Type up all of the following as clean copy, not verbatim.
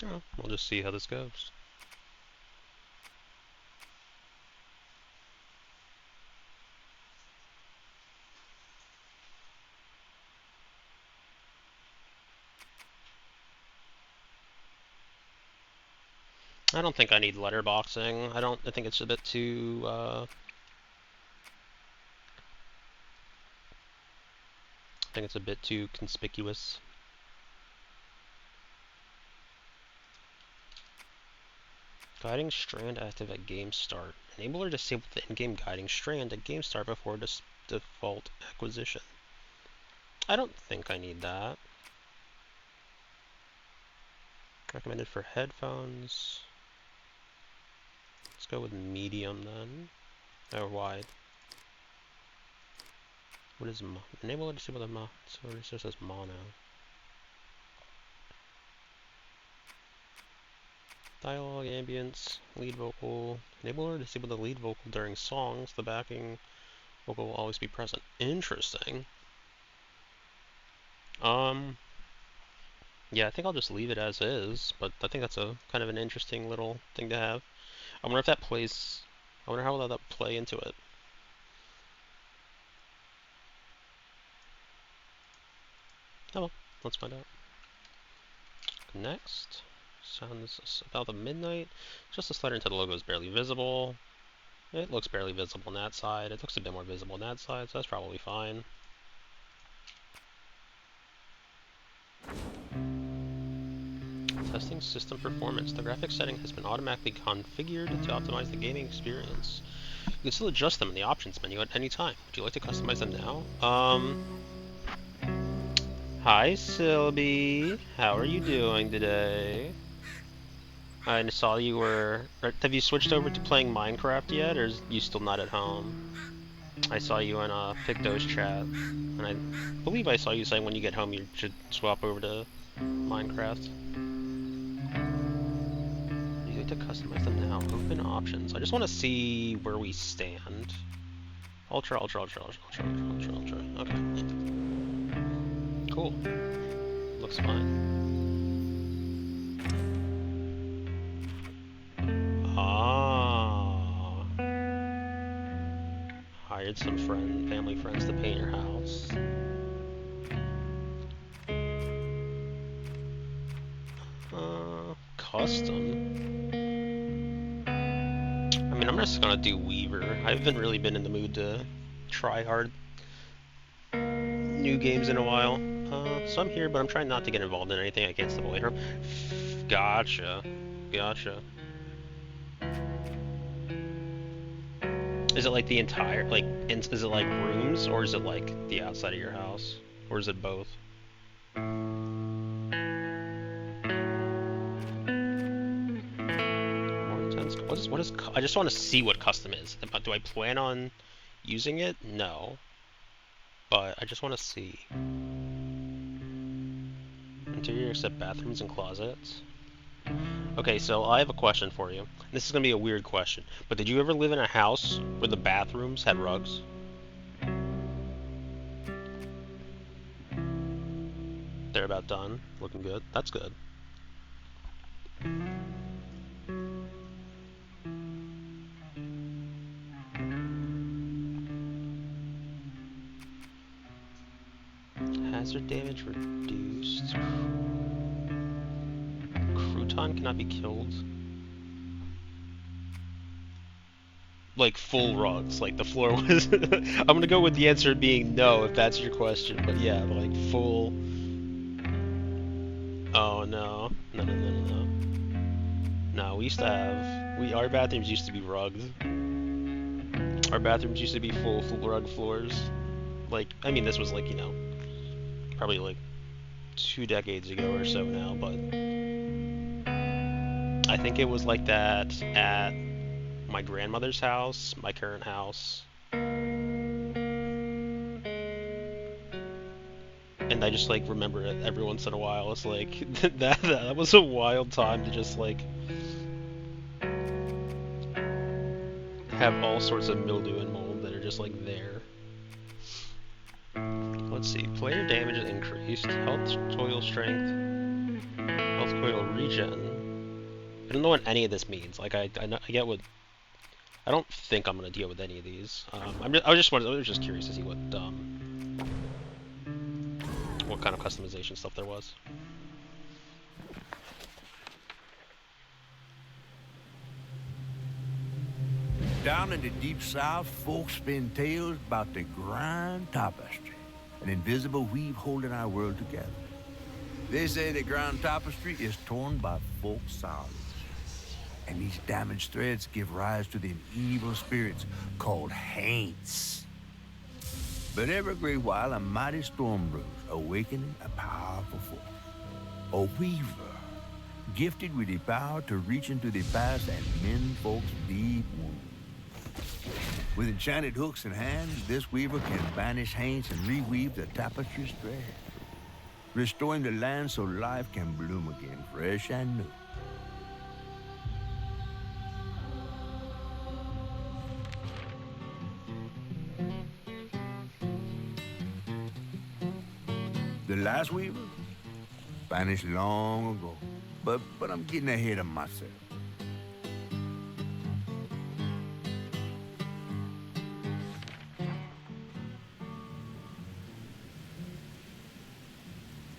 Oh, we'll just see how this goes. I don't think I need letterboxing. I think it's a bit too, I think it's a bit too conspicuous. Guiding strand active at game start. Enable or disable the in-game guiding strand at game start before default acquisition. I don't think I need that. Recommended for headphones. Let's go with medium then. Or wide. What is enable or disable the so it just says mono. Dialogue, ambience, lead vocal. Enable or disable the lead vocal during songs. The backing vocal will always be present. Interesting. Yeah, I think I'll just leave it as is, but I think that's a kind of an interesting little thing to have. I wonder if that plays. I wonder how will that play into it. Oh well, let's find out. Next. Sounds about the midnight. Just a slider until the logo is barely visible. It looks barely visible on that side. It looks a bit more visible on that side, so that's probably fine. Testing system performance. The graphics setting has been automatically configured to optimize the gaming experience. You can still adjust them in the options menu at any time. Would you like to customize them now? Hi Sylvie. How are you doing today? I saw you were... Have you switched over to playing Minecraft yet, or is you still not at home? I saw you in Picto's chat, and I believe I saw you saying when you get home you should swap over to Minecraft. Would you like to customize them now? Open options. I just want to see where we stand. Ultra, ultra, ultra, ultra, ultra, ultra, ultra, ultra. Okay. Cool. Looks fine. Ah. Hired some family friends to paint your house. Custom. I mean, I'm just gonna do Weaver. I haven't really been in the mood to try hard new games in a while. So I'm here, but I'm trying not to get involved in anything I can't step away from. Gotcha. Gotcha. Is it like the entire, like, is it like rooms, or is it like the outside of your house? Or is it both? More intense. What is, I just want to see what custom is. Do I plan on using it? No. But I just want to see. Interior except bathrooms and closets. Okay, so I have a question for you. This is going to be a weird question, but did you ever live in a house where the bathrooms had rugs? They're about done. Looking good. That's good. Hazard damage reduced. Crouton cannot be killed. Like full rugs, like the floor was. I'm gonna go with the answer being no if that's your question, but yeah, like full. Oh no, no, no, no, no, no. No, we used to have. Our bathrooms used to be rugged. Our bathrooms used to be full rug floors. Like, I mean, this was like, you know, probably like 2 decades ago or so now, but I think it was like that at my grandmother's house, my current house. And I just like remember it every once in a while. It's like that was a wild time to just like have all sorts of mildew and mold that are just like there. Let's see. Player damage is increased. Health, toil, strength. Health, toil, regen. I don't know what any of this means. Like, I get what... I don't think I'm gonna deal with any of these. I was just curious to see what kind of customization stuff there was. Down in the deep south, folks spin tales about the Grand Tapestry, an invisible weave holding our world together. They say the Grand Tapestry is torn by folk sorrows, and these damaged threads give rise to them evil spirits called Haints. But every great while, a mighty storm brews, awakening a powerful force. A weaver, gifted with the power to reach into the past and mend folks' deep wounds. With enchanted hooks in hand, this weaver can banish Haints and reweave the tapestry's thread, restoring the land so life can bloom again, fresh and new. The last weaver vanished long ago, but I'm getting ahead of myself.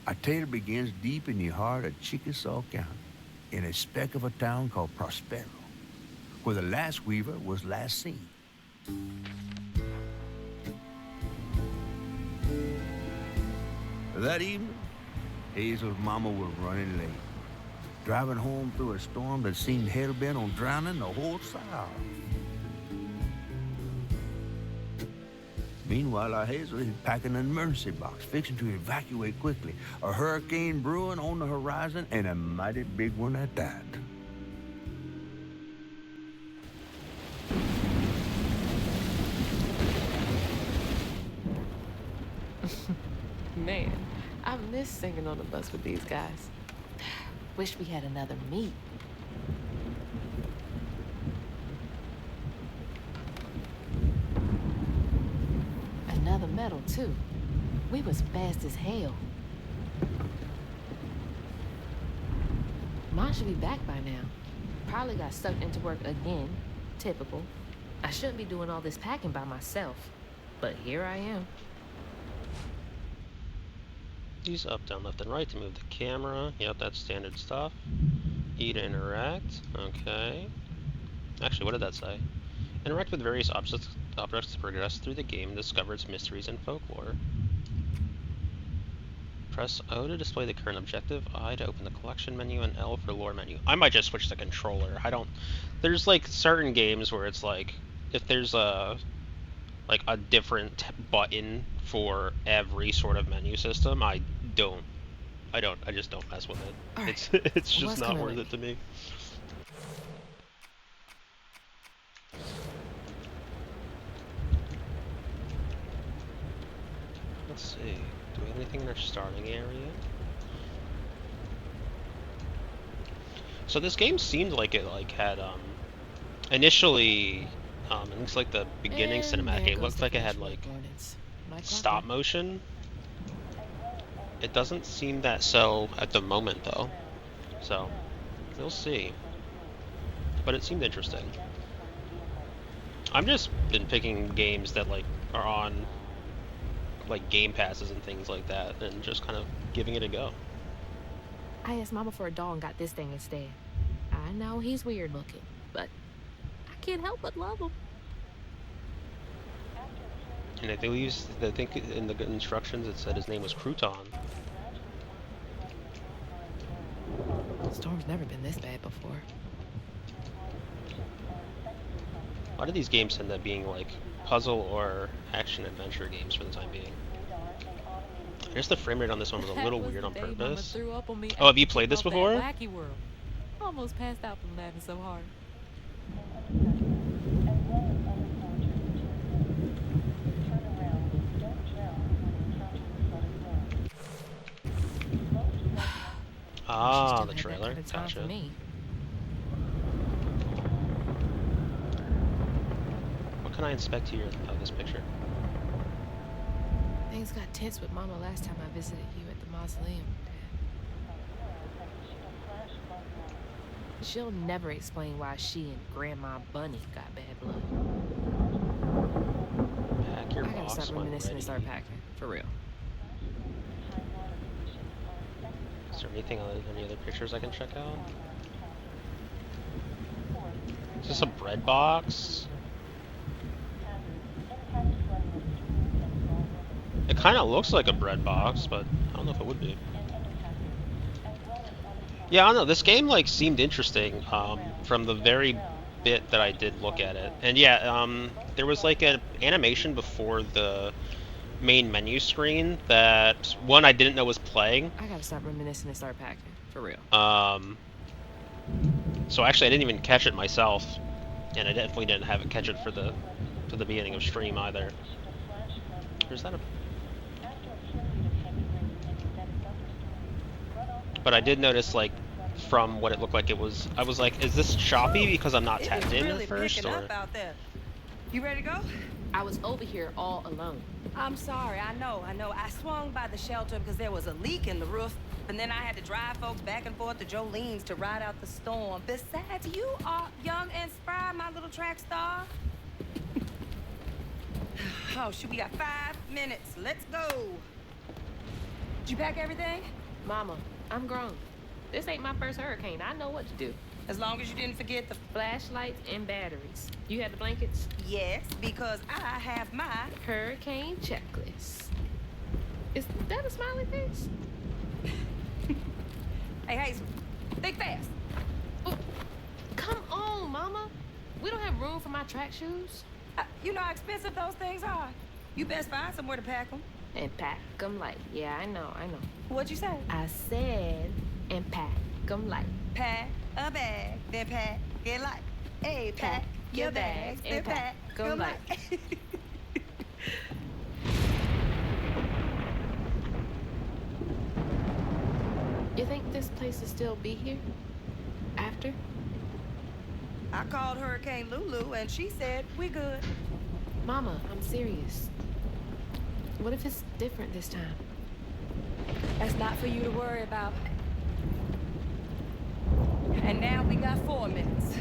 Our tale begins deep in the heart of Chickasaw County, in a speck of a town called Prospero, where the last weaver was last seen. That evening, Hazel's mama was running late, driving home through a storm that seemed hell-bent on drowning the whole South. Meanwhile, our Hazel is packing an emergency box, fixing to evacuate quickly. A hurricane brewing on the horizon, and a mighty big one at that. Man, I miss singing on the bus with these guys. Wish we had another meet. Another medal, too. We was fast as hell. Mine should be back by now. Probably got sucked into work again. Typical. I shouldn't be doing all this packing by myself. But here I am. Use up, down, left, and right to move the camera. Yep, that's standard stuff. E to interact. Okay. Actually, what did that say? Interact with various objects to progress through the game and discover its mysteries and folklore. Press O to display the current objective, I to open the collection menu, and L for lore menu. I might just switch the controller. There's like certain games where it's like, if there's a different button for every sort of menu system, I just don't mess with it. Right. It's just not worth it to me. Let's see. Do we have anything in our starting area? So this game seemed like it had initially it looks like the beginning cinematic. It looked like it had like stop motion. It doesn't seem that so at the moment though. So we'll see. But it seemed interesting. I've just been picking games that like are on like game passes and things like that, and just kind of giving it a go. I asked Mama for a doll and got this thing instead. I know he's weird looking, but I can't help but love him. And I think in the instructions it said his name was Crouton. The storm's never been this bad before. A lot of these games end up being like puzzle or action adventure games for the time being. I guess the frame rate on this one was a little weird on purpose. Oh, have you played this before? Wacky world. Almost passed out from laughing so hard. Ah, the trailer. Gotcha. What can I inspect here of this picture? Things got tense with Mama last time I visited you at the mausoleum, Dad. She'll never explain why she and Grandma Bunny got bad blood. Pack your I gotta box stop when reminiscing ready. and start packing. For real. Is there any other pictures I can check out? Is this a bread box? It kind of looks like a bread box, but I don't know if it would be. Yeah, I don't know. This game like seemed interesting from the very bit that I did look at it. And yeah, there was like an animation before the main menu screen that one I didn't know was playing. I gotta stop reminiscing and start packing. For real. So actually I didn't even catch it myself, and I definitely didn't have it catch it for the beginning of stream either. Is that a? But I did notice like from what it looked like it was. I was like, is this choppy because I'm not tapped in at first, or? Out there. You ready to go? I was over here all alone. I'm sorry, I know. I swung by the shelter because there was a leak in the roof, and then I had to drive folks back and forth to Jolene's to ride out the storm. Besides, you are young and spry, my little track star. Oh, shoot, we got 5 minutes. Let's go. Did you pack everything? Mama, I'm grown. This ain't my first hurricane. I know what to do. As long as you didn't forget the... Flashlights and batteries. You had the blankets? Yes, because I have my... Hurricane checklist. Is that a smiley face? Hey, Hazel, think fast. Oh, come on, Mama. We don't have room for my track shoes. You know how expensive those things are. You best find somewhere to pack them. And pack them light. Yeah, I know. What'd you say? I said, and pack them light. Pack a bag, then pack it light. Hey, pack your bags, then pack them light. You think this place will still be here? After? I called Hurricane Lulu and she said we good. Mama, I'm serious. What if it's different this time? That's not for you to worry about. And now we got 4 minutes.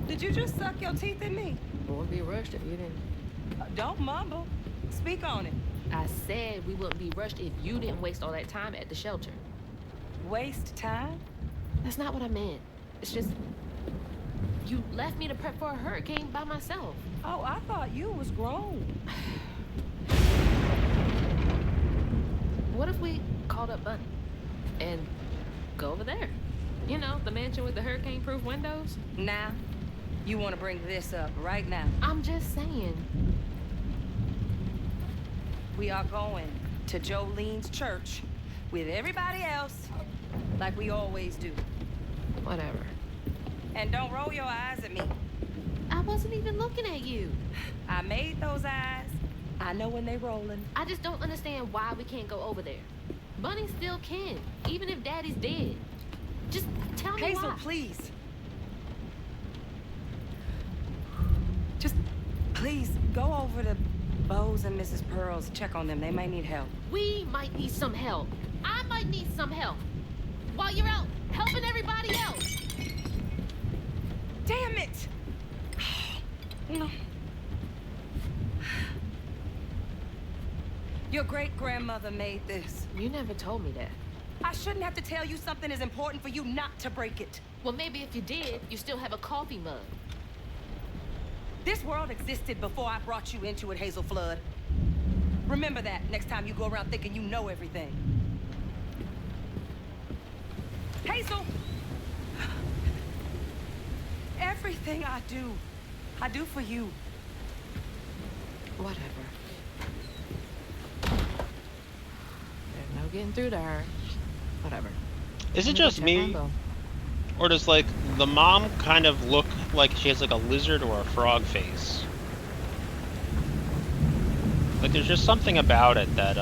Did you just suck your teeth at me? Won't be rushed if you didn't. Don't mumble. Speak on it. I said we wouldn't be rushed if you didn't waste all that time at the shelter. Waste time? That's not what I meant. It's just... You left me to prep for a hurricane by myself. Oh, I thought you was grown. What if we called up Bunny and go over there? You know, the mansion with the hurricane-proof windows? Now, you want to bring this up right now. I'm just saying. We are going to Jolene's church with everybody else, like we always do. Whatever. And don't roll your eyes at me. I wasn't even looking at you. I made those eyes. I know when they rolling. I just don't understand why we can't go over there. Bunny still can, even if Daddy's dead. Just tell me Hazel, why. please. Just, please, go over to Bose and Mrs. Pearl's. Check on them. They may need help. We might need some help. I might need some help. While you're out helping everybody else. Damn it! No. Your great-grandmother made this. You never told me that. I shouldn't have to tell you something is important for you not to break it. Well, maybe if you did, you still have a coffee mug. This world existed before I brought you into it, Hazel Flood. Remember that next time you go around thinking you know everything. Hazel! Everything I do for you. Whatever. There's no getting through to her. Whatever. Is it Let just check me, Rambo. or does like the mom kind of look like she has like a lizard or a frog face? Like there's just something about it that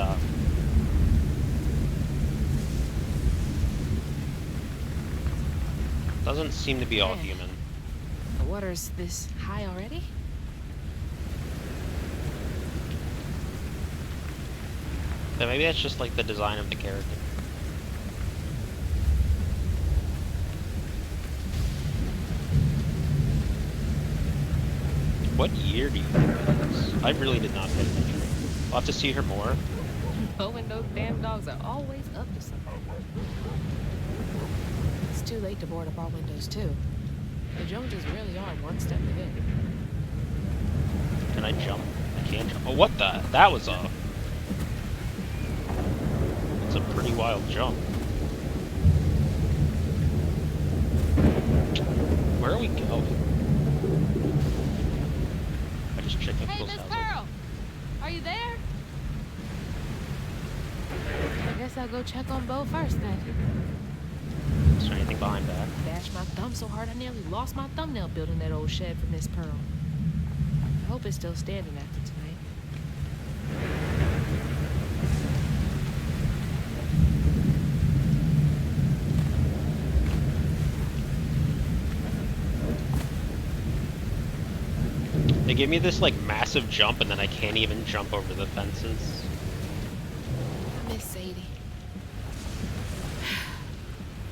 doesn't seem to be all Man. human. The water's this high already? But maybe that's just like the design of the character. What year do you think that is? I really did not pay attention. I'll have to see her more. Knowing those damn dogs are always up to something. It's too late to board up our windows, too. The Joneses really are one step ahead. Can I jump? I can't jump. Oh, what the? That was a... That's a pretty wild jump. Where are we going? I just checked the Hey, people's Miss houses. Pearl! Are you there? I guess I'll go check on Bo first, then. Is there anything behind that? Bashed my thumb so hard I nearly lost my thumbnail building that old shed for Miss Pearl. I hope it's still standing after tonight. They gave me this like massive jump and then I can't even jump over the fences. I miss Sadie.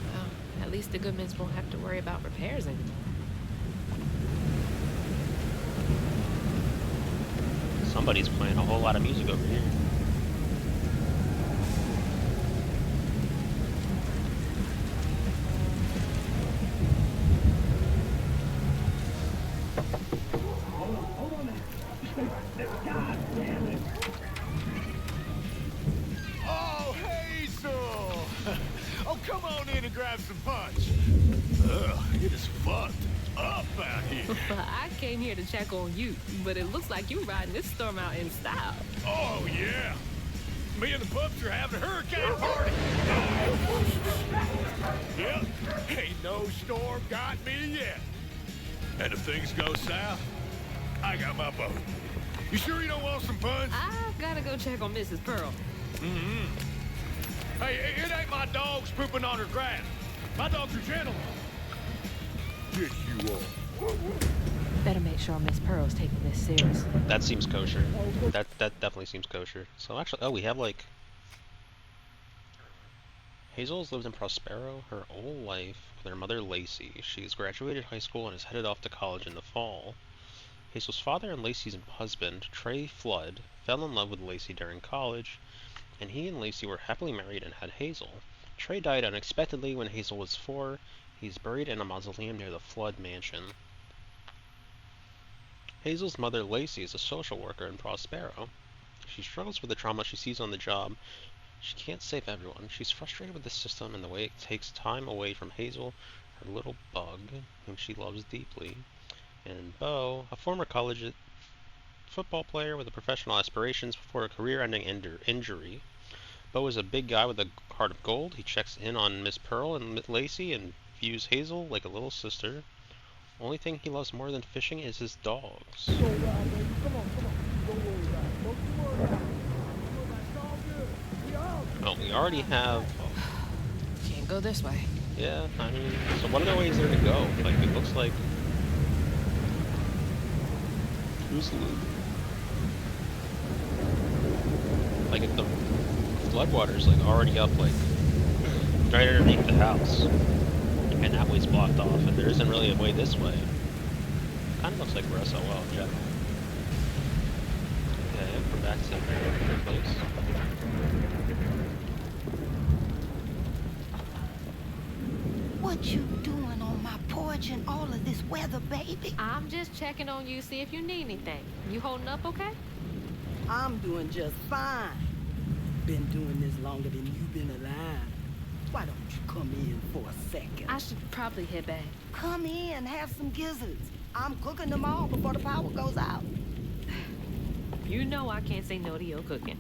Well, at least the Goodmans won't have to worry about repairs anymore. Somebody's playing a whole lot of music over here. Oh, Hazel! Oh, come on in and grab some punch. Ugh, it is fucked up out here. I came here to check on you, but it looks like you're riding this storm out in style. Oh, yeah. Me and the pups are having a hurricane party. Yep, ain't no storm got me yet. And if things go south, I got my boat. You sure you don't want some punch? I've gotta go check on Mrs. Pearl. Hey, it ain't my dogs pooping on her grass. My dogs are gentlemen. Yes, you are. Better make sure Miss Pearl's taking this seriously. That seems kosher. That definitely seems kosher. So actually, oh, we have like... Hazel has lived in Prospero her whole life with her mother Lacey. She's graduated high school and is headed off to college in the fall. Hazel's father and Lacey's husband, Trey Flood, fell in love with Lacey during college, and he and Lacey were happily married and had Hazel. Trey died unexpectedly when Hazel was 4. He's buried in a mausoleum near the Flood mansion. Hazel's mother, Lacey, is a social worker in Prospero. She struggles with the trauma she sees on the job. She can't save everyone. She's frustrated with the system and the way it takes time away from Hazel, her little bug, whom she loves deeply. And Bo, a former college football player with professional aspirations before a career-ending injury. Bo is a big guy with a heart of gold. He checks in on Miss Pearl and Lacey and views Hazel like a little sister. Only thing he loves more than fishing is his dogs. Oh, we already have... Can't go this way. Yeah, I mean, so what other way is there to go? Like, it looks like... Who's Luke? Like, if the floodwater's, like, already up, like, right underneath the house, and that way's blocked off, and there isn't really a way this way. Kind of looks like we're SOL in general. Okay, we're back to the place. What you doing on my porch in all of this weather, baby? I'm just checking on you, see if you need anything. You holding up okay? I'm doing just fine. Been doing this longer than you've been alive. Why don't you come in for a second? I should probably head back. Come in, have some gizzards. I'm cooking them all before the power goes out. You know I can't say no to your cooking.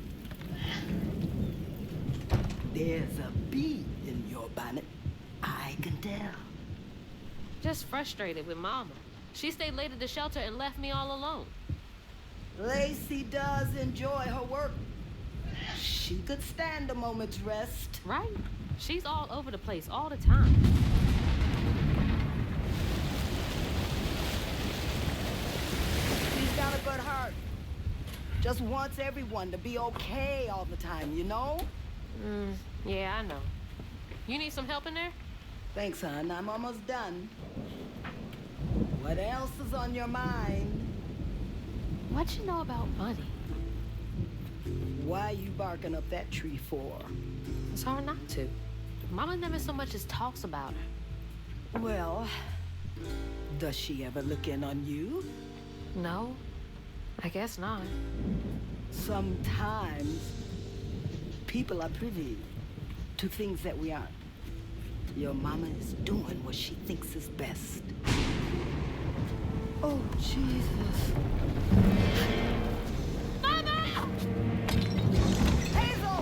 There's a bee in your bonnet. I can tell. Just frustrated with Mama. She stayed late at the shelter and left me all alone. Lacey does enjoy her work. She could stand a moment's rest. Right? She's all over the place all the time. She's got a good heart. Just wants everyone to be okay all the time, you know? Yeah, I know. You need some help in there? Thanks, hon. I'm almost done. What else is on your mind? What you know about money? Why you barking up that tree for? It's hard not to. Mama never so much as talks about her. Well, does she ever look in on you? No, I guess not. Sometimes people are privy to things that we aren't. Your mama is doing what she thinks is best. Oh, Jesus. Mama! Hazel!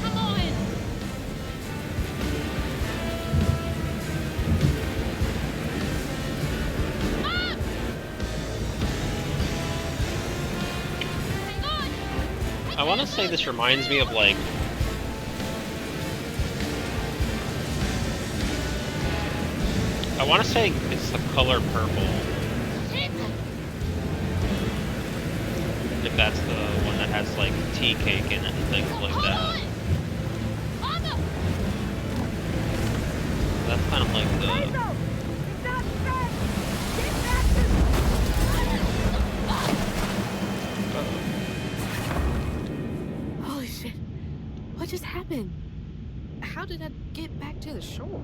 Come on! Mom! Hang on! I want to say this reminds me of like I want to say it's the color purple. If that's the one that has like tea cake in it and things like that. Mama! That's kind of like the Holy shit. What just happened? How did I get back to the shore?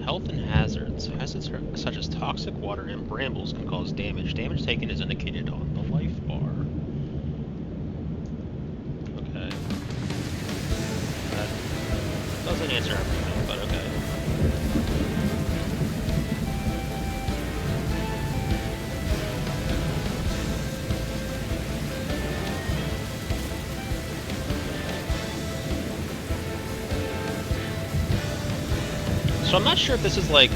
health and hazards. Hazards such as toxic water and brambles can cause damage. Damage taken is indicated on the life bar. Okay. That doesn't answer everything, but okay. So I'm not sure if this is like...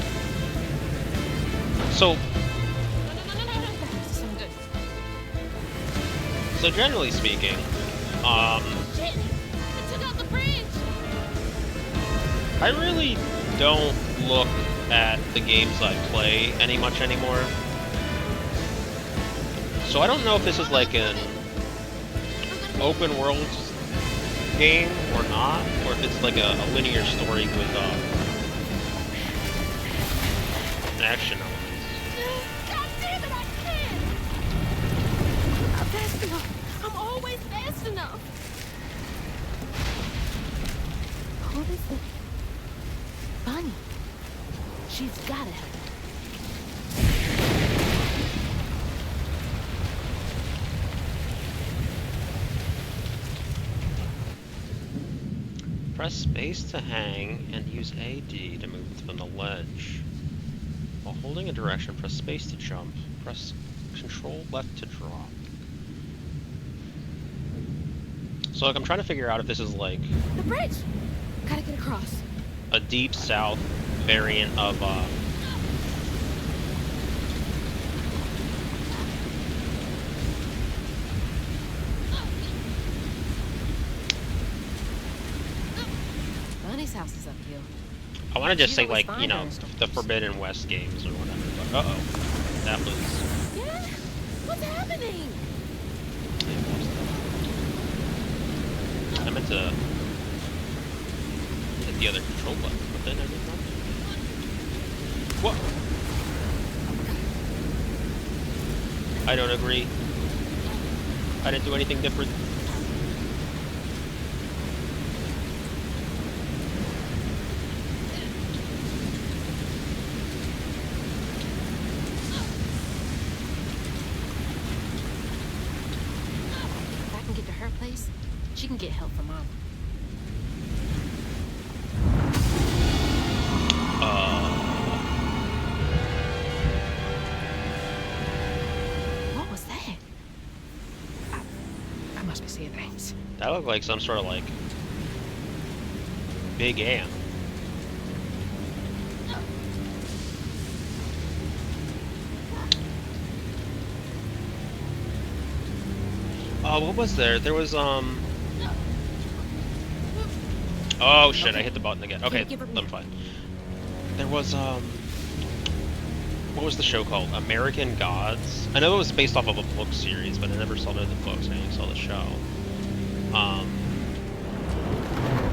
So... No. This isn't good. So generally speaking, Shit! It took out the bridge! I really don't look at the games I play much anymore. So I don't know if this is like an open world game or not, or if it's like a linear story with action elements. God damn it, I can't! I'm not fast enough. I'm always fast enough. Who is it? Bunny. She's gotta help. Press space to hang and use AD to move from the ledge. While holding a direction, press space to jump. Press control left to drop. So like, I'm trying to figure out if this is like The bridge! Gotta get across. a Deep South variant of Bunny's house is uphill. I want to just She's say always like, you know, fine during the storms. Forbidden West games or whatever, but uh-oh. That was... Yeah? What's happening? I meant to hit the other control button, but then I did not. What? I don't agree. I didn't do anything different. If I can get to her place, she can get help from Mama. What was that? I must be seeing things. That looked like some sort of like big ant. Oh, what was there? There was oh shit, I hit the button again. Okay, give her I'm me. fine. There was what was the show called? American Gods? I know it was based off of a book series, but I never saw the books, I only saw the show.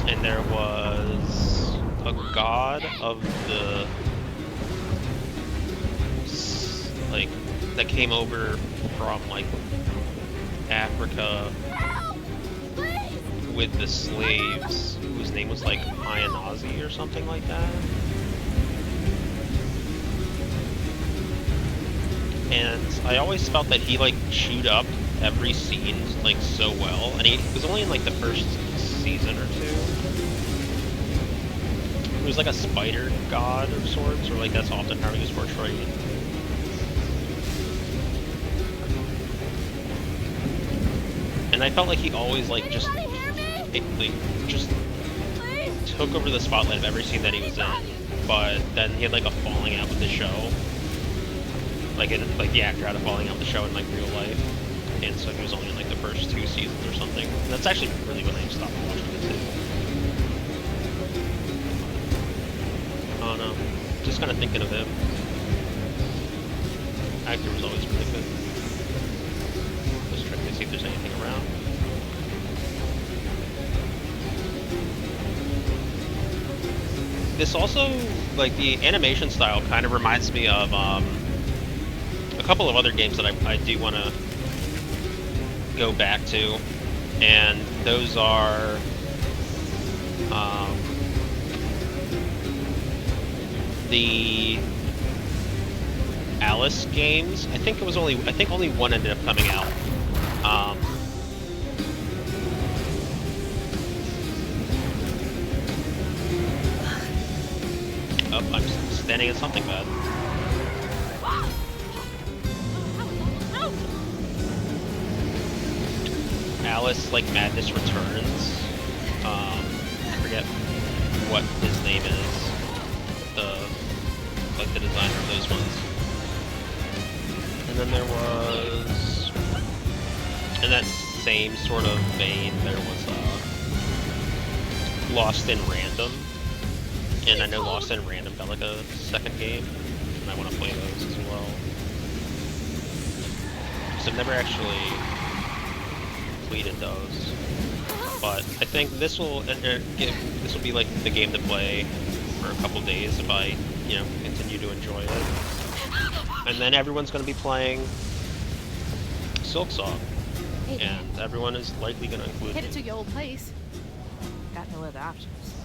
And there was a god of the, like, that came over from, like, Africa with the slaves, whose name was, like, Ayanazi or something like that. And I always felt that he, like, chewed up every scene, like, so well. And he was only in, like, the first season or two. He was like a spider god of sorts, or, like, that's often how he was portrayed. And I felt like he always, like, just took over the spotlight of every scene that he was in. But then he had, like, a falling out with the show. Like the actor had a falling out with the show in, like, real life, and so he was only in, like, the first 2 seasons or something. And that's actually really when I stopped watching it too. Oh no, just kind of thinking of him. Actor was always really good. Just trying to see if there's anything around. This also, like, the animation style kind of reminds me of a couple of other games that I do want to go back to, and those are the Alice games. I think only one ended up coming out. Oh, I'm standing in something bad. Alice, like, Madness Returns. I forget what his name is. The designer of those ones. And then there was, in that same sort of vein, there was Lost in Random. And I know Lost in Random got, like, a second game, and I want to play those as well. So I've never actually completed those, but I think this will be, like, the game to play for a couple days if I, continue to enjoy it. And then everyone's going to be playing Silksong, and everyone is likely going to include Headed to your old place. Got no other options.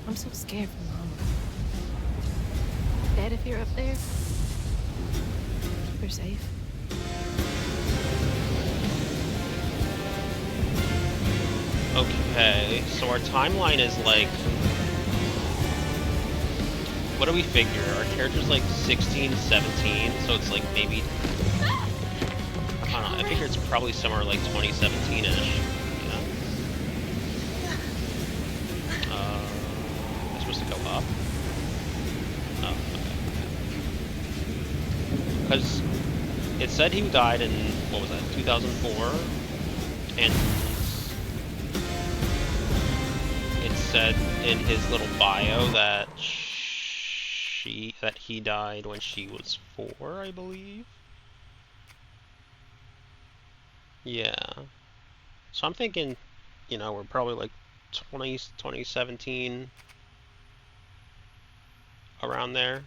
I'm so scared for Mama. Dad, if you're up there, keep her safe. Okay, so our timeline is, like, what do we figure? Our character's, like, 16, 17, so it's, like, maybe, I don't know, I figure it's probably somewhere, like, 2017-ish, I'm supposed to go up? Oh, okay. Because it said he died in, what was that, 2004? And it said in his little bio that he died when she was 4, I believe. Yeah. So I'm thinking, we're probably like 2017, around there.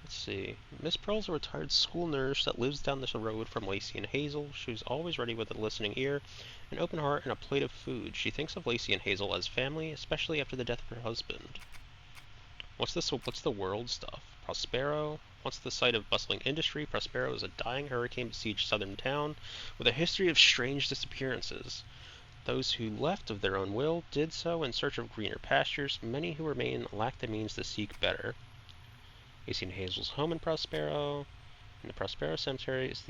Let's see. Miss Pearl's a retired school nurse that lives down this road from Lacey and Hazel. She's always ready with a listening ear, an open heart, and a plate of food. She thinks of Lacey and Hazel as family, especially after the death of her husband. What's the world stuff? Prospero. Once the site of bustling industry, Prospero is a dying hurricane-besieged southern town with a history of strange disappearances. Those who left of their own will did so in search of greener pastures. Many who remain lack the means to seek better. Lacey and Hazel's home in Prospero. And the Prospero Cemetery is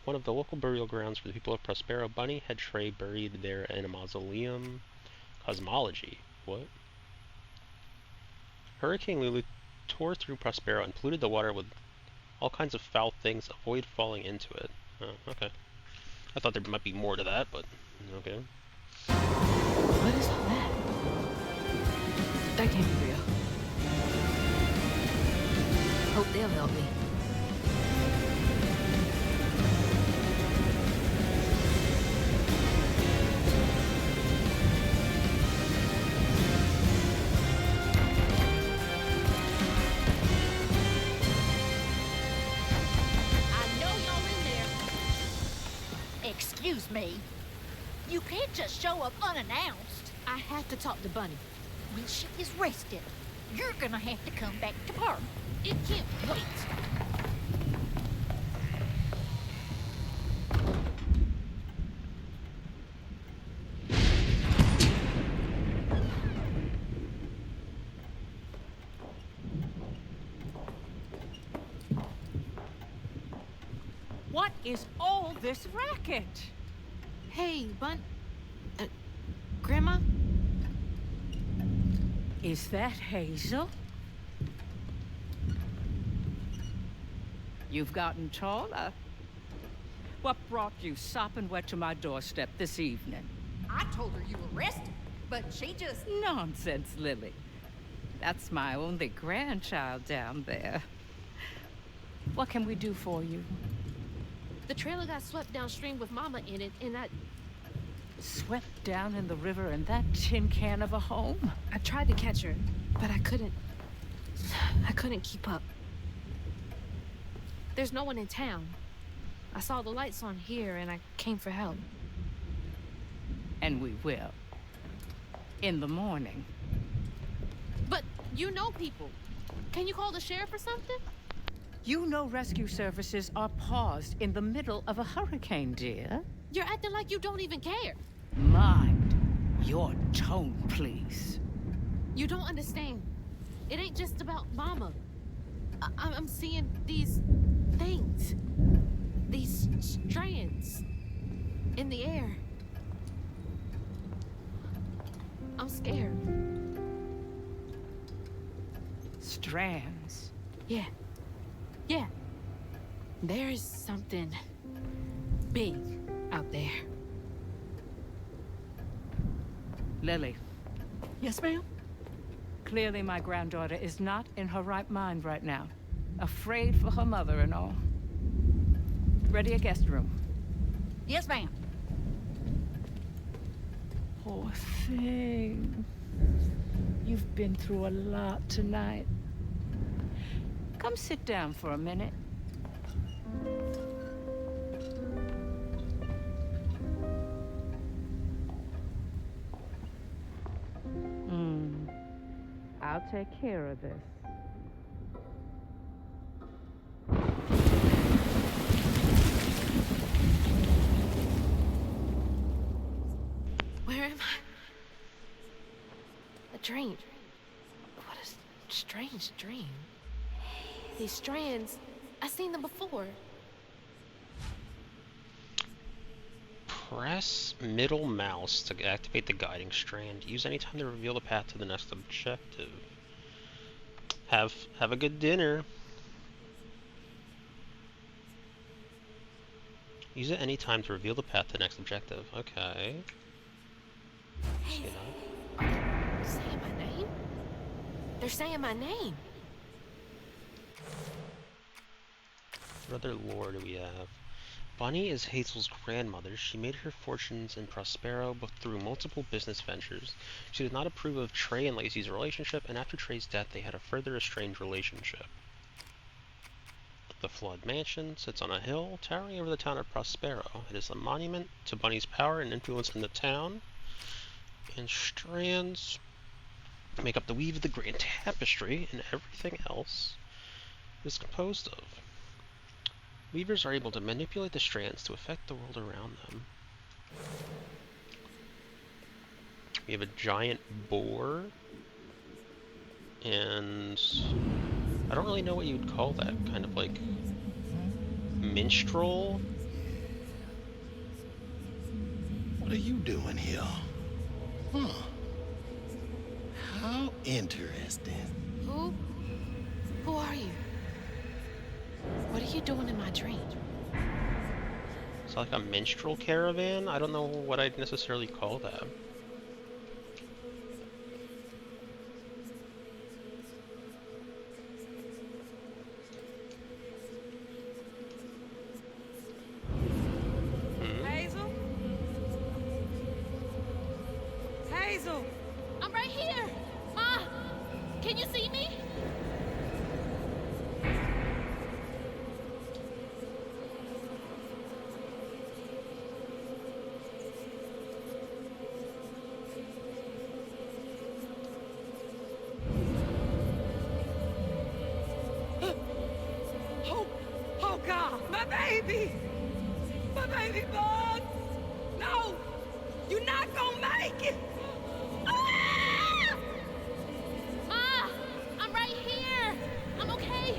one of the local burial grounds for the people of Prospero. Bunny had Trey buried there in a mausoleum. Cosmology. What? Hurricane Lulu tore through Prospero and polluted the water with all kinds of foul things. Avoid falling into it. Oh, okay. I thought there might be more to that, but okay. What is all that? That can't be real. they'll help me. I know y'all in there. Excuse me. You can't just show up unannounced. I have to talk to Bunny. When she is rested, you're gonna have to come back to Park. It can't wait. What is all this racket? Hey, Grandma? Is that Hazel? You've gotten taller. What brought you sopping wet to my doorstep this evening? I told her you were rested, but she just... Nonsense, Lily. That's my only grandchild down there. What can we do for you? The trailer got swept downstream with Mama in it, and I Swept down in the river in that tin can of a home? I tried to catch her, but I couldn't. I couldn't keep up. There's no one in town. I saw the lights on here, and I came for help. And we will. In the morning. But you know people. Can you call the sheriff or something? You know rescue services are paused in the middle of a hurricane, dear. You're acting like you don't even care. Mind your tone, please. You don't understand. It ain't just about Mama. I'm seeing these things. These strands in the air. I'm scared. Strands. Yeah. Yeah. There is something big out there. Lily, Yes, ma'am? clearly my granddaughter is not in her right mind right now. Afraid for her mother and all. Ready a guest room. Yes, ma'am. Poor thing. You've been through a lot tonight. Come sit down for a minute. I'll take care of this. Where am I? A dream. What a strange dream. These strands, I've seen them before. Press middle mouse to activate the guiding strand. Use any time to reveal the path to the next objective. Have a good dinner. Use it any time to reveal the path to the next objective. Okay. Hey, You know. are they saying my name? They're saying my name. What other lore do we have? Bunny is Hazel's grandmother. She made her fortunes in Prospero but through multiple business ventures. She did not approve of Trey and Lacey's relationship, and after Trey's death they had a further estranged relationship. The Flood Mansion sits on a hill towering over the town of Prospero. It is a monument to Bunny's power and influence in the town. And strands make up the weave of the grand tapestry, and everything else is composed of. Weavers are able to manipulate the strands to affect the world around them. We have a giant boar, and I don't really know what you would call that, kind of like minstrel? What are you doing here? Huh. How interesting. Who are you? What are you doing in my dream? It's like a minstrel caravan? I don't know what I'd necessarily call that. Hazel! I'm right here! Ma! Can you see me? Oh God, my baby! My baby bug! No! You're not gonna make it! Ah! Ma! I'm right here! I'm okay!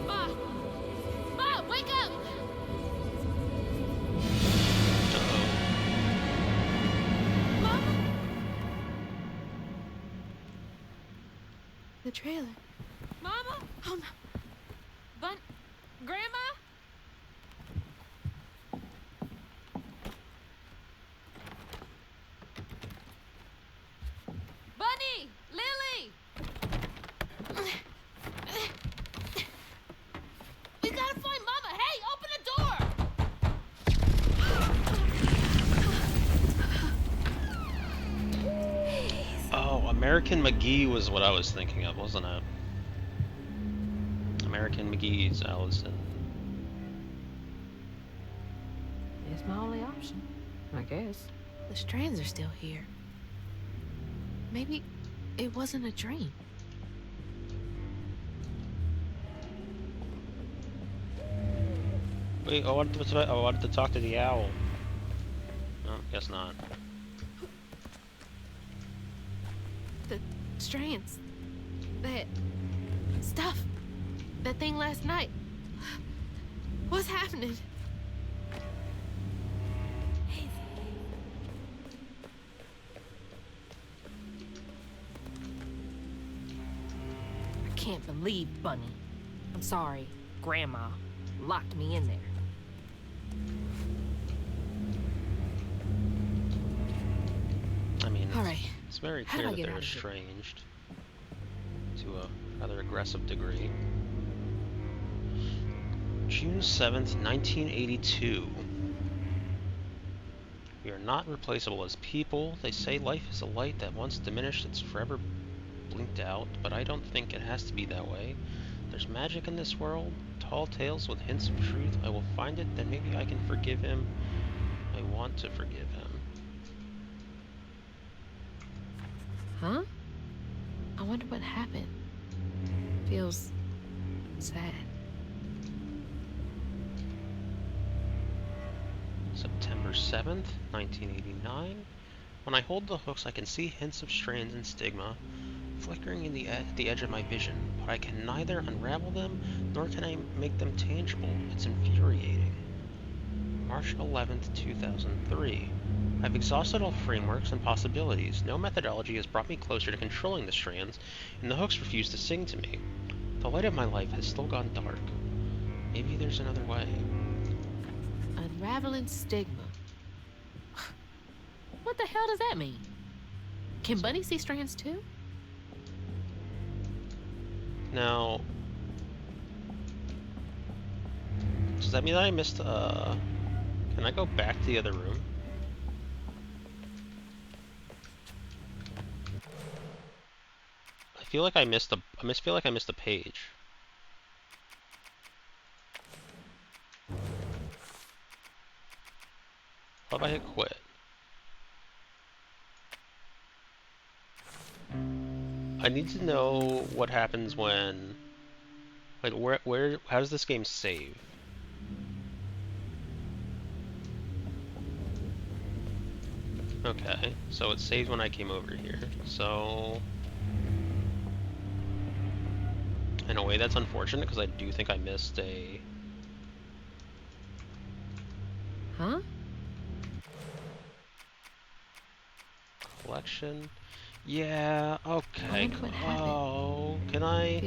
Ma! Ma, wake up! Mama? The trailer. Mama? Oh no. Grandma? Bunny! Lily! We gotta find Mama! Hey, open the door! Oh, American McGee was what I was thinking of, wasn't it? American McGee's Allison. It's my only option, I guess. The strands are still here. Maybe it wasn't a dream. Wait, I wanted to talk to the owl. No, guess not. The strands. That stuff. That thing last night. What's happening? I can't believe Bunny. I'm sorry, Grandma locked me in there. I mean, All right. it's very How do clear I that get they're out of here? estranged to a rather aggressive degree. June 7th, 1982. We are not replaceable as people. They say life is a light that once diminished, it's forever blinked out, but I don't think it has to be that way. There's magic in this world, tall tales with hints of truth. I will find it, then maybe I can forgive him. I want to forgive him. Huh? I wonder what happened. Feels sad. September 7th, 1989. When I hold the hooks, I can see hints of strands and stigma flickering in the edge of my vision, but I can neither unravel them nor can I make them tangible. It's infuriating. March 11th, 2003. I've exhausted all frameworks and possibilities. No methodology has brought me closer to controlling the strands, and the hooks refuse to sing to me. The light of my life has still gone dark. Maybe there's another way. Unraveling stigma. What the hell does that mean? Can Bunny see strands too? Now, does that mean that I missed, can I go back to the other room? I feel like I missed a page. What if I hit quit? I need to know what happens when, like, how does this game save? Okay, so it saved when I came over here, so in a way that's unfortunate because I do think I missed a... Huh? Collection? Yeah, okay. wonder what happened. Oh, can I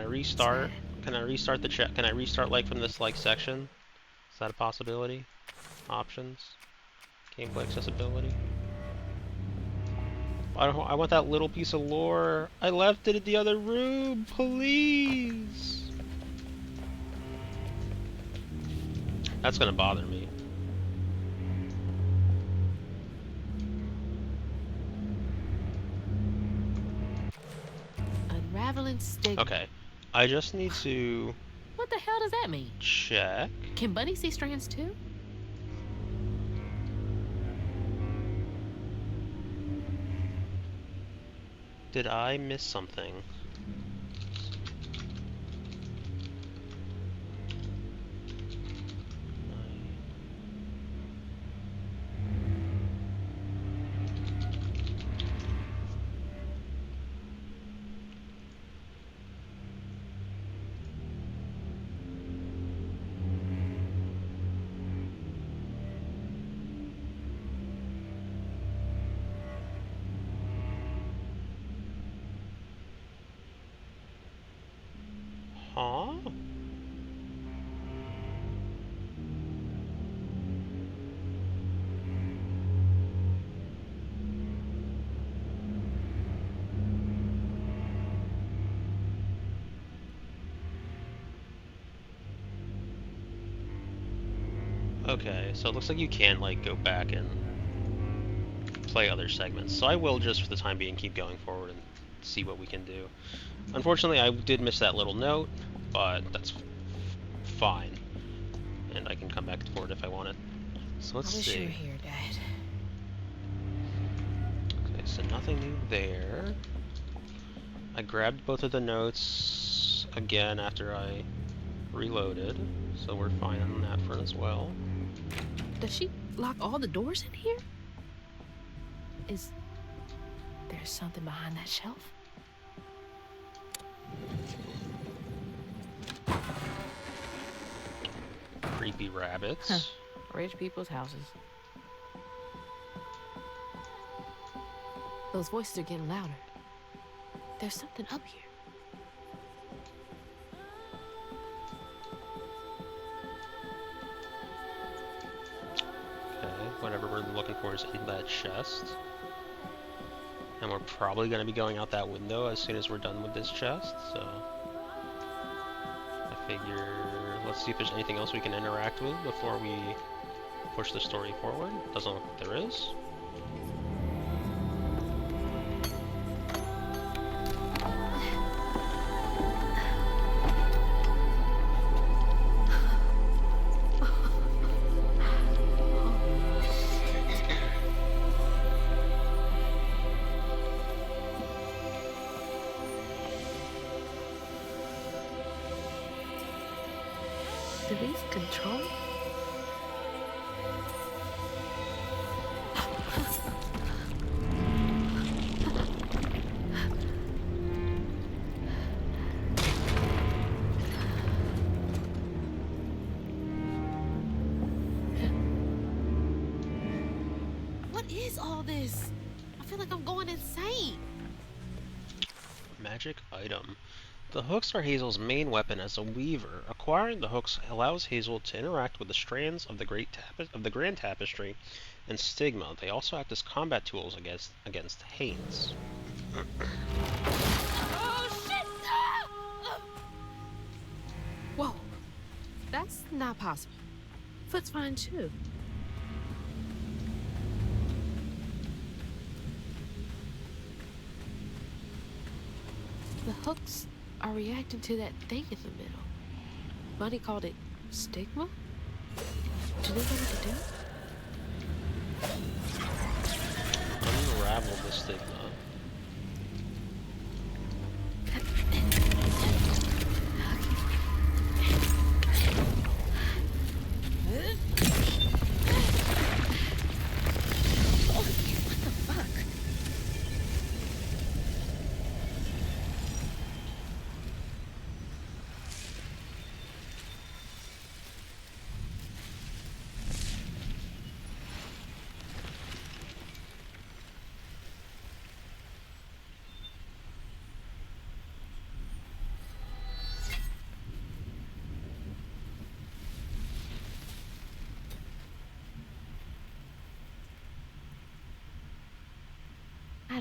restart? sad. Can I restart the chat? Can I restart like from this like section? Is that a possibility? Options? Gameplay accessibility? I want that little piece of lore. I left it in the other room, please. That's gonna bother me. Unraveling stigma. Okay, I just need to What the hell does that mean? check. Can Bunny see strands too? Did I miss something? Huh? Okay, so it looks like you can like go back and play other segments. So I will just for the time being keep going forward and see what we can do. Unfortunately, I did miss that little note, but that's fine. And I can come back for it if I want it. So let's I wish see. you were here, Dad. Okay, so nothing new there. I grabbed both of the notes again after I reloaded, so we're fine on that front as well. Does she lock all the doors in here? Is there something behind that shelf? Creepy rabbits. Huh. Rich people's houses. Those voices are getting louder. There's something up here. Okay, whatever we're looking for is in that chest. And we're probably going to be going out that window as soon as we're done with this chest, so... I figure... let's see if there's anything else we can interact with before we push the story forward. Doesn't look like there is. Do these control? What is all this? I feel like I'm going insane. Magic item. The hooks are Hazel's main weapon as a weaver. Acquiring the hooks allows Hazel to interact with the strands of the Grand Tapestry and Stigma. They also act as combat tools against Hates. Oh shit! Ah! Whoa, that's not possible. Foot's fine too. The hooks are reacting to that thing in the middle. Bunny called it stigma? Do they know what to do? Unravel the stigma.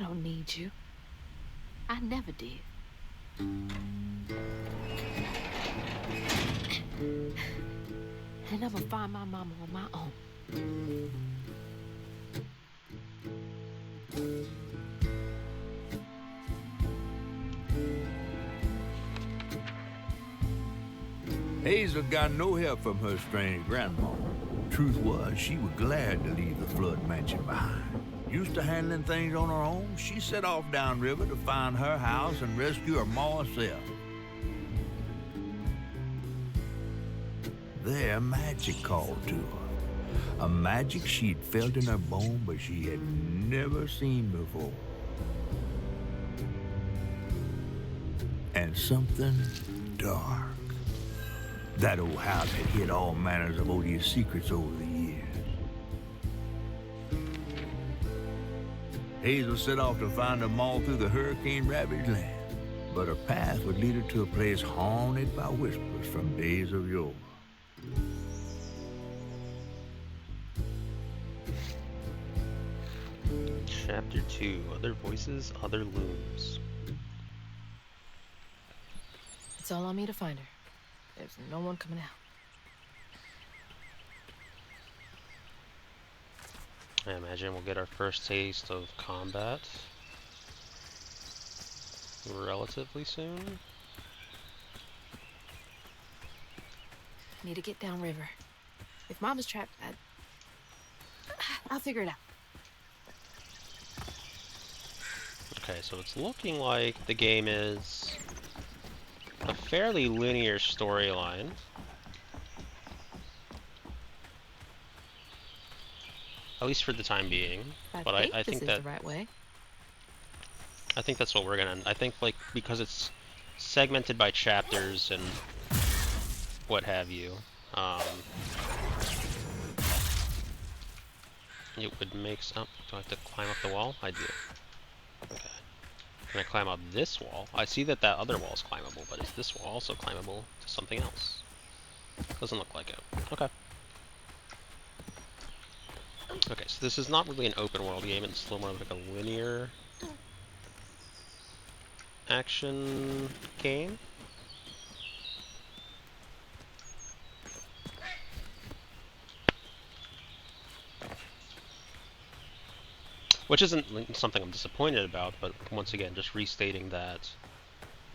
don't need you. I never did. And I'm gonna find my mama on my own. Hazel got no help from her strange grandma. Truth was, she was glad to leave the Flood mansion behind. Used to handling things on her own, she set off downriver to find her house and rescue her ma herself. There, magic called to her. A magic she'd felt in her bone, but she had never seen before. And something dark. That old house had hid all manners of odious secrets over the years. Hazel set off to find them all through the hurricane-ravaged land, but her path would lead her to a place haunted by whispers from days of yore. Chapter 2, Other Voices, Other Looms. It's all on me to find her. There's no one coming out. I imagine we'll get our first taste of combat relatively soon. Need to get downriver. If Mama's trapped, I'll figure it out. Okay, so it's looking like the game is a fairly linear storyline. At least for the time being. But I think this that is the right way. I think that's what we're gonna. I think like because it's segmented by chapters and what have you, it would make some. Do I have to climb up the wall? I do. Okay. Can I climb up this wall? I see that that other wall is climbable, but is this wall also climbable to something else? Doesn't look like it. Okay. Okay, so this is not really an open world game, it's still more like a linear action game. Which isn't something I'm disappointed about, but once again, just restating that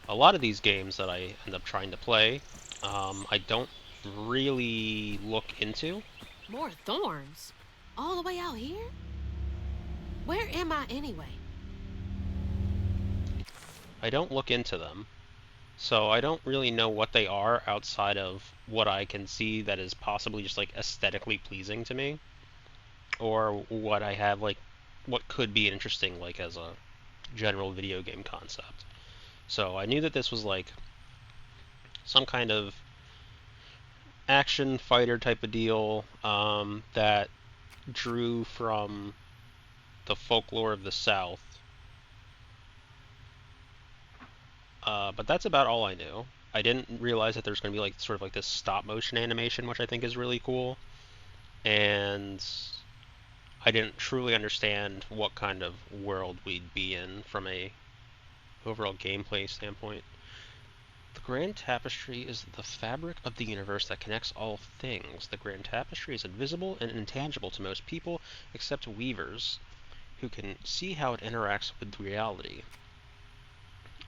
a lot of these games that I end up trying to play, I don't really look into. More thorns? All the way out here? Where am I anyway? I don't look into them, so I don't really know what they are outside of what I can see that is possibly just like aesthetically pleasing to me, or what I have like what could be interesting like as a general video game concept. So I knew that this was like some kind of action fighter type of deal that drew from the folklore of the South. But that's about all I knew. I didn't realize that there's going to be like sort of like this stop motion animation, which I think is really cool. And I didn't truly understand what kind of world we'd be in from a overall gameplay standpoint. The Grand Tapestry is the fabric of the universe that connects all things. The Grand Tapestry is invisible and intangible to most people, except weavers, who can see how it interacts with reality.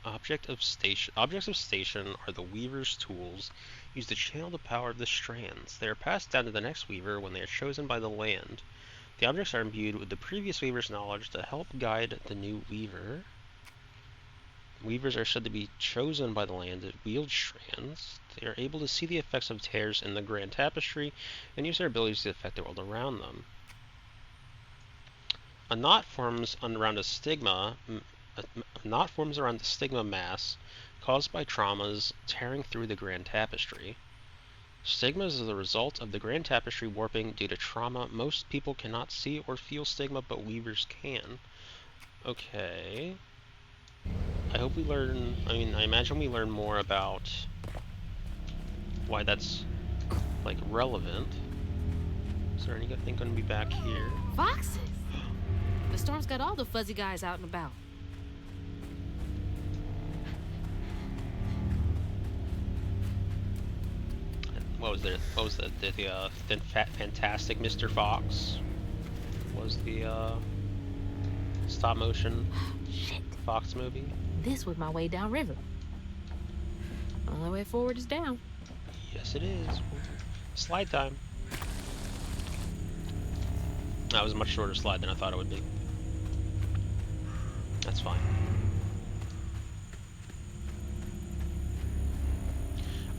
Objects of station are the weaver's tools used to channel the power of the strands. They are passed down to the next weaver when they are chosen by the land. The objects are imbued with the previous weaver's knowledge to help guide the new weaver. Weavers are said to be chosen by the land to wield strands. They are able to see the effects of tears in the Grand Tapestry and use their abilities to affect the world around them. A knot forms around the stigma mass caused by traumas tearing through the Grand Tapestry. Stigmas are the result of the Grand Tapestry warping due to trauma. Most people cannot see or feel stigma, but weavers can. Okay. I hope we learn, I imagine we learn more about why that's, like, relevant. Is there anything going to be back here? Foxes? The storm's got all the fuzzy guys out and about. What was there? What was the Fantastic Mr. Fox? Was the stop motion Shit. Fox movie? This was my way downriver. Only way forward is down. Yes, it is. Slide time. That was a much shorter slide than I thought it would be. That's fine.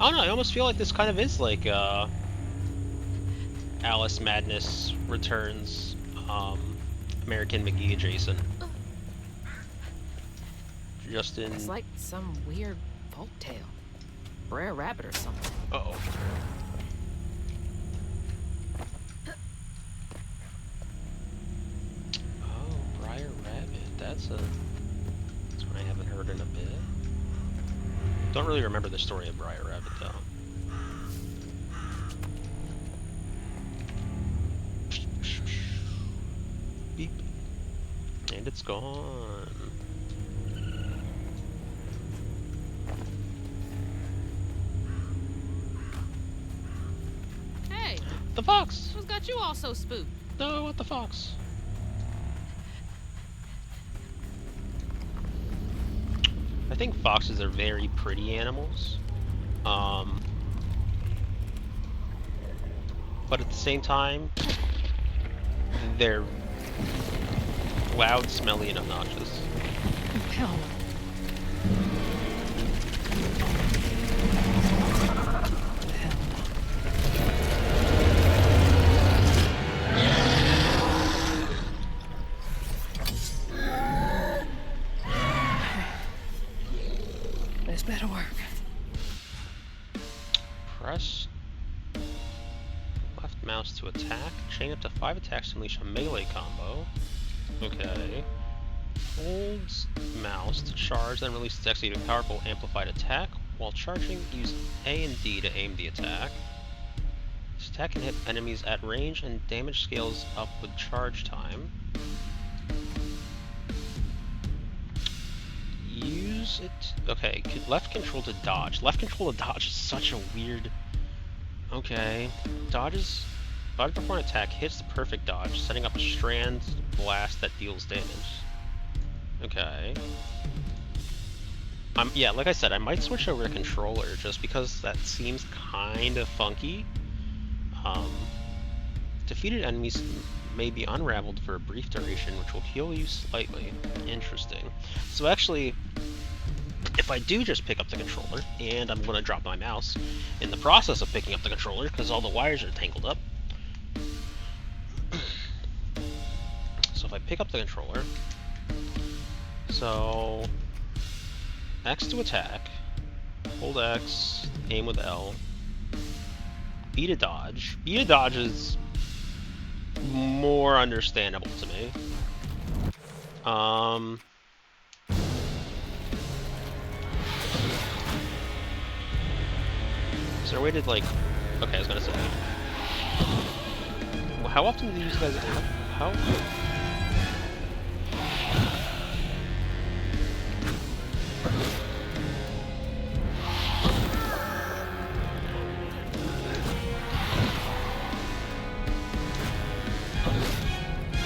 I don't know, I almost feel like this kind of is like Alice Madness Returns, American McGee adjacent. Just in... It's like some weird folktale. Brer Rabbit or something. Uh-oh. Oh, Briar Rabbit. That's one I haven't heard in a bit. Don't really remember the story of Briar Rabbit, though. Beep. And it's gone. Hey, The fox! what's got you all so spooked? No, what the fox? I think foxes are very pretty animals. But at the same time, they're loud, smelly, and obnoxious. Hell no. Hell no. This better work. Press left mouse to attack. Chain up to 5 attacks to unleash a melee combo. Okay. Hold mouse to charge, then release the execute a powerful amplified attack. While charging, use A and D to aim the attack. This attack can hit enemies at range and damage scales up with charge time. Use it. Okay, left control to dodge. Left control to dodge is such a weird. Okay, dodge before an attack hits the perfect dodge, setting up a strand blast that deals damage. Okay. Yeah, like I said, I might switch over to controller just because that seems kind of funky. Defeated enemies may be unraveled for a brief duration, which will heal you slightly. Interesting. So actually, if I do just pick up the controller, and I'm going to drop my mouse in the process of picking up the controller because all the wires are tangled up. So if I pick up the controller, so X to attack, hold X, aim with L, B to dodge. B to dodge is more understandable to me. Is there a way to, like... Okay, I was gonna say... How often do these guys... How...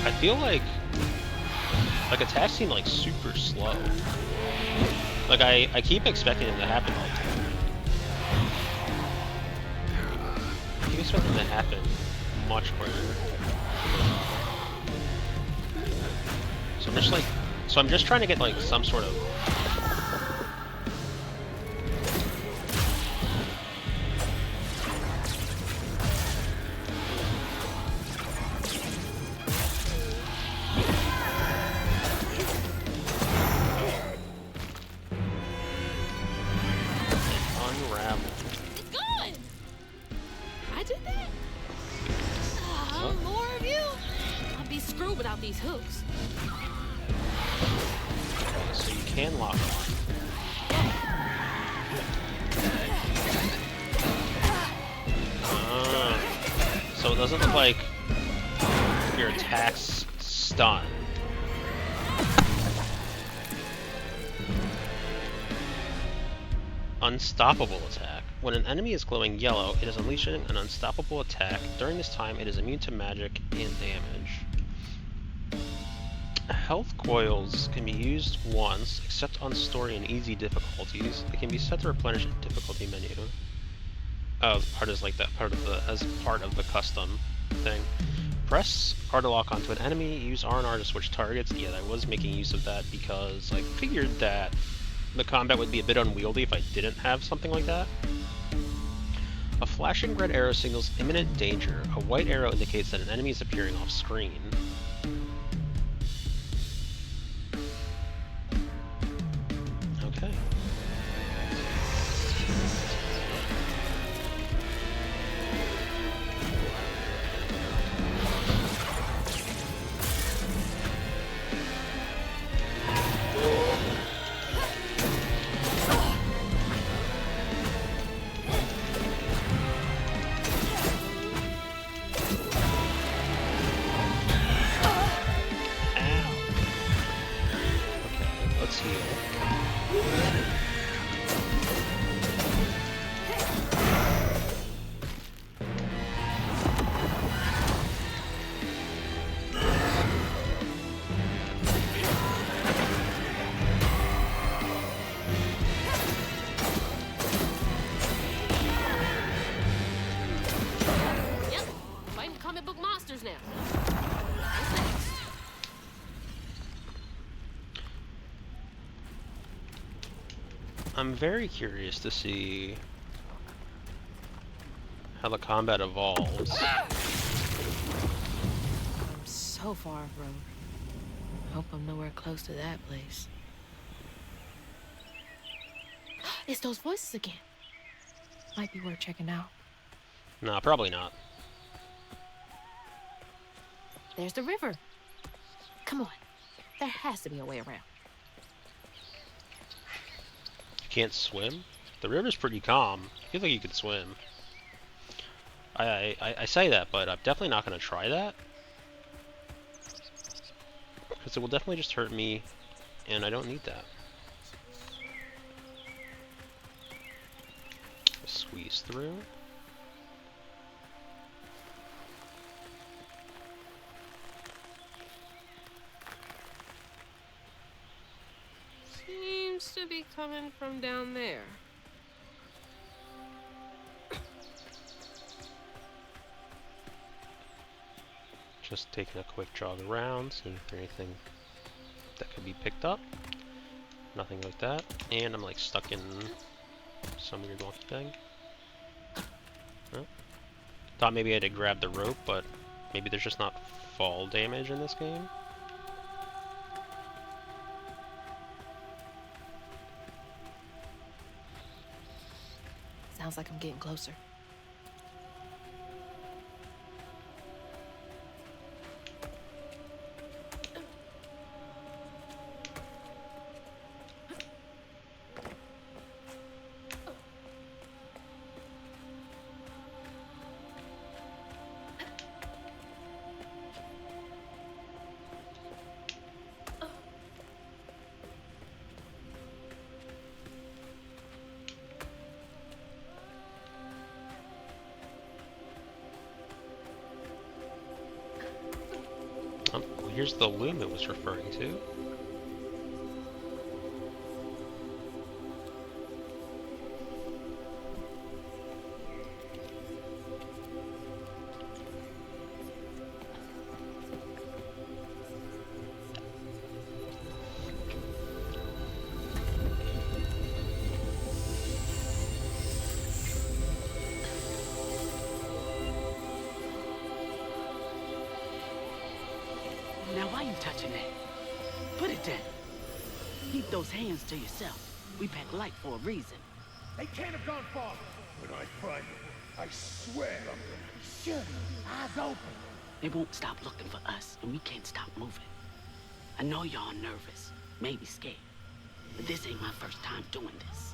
I feel like attacks seem like super slow. Like I keep expecting them to happen all the time. I keep expecting them to happen much quicker. So I'm just trying to get like some sort of these hooks. So you can lock on. So it doesn't look like your attacks stun. Unstoppable attack. When an enemy is glowing yellow, it is unleashing an unstoppable attack. During this time, it is immune to magic and damage. Health coils can be used once, except on story and easy difficulties. They can be set to replenish a difficulty menu. Oh, part is like that part of the as part of the custom thing. Press R to lock onto an enemy. Use R&R to switch targets. Yeah, I was making use of that because I figured that the combat would be a bit unwieldy if I didn't have something like that. A flashing red arrow signals imminent danger. A white arrow indicates that an enemy is appearing off screen. Okay. I'm very curious to see how the combat evolves. I'm so far off road. Hope I'm nowhere close to that place. It's those voices again. Might be worth checking out. Nah, probably not. There's the river. Come on. There has to be a way around. You can't swim? The river's pretty calm. I feel like you could swim. I say that, but I'm definitely not going to try that. Because it will definitely just hurt me, and I don't need that. Squeeze through. Seems to be coming from down there. Just taking a quick jog around, seeing if there's anything that could be picked up. Nothing like that. And I'm like stuck in some weird wonky thing. Oh. Thought maybe I had to grab the rope, but maybe there's just not fall damage in this game. Sounds like I'm getting closer. Here's the loom it was referring to. Now why you touching that? Put it down. Keep those hands to yourself. We pack light for a reason. They can't have gone far. When I find them, I swear I'm gonna be sure. Eyes open. They won't stop looking for us, and we can't stop moving. I know y'all nervous, maybe scared, but this ain't my first time doing this.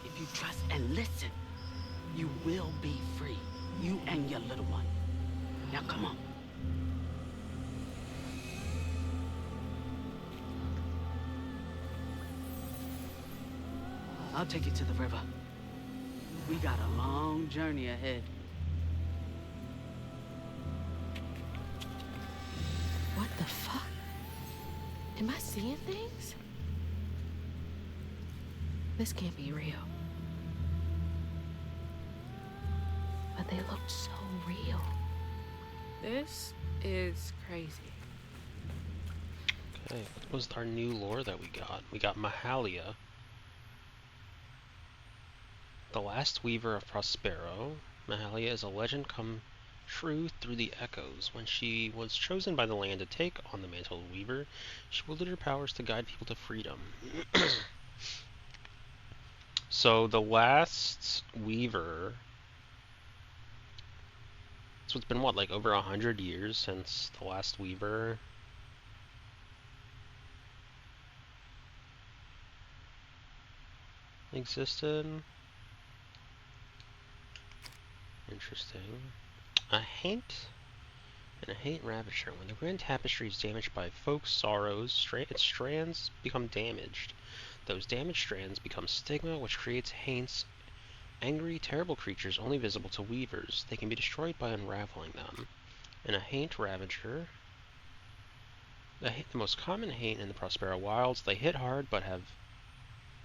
If you trust and listen, you will be free. You and your little one. Now come on. I'll take you to the river. We got a long journey ahead. What the fuck? Am I seeing things? This can't be real. But they look so real. This is crazy. Okay, what was our new lore that we got? We got Mahalia, the last weaver of Prospero. Mahalia is a legend come true through the echoes. When she was chosen by the land to take on the mantle of weaver, she wielded her powers to guide people to freedom. So the last weaver, so it's been what, like over 100 years since the last weaver existed. Interesting. A Haint and a Haint Ravager. When the Grand Tapestry is damaged by folk sorrows, its strands become damaged. Those damaged strands become stigma, which creates Haints, angry, terrible creatures only visible to weavers. They can be destroyed by unraveling them. And a Haint Ravager. The most common Haint in the Prospero Wilds. They hit hard, but have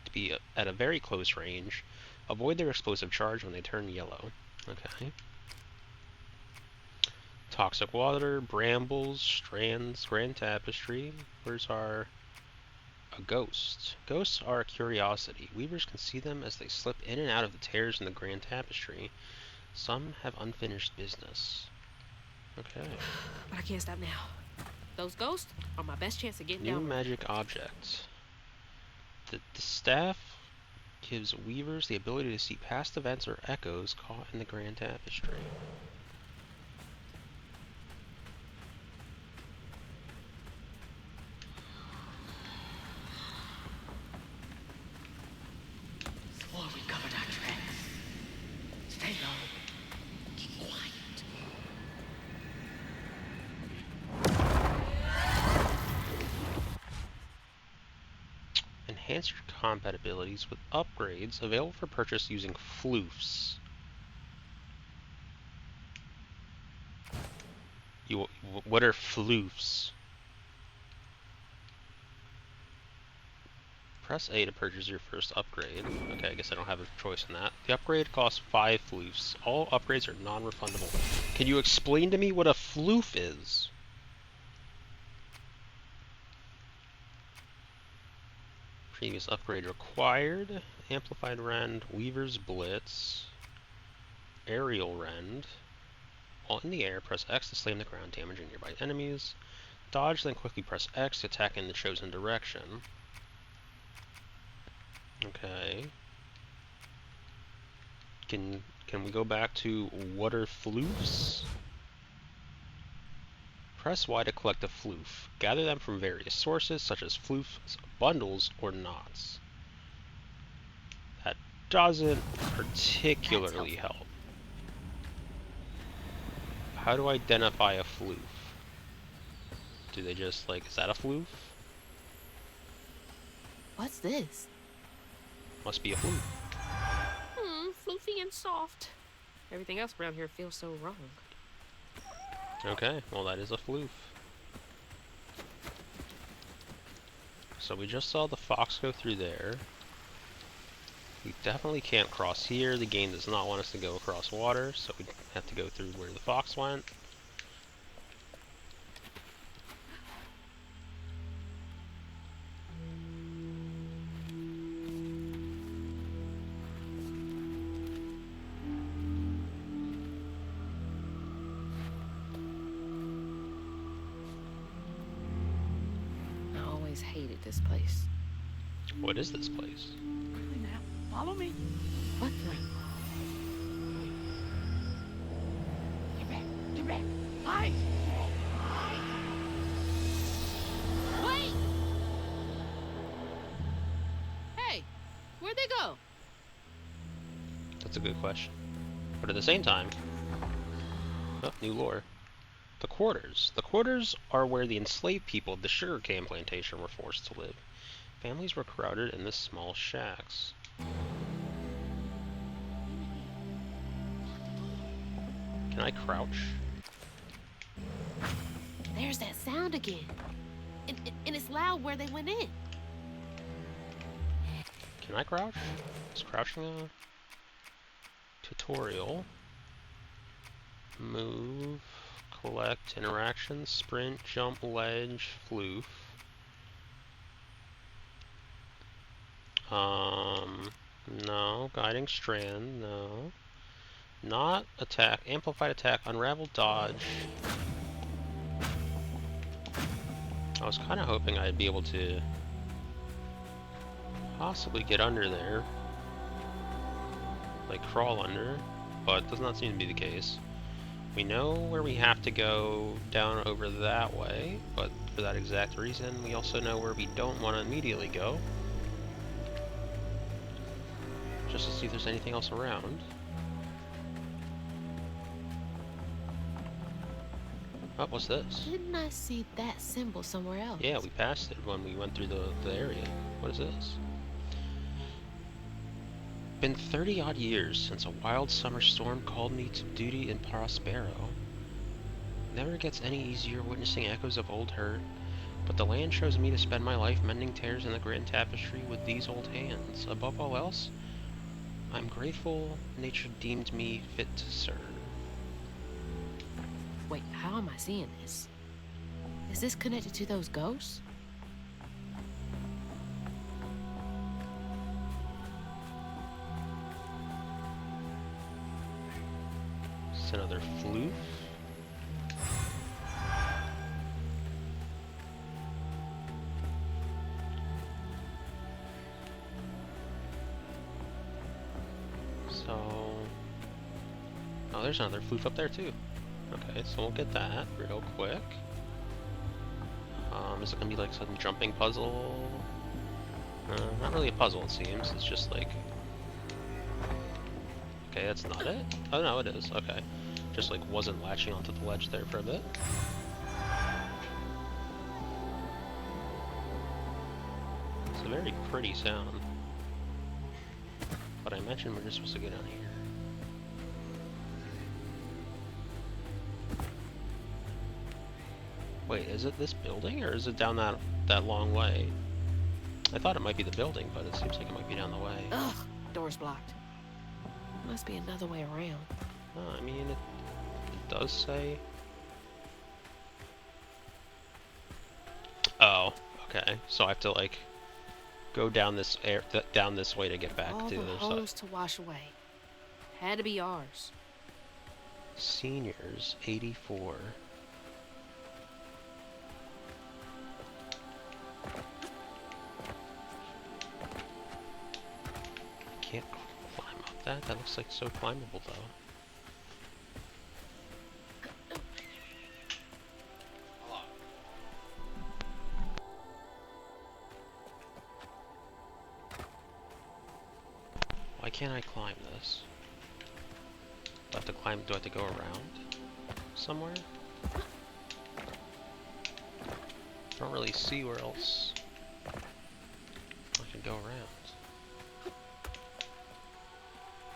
to be at a very close range. Avoid their explosive charge when they turn yellow. Okay. Toxic water, brambles, strands, Grand Tapestry. Where's our... a ghost. Ghosts are a curiosity. Weavers can see them as they slip in and out of the tears in the Grand Tapestry. Some have unfinished business. Okay. But I can't stop now. Those ghosts are my best chance of getting New down. magic object. The staff gives weavers the ability to see past events or echoes caught in the Grand Tapestry. Swore we covered our tracks. Stay low. Keep quiet. Enhance your combat abilities with upgrades available for purchase using floofs. What are floofs? Press A to purchase your first upgrade. Okay, I guess I don't have a choice in that. The upgrade costs 5 floofs. All upgrades are non-refundable. Can you explain to me what a floof is? Previous upgrade required. Amplified Rend, Weaver's Blitz, Aerial Rend. While in the air, press X to slam the ground, damaging nearby enemies. Dodge, then quickly press X to attack in the chosen direction. Okay. Can we go back to what are floofs? Press Y to collect a floof. Gather them from various sources, such as floofs, bundles, or knots. That doesn't particularly help. How do I identify a floof? Do they just, like, is that a floof? What's this? Must be a floof. Floofy and soft. Everything else around here feels so wrong. Okay, well that is a floof. So we just saw the fox go through there. We definitely can't cross here. The game does not want us to go across water, so we have to go through where the fox went. Hated this place. What is this place? Quickly now. Follow me. What the? Get back. Get back. Hide. Wait! Hey, where'd they go? That's a good question. But at the same time... Oh, new lore. The quarters. The quarters are where the enslaved people of the sugarcane plantation were forced to live. Families were crowded in the small shacks. Can I crouch? There's that sound again. And it's loud where they went in. Can I crouch? Is crouching a tutorial? Move, collect, interactions, sprint, jump, ledge, floof. No. Guiding strand, no. Not attack, amplified attack, unravel, dodge. I was kind of hoping I'd be able to possibly get under there. Like crawl under, but does not seem to be the case. We know where we have to go down over that way, but for that exact reason, we also know where we don't want to immediately go. Just to see if there's anything else around. Oh, what's this? Didn't I see that symbol somewhere else? Yeah, we passed it when we went through the area. What is this? Been 30 odd years since a wild summer storm called me to duty in Prospero. Never gets any easier witnessing echoes of old hurt, but the land chose me to spend my life mending tears in the grand tapestry with these old hands. Above all else, I'm grateful nature deemed me fit to serve. Wait, how am I seeing this? Is this connected to those ghosts? It's another floof. So... oh, there's another floof up there too. Okay, so we'll get that real quick. Is it gonna be like some jumping puzzle? Not really a puzzle, it seems. It's just like... okay, that's not it? Oh no, it is. Okay. Just like wasn't latching onto the ledge there for a bit. It's a very pretty sound. But I mentioned we're just supposed to go down here. Wait, is it this building, or is it down that long way? I thought it might be the building, but it seems like it might be down the way. Ugh, door's blocked. Must be another way around. I mean, it does say... oh, okay. So I have to, like, go down this down this way to get back All to the the other hose side. to wash away. Had to be ours. Seniors, 84. Can't climb up that? That looks like so climbable, though. Why can't I climb this? Do I have to climb? Do I have to go around somewhere? I don't really see where else I can go around.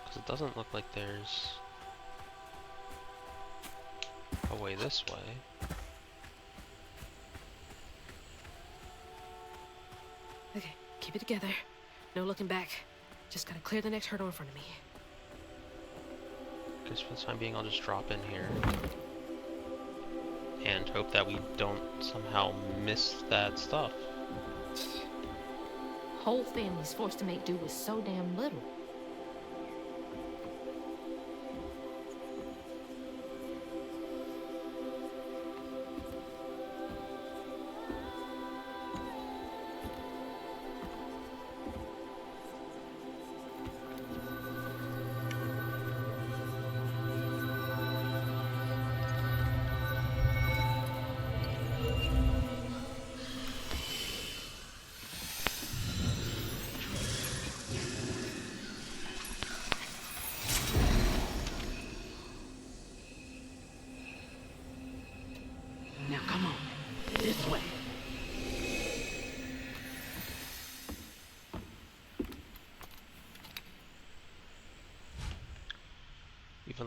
Because it doesn't look like there's a way this way. Okay, keep it together. No looking back. Just gotta clear the next hurdle in front of me. Guess for the time being I'll just drop in here. And hope that we don't somehow miss that stuff. Whole family's forced to make do with so damn little.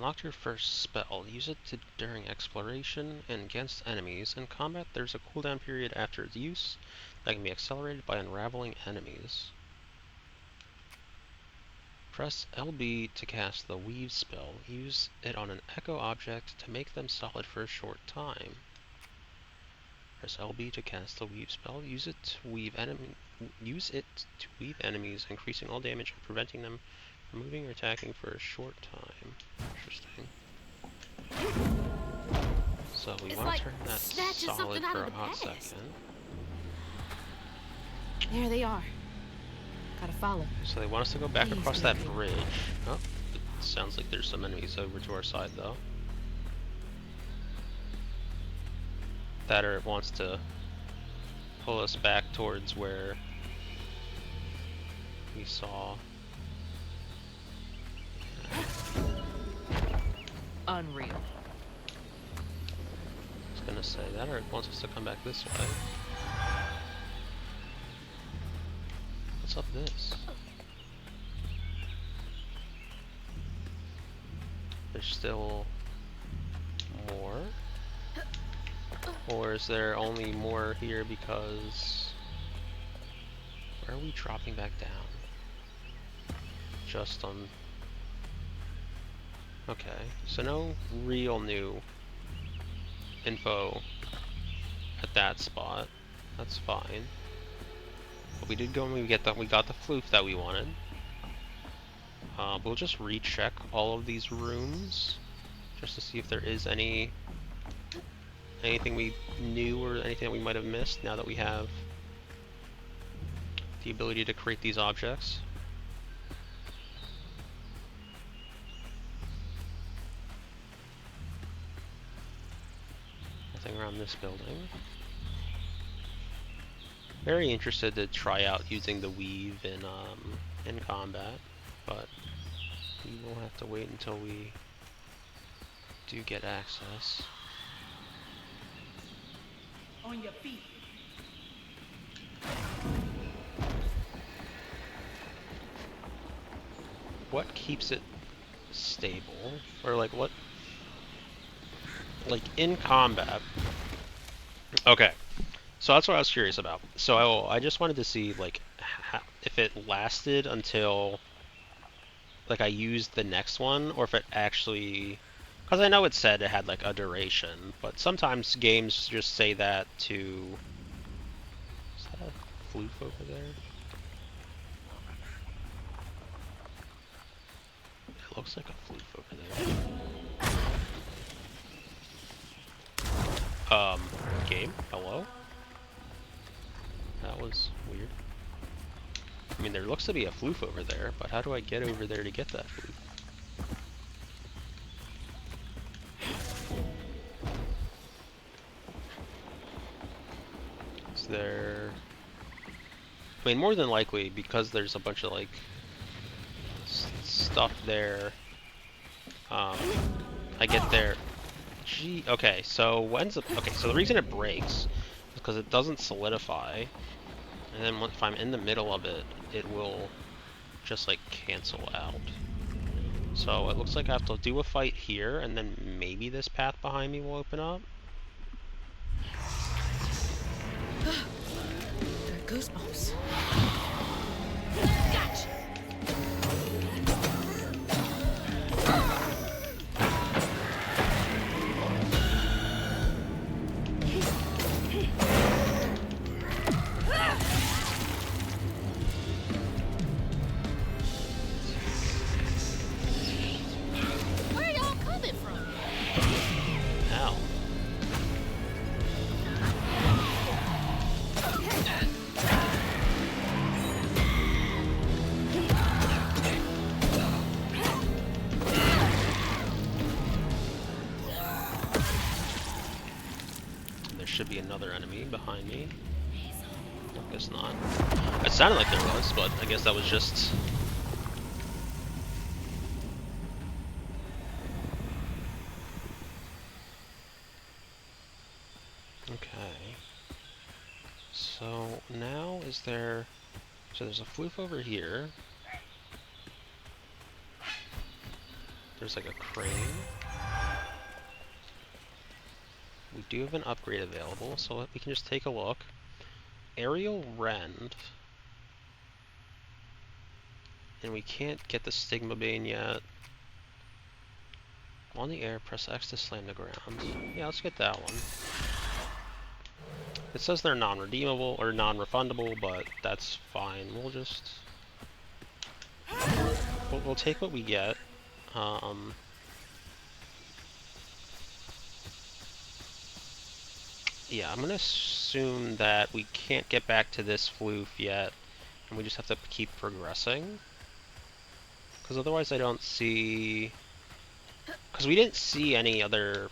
unlocked your first spell. Use it during exploration and against enemies. In combat, there's a cooldown period after its use that can be accelerated by unraveling enemies. Press LB to cast the Weave spell. Use it on an echo object to make them solid for a short time. Press LB to cast the Weave spell. Use it to weave enemies, increasing all damage and preventing them from moving or attacking for a short time. Interesting. So we want to turn that solid for a hot second. There they are. Gotta follow. So they want us to go back across that bridge. Oh, it sounds like there's some enemies over to our side though. That or it wants to pull us back towards where we saw. Unreal. I was gonna say that or it wants us to come back this way. What's up this? There's still more? Or is there only more here because... Where are we dropping back down? Just on... Okay, so no real new info at that spot. That's fine. But we did go and we got the floof that we wanted. We'll just recheck all of these rooms just to see if there is anything we knew or anything that we might have missed now that we have the ability to create these objects. Nothing around this building. Very interested to try out using the weave in combat, but we will have to wait until we do get access. On your feet. What keeps it stable? Or like what? Like in combat. Okay. So that's what I was curious about. So I just wanted to see like if it lasted until like I used the next one, or if it actually, because I know it said it had like a duration, but sometimes games just say that to. Is that a floof over there? It looks like a floof over there. Game? Hello? That was weird. I mean, there looks to be a floof over there, but how do I get over there to get that floof? Is there... I mean, more than likely, because there's a bunch of, like, stuff there, I get there... Gee, okay, so when's it... Okay, so the reason it breaks is because it doesn't solidify. And then if I'm in the middle of it, it will just like cancel out. So it looks like I have to do a fight here, and then maybe this path behind me will open up. Goosebumps. Gotcha. Should be another enemy behind me. I guess not. It sounded like there was, but I guess that was just... Okay. So now is there... So there's a floof over here. There's like a crane. We do have an upgrade available, so we can just take a look. Aerial Rend. And we can't get the Stigma Bane yet. On the air, press X to slam the ground. Yeah, let's get that one. It says they're non-redeemable or non-refundable, but that's fine. We'll just... We'll take what we get. Yeah, I'm gonna assume that we can't get back to this floof yet, and we just have to keep progressing. Because otherwise I don't see... Because we didn't see any other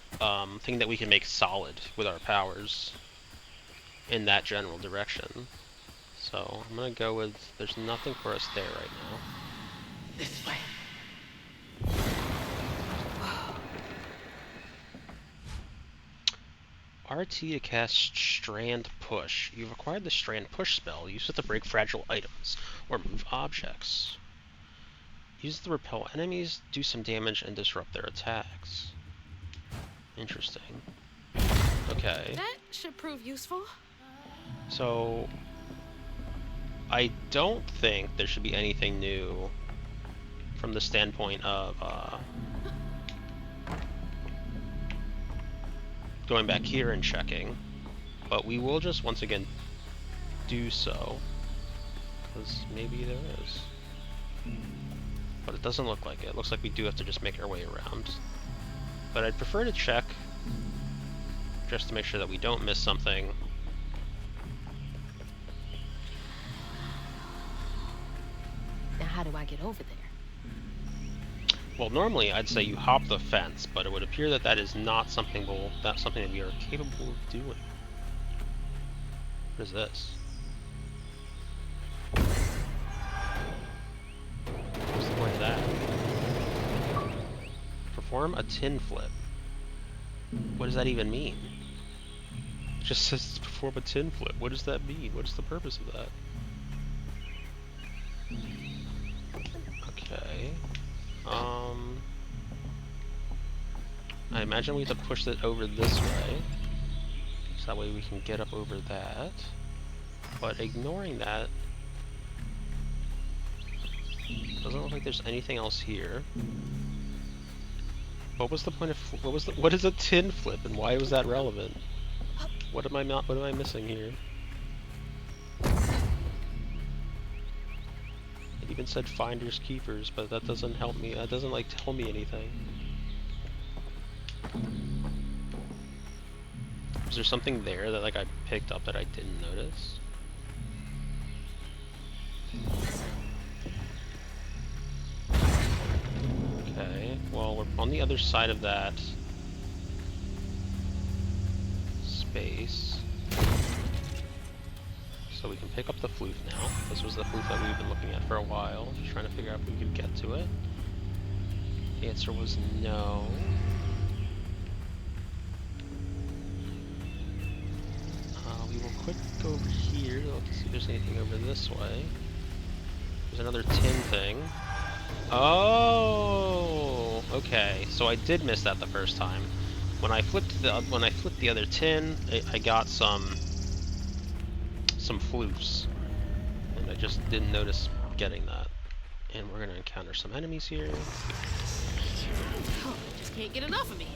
thing that we can make solid with our powers in that general direction. So I'm gonna go with... There's nothing for us there right now. This way. RT to cast Strand Push. You've acquired the Strand Push spell. Use it to break fragile items or move objects. Use it to repel enemies, do some damage, and disrupt their attacks. Interesting. Okay. That should prove useful. So, I don't think there should be anything new from the standpoint of going back here and checking, but we will just once again do so, because maybe there is. But it doesn't look like it. It looks like we do have to just make our way around. But I'd prefer to check, just to make sure that we don't miss something. Now how do I get over there? Well, normally I'd say you hop the fence, but it would appear that that is not something that we are capable of doing. What is this? What's the point of that? Perform a tin flip. What does that even mean? It just says perform a tin flip. What does that mean? What is the purpose of that? Okay. I imagine we have to push it over this way, so that way we can get up over that. But ignoring that, doesn't look like there's anything else here. What was the point of what is a tin flip and why was that relevant? What am I missing here? It even said finders keepers, but that doesn't help me. That doesn't like tell me anything. Is there something there that like I picked up that I didn't notice? Okay, well we're on the other side of that space. So we can pick up the floof now. This was the floof that we've been looking at for a while, just trying to figure out if we could get to it. The answer was no. We will quick go over here to look to see if there's anything over this way. There's another tin thing. Oh, okay. So I did miss that the first time. When I flipped the other tin, I got some floofs, and I just didn't notice getting that. And we're gonna encounter some enemies here. Oh, just can't get enough of me.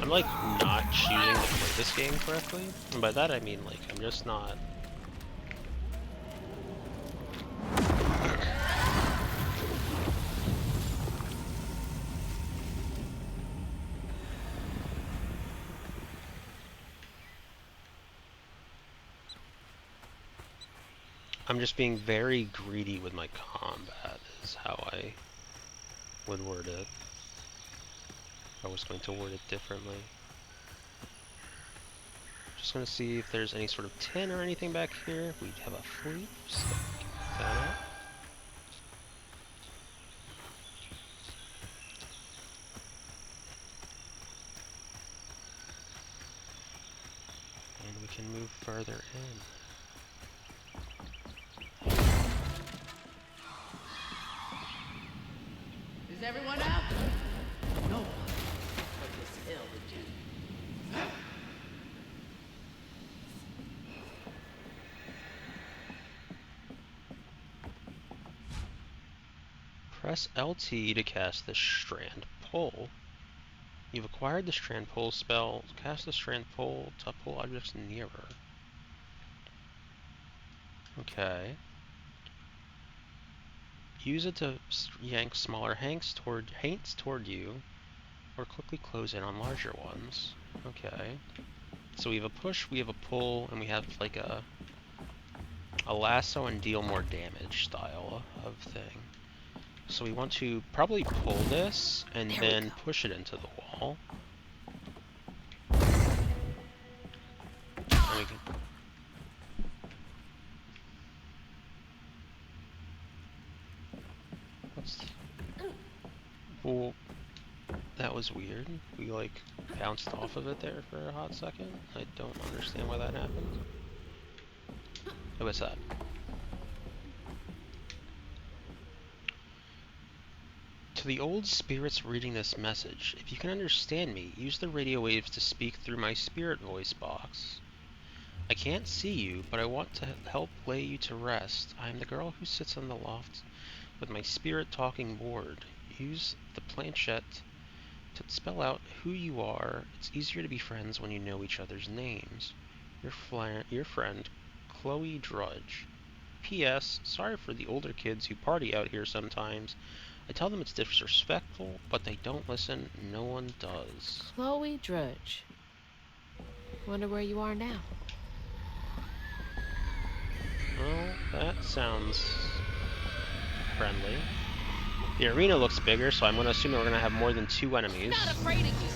I'm like not choosing to play this game correctly, and by that I mean like I'm just not. I'm just being very greedy with my combat, is how I would word it. I was going to word it differently. Just gonna see if there's any sort of tin or anything back here. We have a flute, so pick that up. And we can move further in. Is everyone out? No. What the hell did you? Press LT to cast the Strand Pull. You've acquired the Strand Pull spell. Cast the Strand Pull to pull objects nearer. Okay. Use it to yank smaller haints toward you, or quickly close in on larger ones. Okay. So we have a push, we have a pull, and we have like a lasso and deal more damage style of thing. So we want to probably pull this and then push it into the wall. And we can... Well, that was weird. We like bounced off of it there for a hot second. I don't understand why that happened. Oh, what's that? To the old spirits reading this message, if you can understand me, use the radio waves to speak through my spirit voice box. I can't see you, but I want to help lay you to rest. I am the girl who sits on the loft with my spirit talking board. Use the planchette to spell out who you are. It's easier to be friends when you know each other's names. Your friend, Chloe Drudge. P.S. Sorry for the older kids who party out here sometimes. I tell them it's disrespectful, but they don't listen. No one does. Chloe Drudge. Wonder where you are now. Well, that sounds friendly. The arena looks bigger, so I'm going to assume that we're going to have more than 2 enemies. Not afraid of you.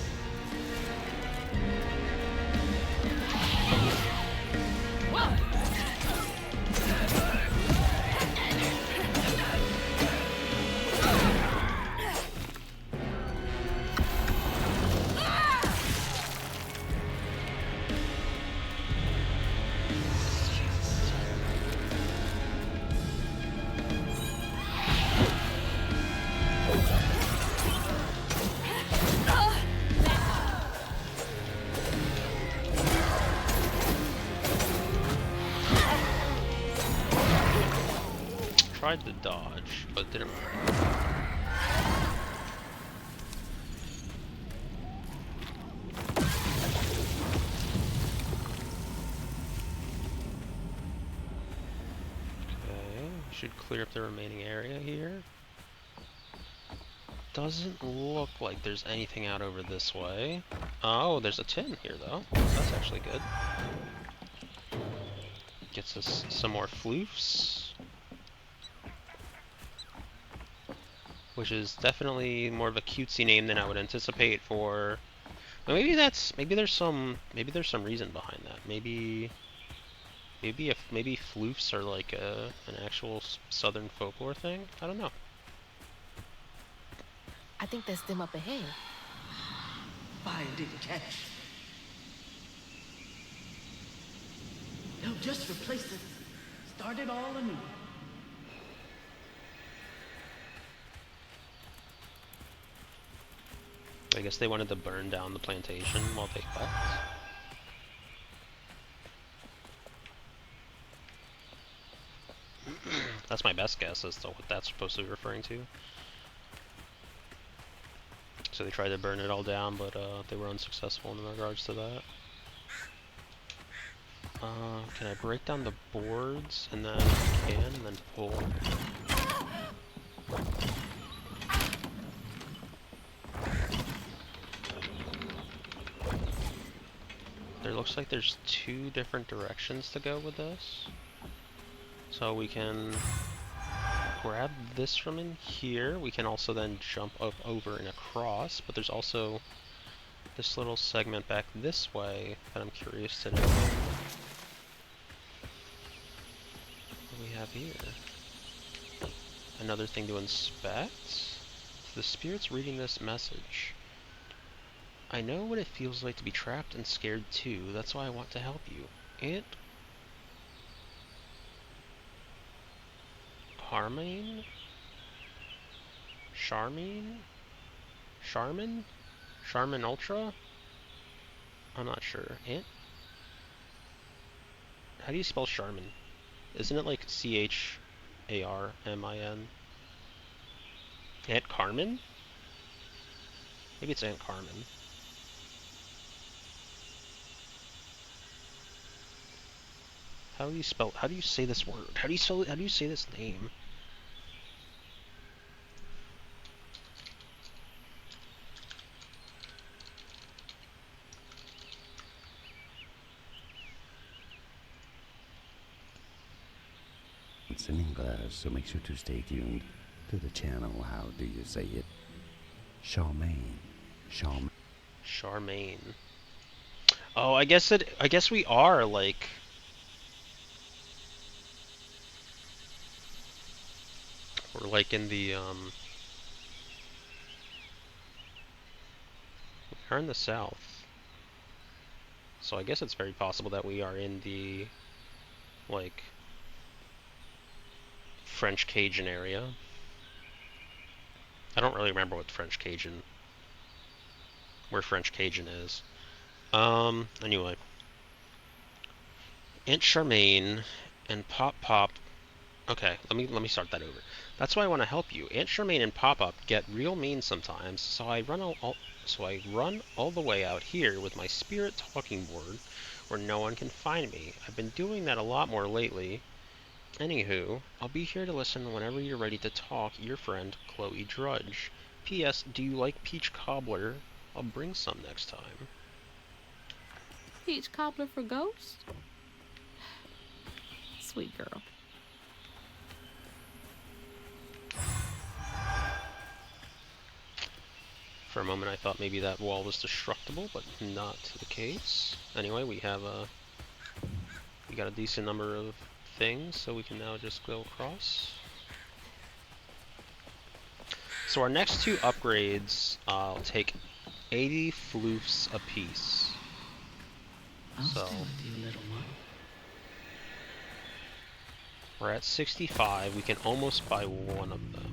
Tried to dodge, but didn't work. Okay, should clear up the remaining area here. Doesn't look like there's anything out over this way. Oh, there's a tin here though. That's actually good. Gets us some more floofs. Which is definitely more of a cutesy name than I would anticipate for. Well, maybe there's some reason behind that. Maybe floofs are like an actual southern folklore thing. I don't know. I think that's them up ahead. Find it, catch. They'll just replace it. Start it all anew. I guess they wanted to burn down the plantation while they left. That's my best guess as to what that's supposed to be referring to. So they tried to burn it all down, but they were unsuccessful in regards to that. Can I break down the boards? And then I can, and then pull. There looks like there's 2 different directions to go with this. So we can grab this from in here. We can also then jump up over and across, but there's also this little segment back this way that I'm curious to know what we have here. Another thing to inspect. The spirit's reading this message. I know what it feels like to be trapped and scared too. That's why I want to help you. Aunt Carmine? Charmin? Charmin? Charmin Ultra? I'm not sure. Aunt? How do you spell Charmin? Isn't it like C-H-A-R-M-I-N? Aunt Carmen? Maybe it's Aunt Carmen. How do you spell? How do you say this word? How do you spell? How do you say this name? It's in English, so make sure to stay tuned to the channel. How do you say it? Charmaine. Charmaine. Oh, I guess we are like. We're like in the we are in the south. So I guess it's very possible that we are in the like French Cajun area. I don't really remember what French Cajun where French Cajun is. Anyway. Aunt Charmaine and Pop. Okay, let me start that over. That's why I want to help you. Aunt Charmaine and Pop get real mean sometimes, so I run all the way out here with my spirit talking board where no one can find me. I've been doing that a lot more lately. Anywho, I'll be here to listen whenever you're ready to talk. Your friend, Chloe Drudge. P.S. Do you like peach cobbler? I'll bring some next time. Peach cobbler for ghosts? Sweet girl. For a moment I thought maybe that wall was destructible, but not the case. Anyway, we got a decent number of things, so we can now just go across. So our next two upgrades take 80 floofs apiece. I'll stay with you, little one. We're at 65. We can almost buy one of them.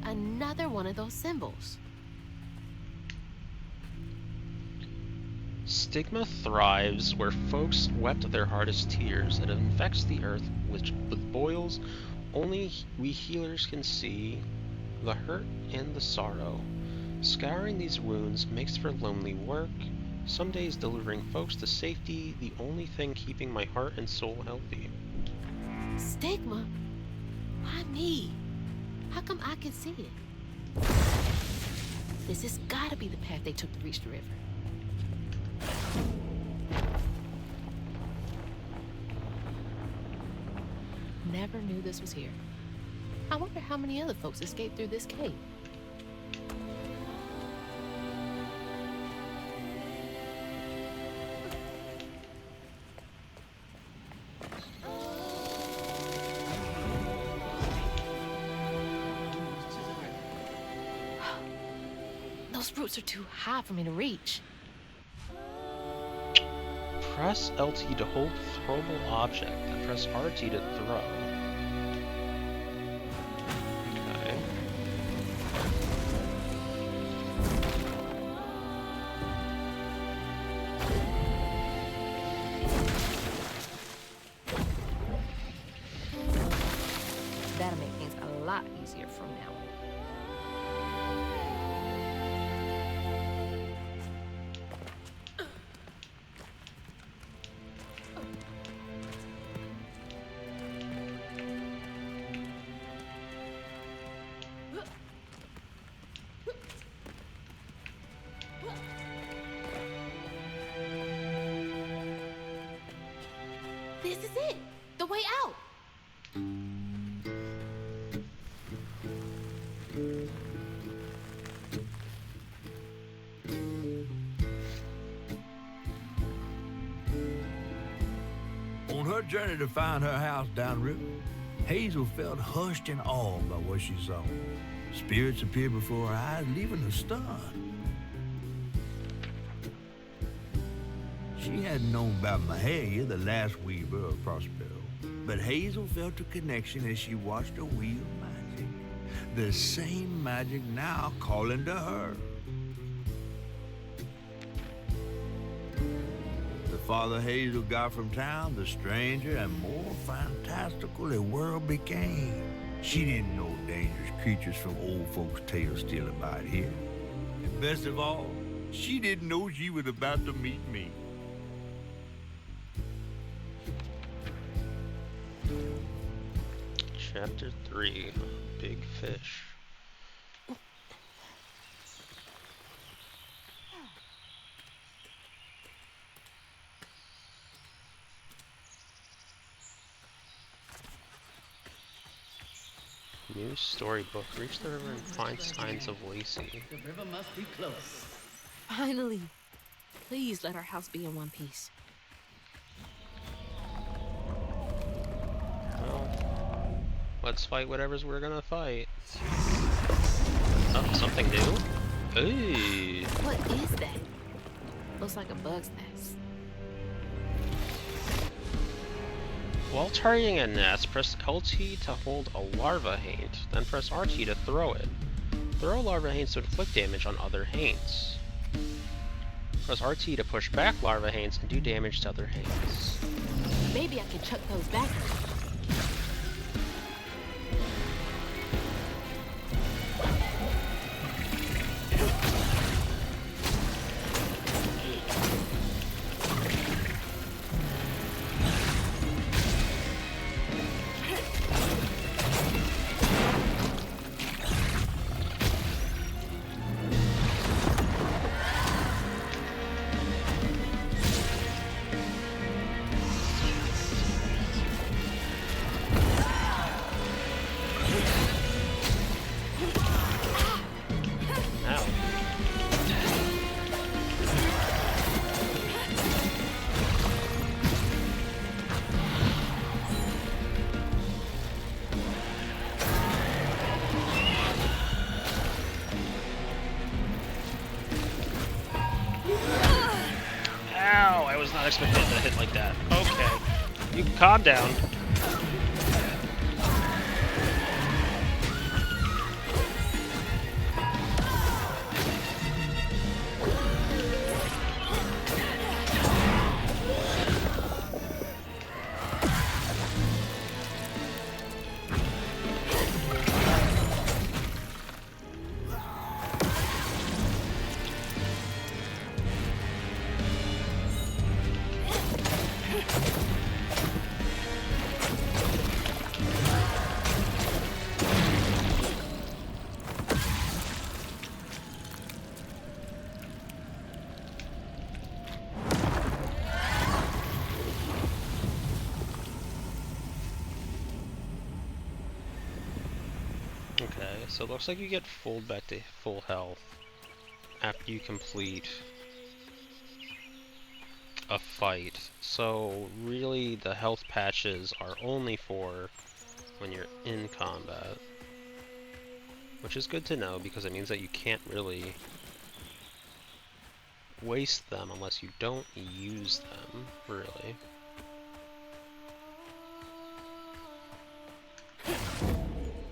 Another one of those symbols. Stigma thrives where folks wept their hardest tears. It infects the earth with boils only we healers can see, the hurt and the sorrow. Scouring these wounds makes for lonely work. Some days delivering folks to safety, the only thing keeping my heart and soul healthy. Stigma? Why me? How come I can see it? This has gotta be the path they took to reach the river. Never knew this was here. I wonder how many other folks escaped through this cave. Those roots are too high for me to reach. Press LT to hold throwable object, and press RT to throw. Okay. That'll make things a lot easier from now on. This is it. The way out. On her journey to find her house downriver, Hazel felt hushed and awed by what she saw. Spirits appeared before her eyes, leaving her stunned. She hadn't known about Mahalia, the last weaver of Prospero, but Hazel felt a connection as she watched her wheel magic. The same magic now calling to her. The farther Hazel got from town, the stranger and more fantastical the world became. She didn't know dangerous creatures from old folks' tales still abide here. And best of all, she didn't know she was about to meet me. Chapter 3, Big Fish. New storybook. Reach the river and find signs of Lacey. The river must be close. Finally. Please let our house be in one piece. Well, let's fight whatever's we're gonna fight. Oh, something new? Hey. What is that? Looks like a bug's nest. While targeting a nest, press LT to hold a larva haint, then press RT to throw it. Throw larva haints to inflict damage on other haints. Press RT to push back larva haints and do damage to other haints. Maybe I can chuck those back. Expected to hit like that. Okay. You can calm down. Okay, so it looks like you get full back to full health after you complete a fight. So really the health patches are only for when you're in combat. Which is good to know because it means that you can't really waste them unless you don't use them, really.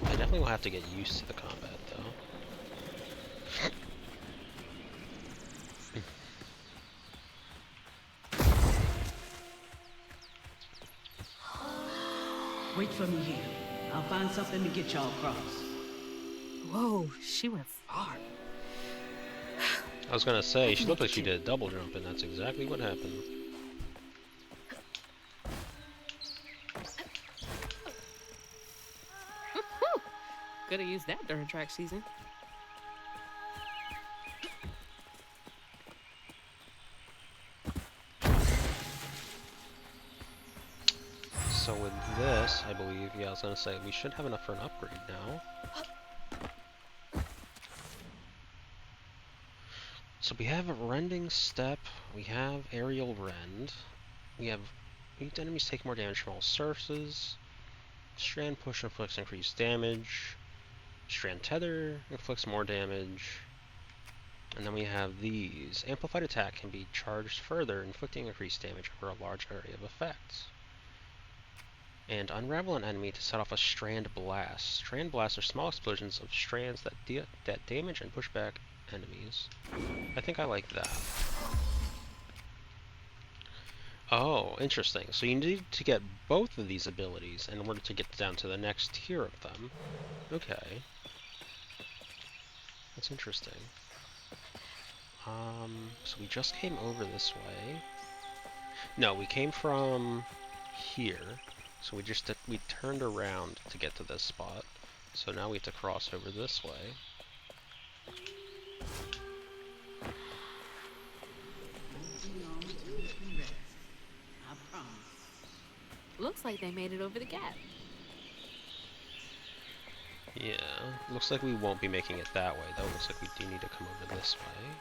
I definitely will have to get used to the combat, though. Wait for me here. I'll find something to get y'all across. Whoa, she went far. I was gonna say, she looked like she did a double jump, and that's exactly what happened. Could have used that during track season. So with this, I believe, yeah, I was gonna say, we should have enough for an upgrade now. So we have a Rending Step, we have Aerial Rend, we have each enemies take more damage from all surfaces, Strand Push inflicts increased damage, Strand Tether inflicts more damage, and then we have these. Amplified Attack can be charged further, inflicting increased damage over a large area of effect. And Unravel an enemy to set off a Strand Blast. Strand Blasts are small explosions of strands that damage and push back enemies. I think I like that. Oh, interesting. So you need to get both of these abilities in order to get down to the next tier of them. Okay. That's interesting. So we just came over this way. No, we came from here. So we turned around to get to this spot. So now we have to cross over this way. Looks like they made it over the gap. Yeah, looks like we won't be making it that way though. Looks like we do need to come over this way.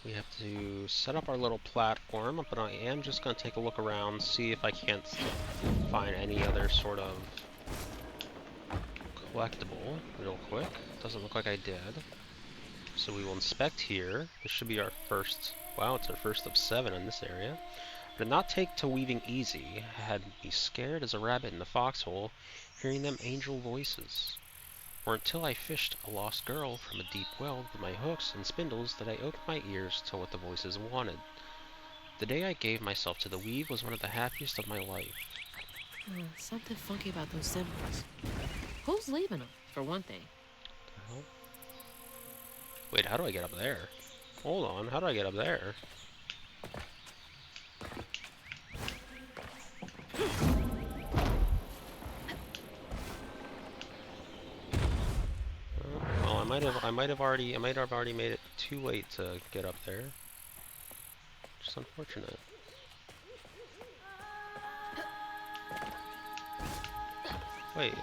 We have to set up our little platform, but I am just going to take a look around, see if I can't find any other sort of collectible real quick. Doesn't look like I did. So we will inspect here. This should be our first, wow, it's our first of 7 in this area. Did not take to weaving easy. I had me scared as a rabbit in the foxhole, hearing them angel voices. Or until I fished a lost girl from a deep well with my hooks and spindles that I opened my ears to what the voices wanted. The day I gave myself to the weave was one of the happiest of my life. Something funky about those symbols. Who's leaving them, for one thing? The hell? Wait, how do I get up there? Hold on, how do I get up there? Well, I might have already made it too late to get up there. Just unfortunate. Wait.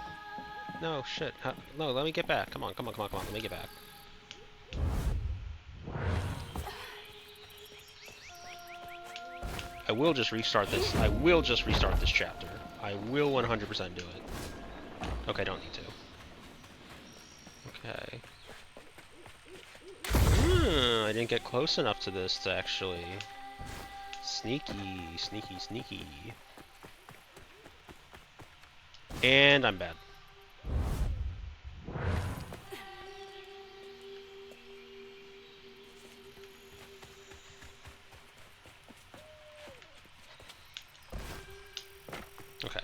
No, shit. No, let me get back. Come on, let me get back. I will just restart this. I will just restart this chapter. I will 100% do it. Okay, don't need to. Okay. I didn't get close enough to this to actually... Sneaky. And I'm bad. Okay.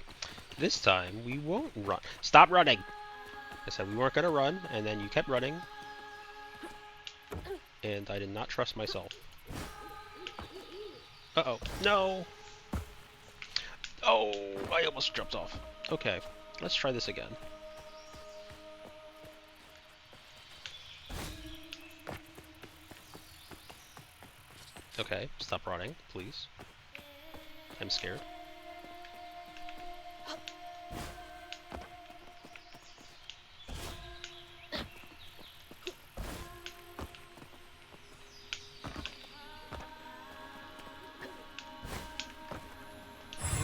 This time, we won't run. Stop running! I said we weren't gonna run, and then you kept running. And I did not trust myself. Uh-oh. No! Oh, I almost jumped off. Okay, let's try this again. Okay, stop running, please. I'm scared.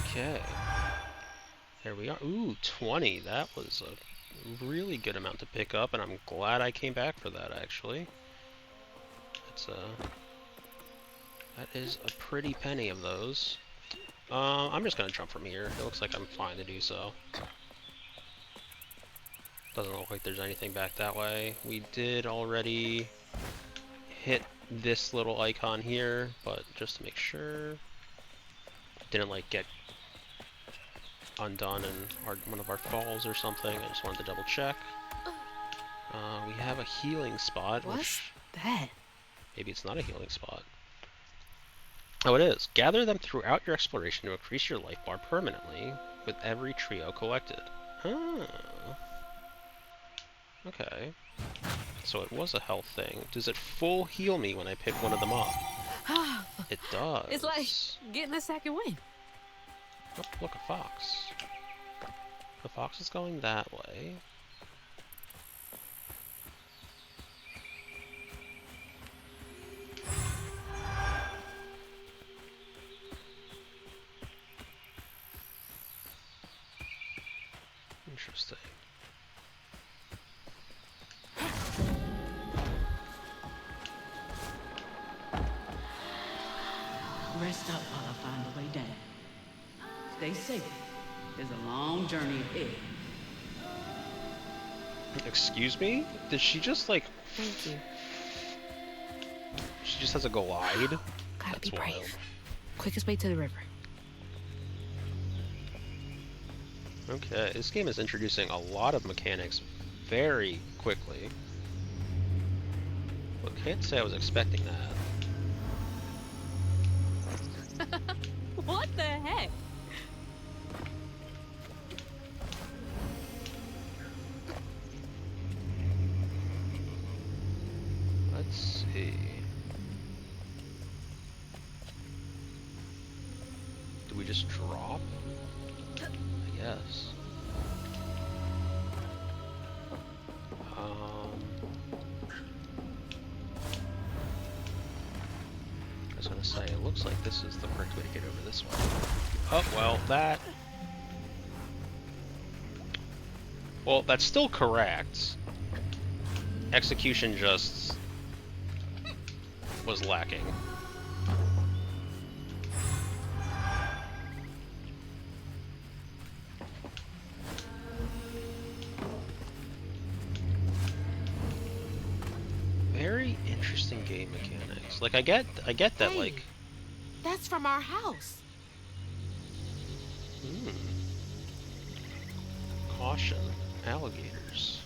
Okay. There we are. Ooh, 20. That was a really good amount to pick up, and I'm glad I came back for that, actually. It's that is a pretty penny of those. I'm just gonna jump from here. It looks like I'm fine to do so. Doesn't look like there's anything back that way. We did already hit this little icon here, but just to make sure. Didn't like get undone in one of our falls or something. I just wanted to double check. We have a healing spot. What's that? Maybe it's not a healing spot. Oh, it is. Gather them throughout your exploration to increase your life bar permanently with every trio collected. Oh. Okay. So it was a health thing. Does it full heal me when I pick one of them up? It does. It's like getting a second wind. Oh, look, a fox. The fox is going that way. Interesting. Rest up while I find a way down. Stay safe. There's a long journey ahead. Excuse me? Did she just like... Thank you. She just has a glide? Gotta That's be brave. wild. Quickest way to the river. Okay, this game is introducing a lot of mechanics very quickly. But can't say I was expecting that. What the heck? Let's see. Do we just drop? I guess. I was gonna say, it looks like this is the correct way to get over this way. Oh, well, that... Well, that's still correct. Execution just... was lacking. Very interesting game mechanics. Like I get that Hey, like that's from our house. Caution, alligators.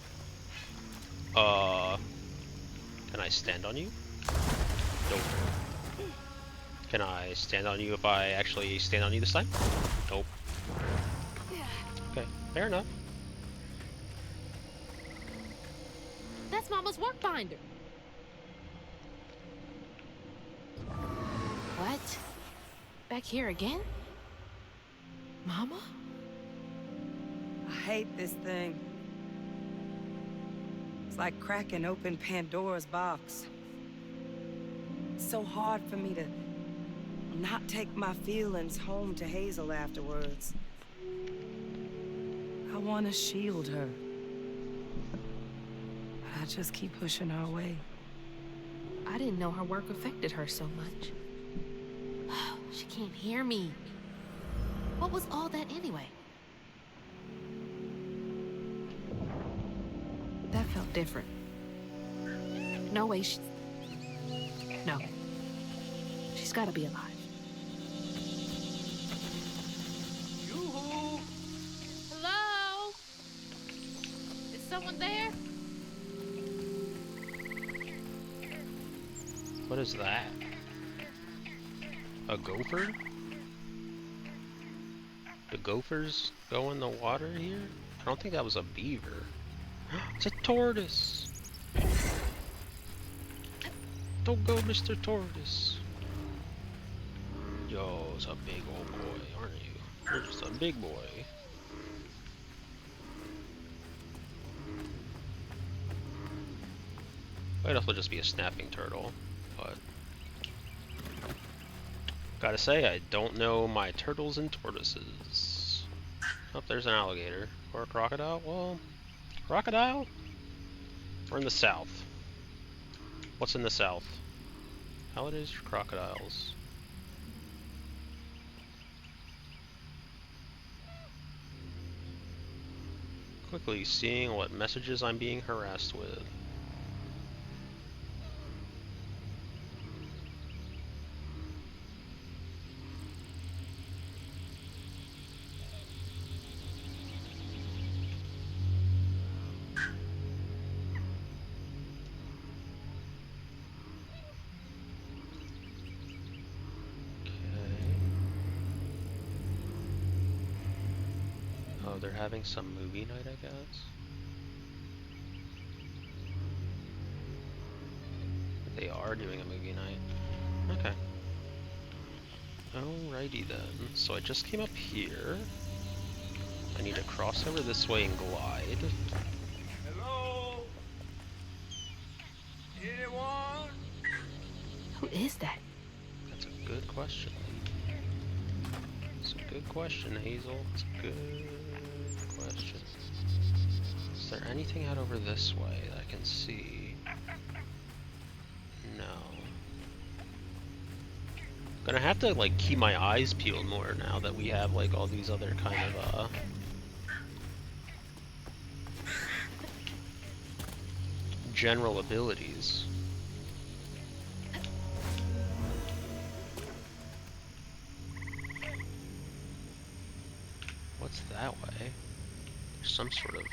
Can I stand on you? Nope. Can I stand on you if I actually stand on you this time? Nope. Okay, fair enough. That's Mama's work binder. What? Back here again? Mama? I hate this thing. It's like cracking open Pandora's box. It's so hard for me to not take my feelings home to Hazel afterwards. I want to shield her. But I just keep pushing her away. I didn't know her work affected her so much. She can't hear me. What was all that anyway? That felt different. No way she... No. She's gotta be alive. Yoo-hoo! Hello? Is someone there? What is that? A gopher? Do gophers go in the water here? I don't think that was a beaver. It's a tortoise! Don't go, Mr. Tortoise! Yo, it's a big old boy, aren't you? You're just a big boy. Might also just be a snapping turtle, but... Gotta say, I don't know my turtles and tortoises. Oh, there's an alligator. Or a crocodile? Well, crocodile? We're in the south. What's in the south? Alligators or crocodiles? Quickly seeing what messages I'm being harassed with. They're having some movie night, I guess. They are doing a movie night. Okay. Alrighty then. So I just came up here. I need to cross over this way and glide. Hello? Anyone? Who is that? That's a good question. It's a good question, Hazel. It's a good question. Is there anything out over this way that I can see? No. Gonna have to like keep my eyes peeled more now that we have like all these other kind of general abilities. What's that way? There's some sort of...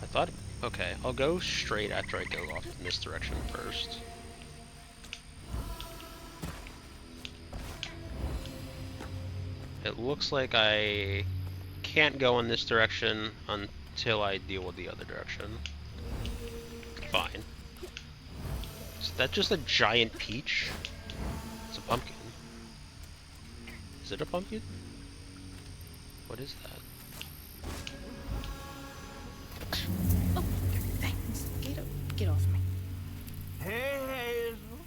I thought... Okay, I'll go straight after I go off in this direction first. It looks like I can't go in this direction until I deal with the other direction. Fine. Is that just a giant peach? It's a pumpkin. Is it a pumpkin? What is that? Oh, thanks. Get off me. Hey, Hazel.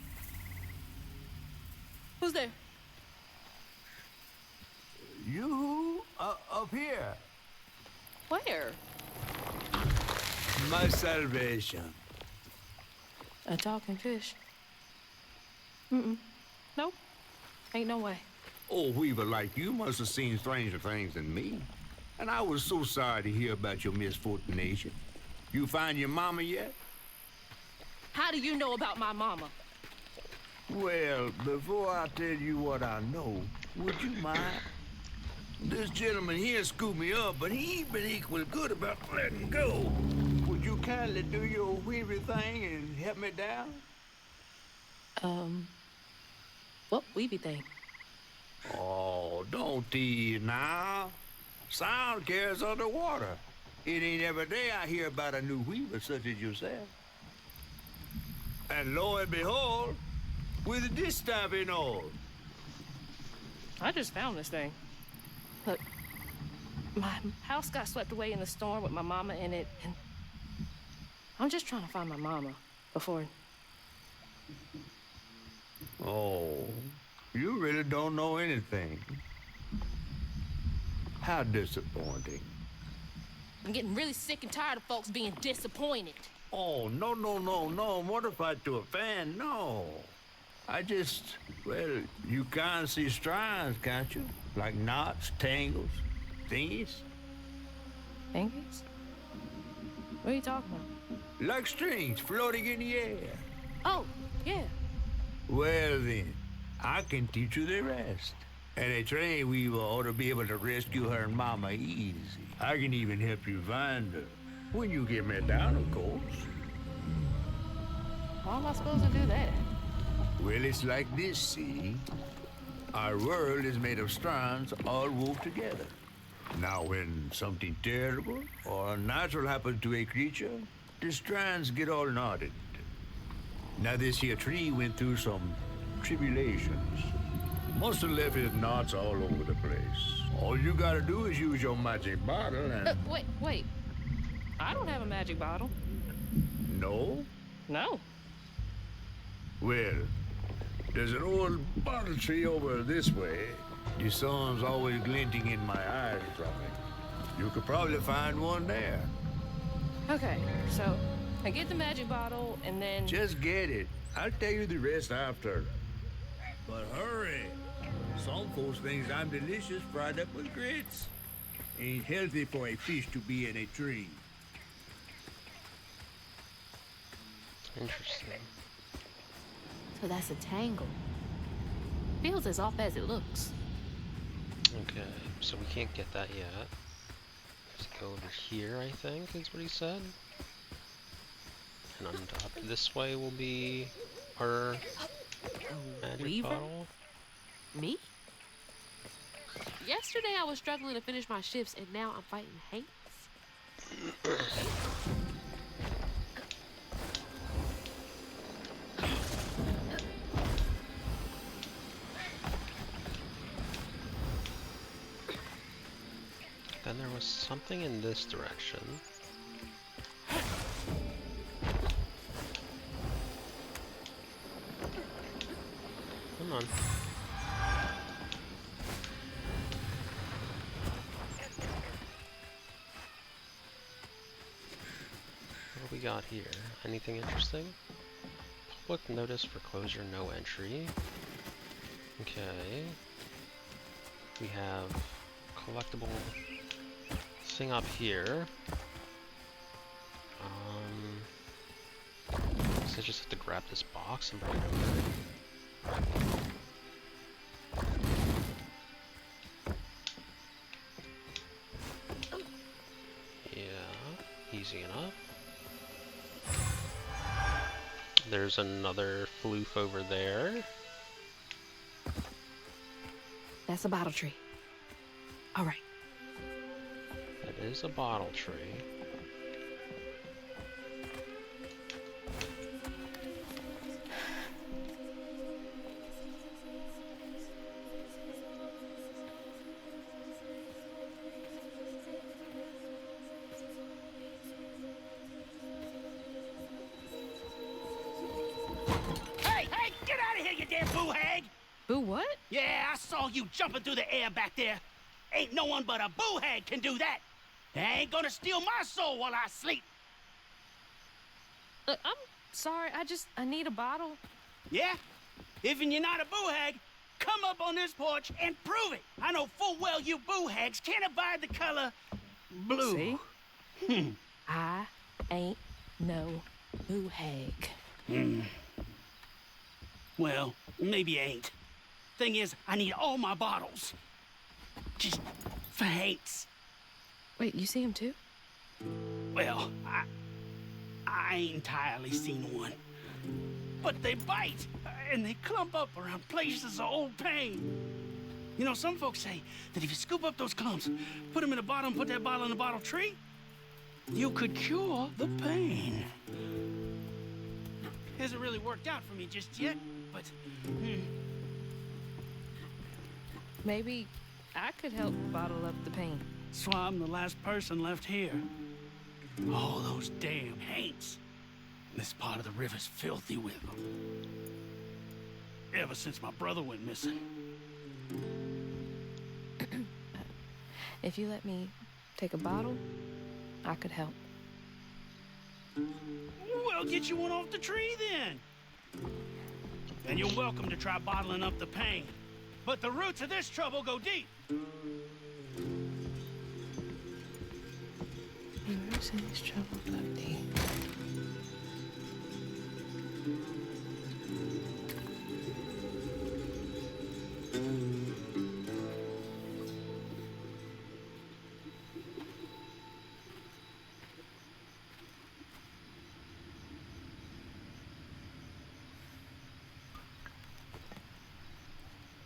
Who's there? You up here. Where? My salvation. A talking fish. Nope. Ain't no way. Oh, Weaver, like you must have seen stranger things than me. And I was so sorry to hear about your misfortunation. You find your mama yet? How do you know about my mama? Well, before I tell you what I know, would you mind? This gentleman here scooped me up, but he ain't been equal good about letting go. Would you kindly do your Weaver thing and help me down? What weeby thing? Oh, don't tease now. Sound carries underwater. It ain't every day I hear about a new Weaver such as yourself. And lo and behold, with this stuff and all. I just found this thing. Look, my house got swept away in the storm with my mama in it, and I'm just trying to find my mama before... Oh, you really don't know anything. How disappointing. I'm getting really sick and tired of folks being disappointed. Oh, no, mortified to a fan, no. I just, well, you can't see strands, can't you? Like knots, tangles, thingies. Thingies? What are you talking about? Like strings floating in the air. Oh, yeah. Well then, I can teach you the rest. And a train weaver ought to be able to rescue her and mama easy. I can even help you find her. When you get me down, of course. How am I supposed to do that? Well, it's like this, see? Our world is made of strands all wove together. Now, when something terrible or unnatural happens to a creature, the strands get all knotted. Now, this here tree went through some tribulations. Must have left his knots all over the place. All you gotta do is use your magic bottle and... Wait. I don't have a magic bottle. No? No. Well, there's an old bottle tree over this way. The sun's always glinting in my eyes from it. You could probably find one there. Okay, so I get the magic bottle and then... Just get it. I'll tell you the rest after. But hurry. Some folks think I'm delicious fried up with grits. Ain't healthy for a fish to be in a tree. Interesting. So that's a tangle. Feels as off as it looks. Okay, so we can't get that yet. Let's go over here, I think, is what he said. And on top this way will be our magic Weaver? bottle. Me? Yesterday I was struggling to finish my shifts, and now I'm fighting Hanks. was something in this direction. Come on. What do we got here? Anything interesting? Public notice for closure, no entry. Okay. We have collectible thing up here. So I just have to grab this box and bring it over. Yeah, easy enough. There's another floof over there. That's a bottle tree. All right. That is a bottle tree. Hey, get out of here, you damn boo hag! Boo what? Yeah, I saw you jumping through the air back there. Ain't no one but a boo hag can do that. They ain't gonna steal my soul while I sleep. I'm sorry, I need a bottle. Yeah? Even you're not a boo hag, come up on this porch and prove it. I know full well you boo hags can't abide the color blue. See? I ain't no boo hag. Well, maybe you ain't. Thing is, I need all my bottles. Just for Hanks. Wait, you see him too? Well, I ain't entirely seen one. But they bite, and they clump up around places of old pain. You know, some folks say that if you scoop up those clumps, put them in a bottle and put that bottle in a bottle tree, you could cure the pain. Hasn't really worked out for me just yet, but... Maybe I could help bottle up the pain. That's why I'm the last person left here. All those damn Haints. This part of the river's filthy with them. Ever since my brother went missing. If you let me take a bottle, I could help. Well, get you one off the tree then. And you're welcome to try bottling up the pain. But the roots of this trouble go deep. Trouble go deep.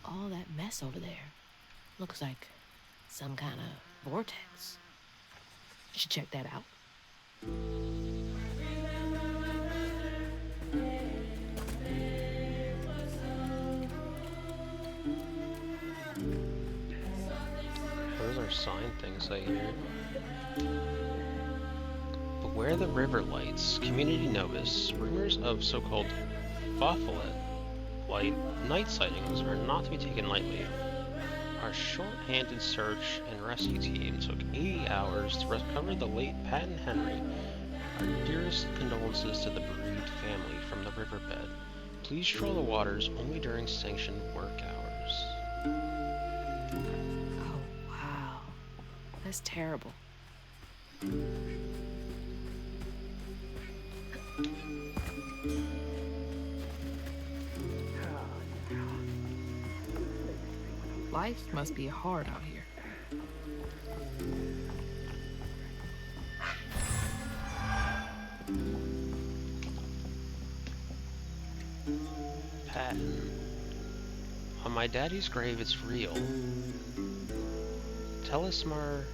All that mess over there looks like some kind of vortex. Should check that out. Those are sign things I hear. Beware the river lights. Community notice. Rumors of so-called Fophelet light night sightings are not to be taken lightly. Our short-handed search and rescue team took 80 hours to recover the late Pat and Henry. Our dearest condolences to the bereaved family from the riverbed. Please troll the waters only during sanctioned work hours. Oh, wow. That's terrible. Life must be hard out here. Patton. On my daddy's grave, it's real. Telesmar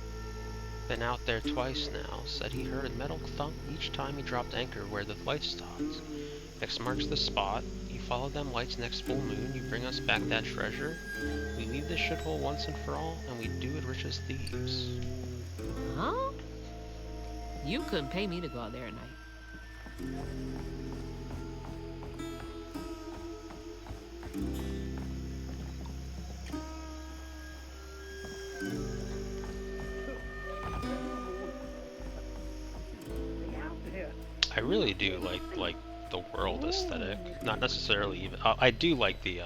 been out there twice now. Said he heard a metal thump each time he dropped anchor where the lights stopped. X marks the spot. You follow them lights next full moon. You bring us back that treasure. We leave this shithole once and for all, and we do it rich as thieves. Huh? You couldn't pay me to go out there at night. I really do like the world aesthetic. Not necessarily even. I do like the.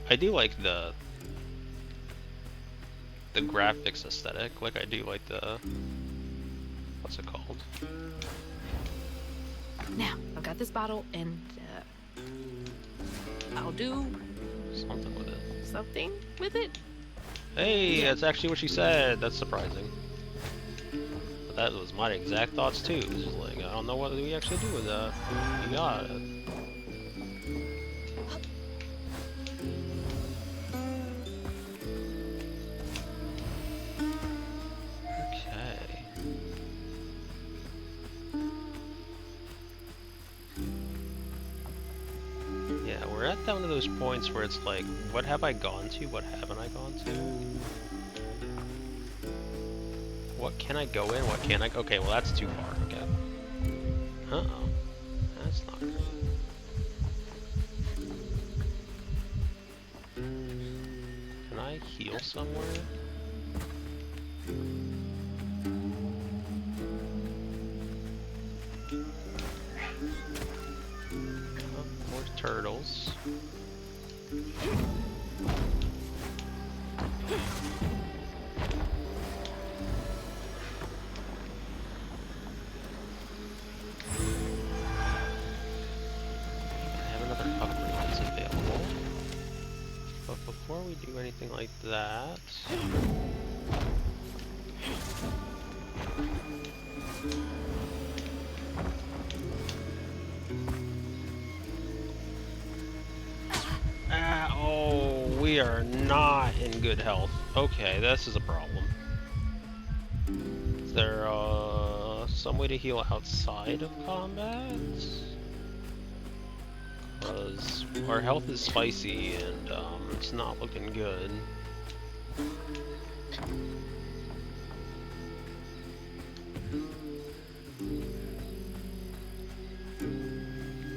I do like the graphics aesthetic. Like I do like the. What's it called? Now, I've got this bottle, and I'll do Something with it. something with it. Hey, that's actually what she said. That's surprising. But that was my exact thoughts too. It's just like, I don't know what we actually do with that. You got it. At one of those points where it's like, what have I gone to? What haven't I gone to? What can I go in? What can't I? Okay, well that's too far. Okay. Uh-oh. That's not good. Can I heal somewhere? More turtles. Before we do anything like that, oh, we are not in good health. Okay, this is a problem. Is there some way to heal outside of combat? Because our health is spicy and it's not looking good.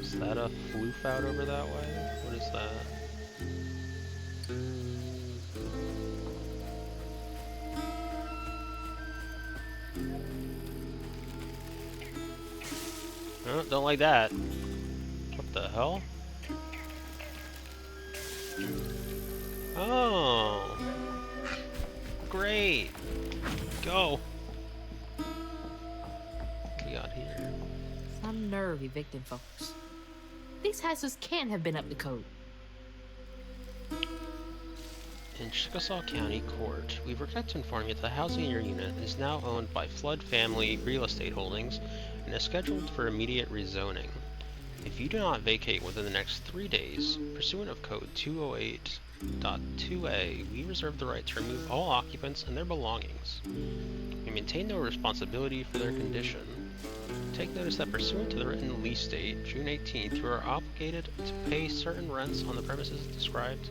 Is that a floof out over that way? What is that? Oh, don't like that. What the hell? Oh, great. Go. What we got here? Some nerve evicting folks. These houses can't have been up to code. In Chickasaw County Court, we regret to inform you that the housing in your unit is now owned by Flood Family Real Estate Holdings and is scheduled for immediate rezoning. If you do not vacate within the next 3 days, pursuant of Code 208.2a, we reserve the right to remove all occupants and their belongings. We maintain no responsibility for their condition. Take notice that pursuant to the written lease date, June 18th, you are obligated to pay certain rents on the premises described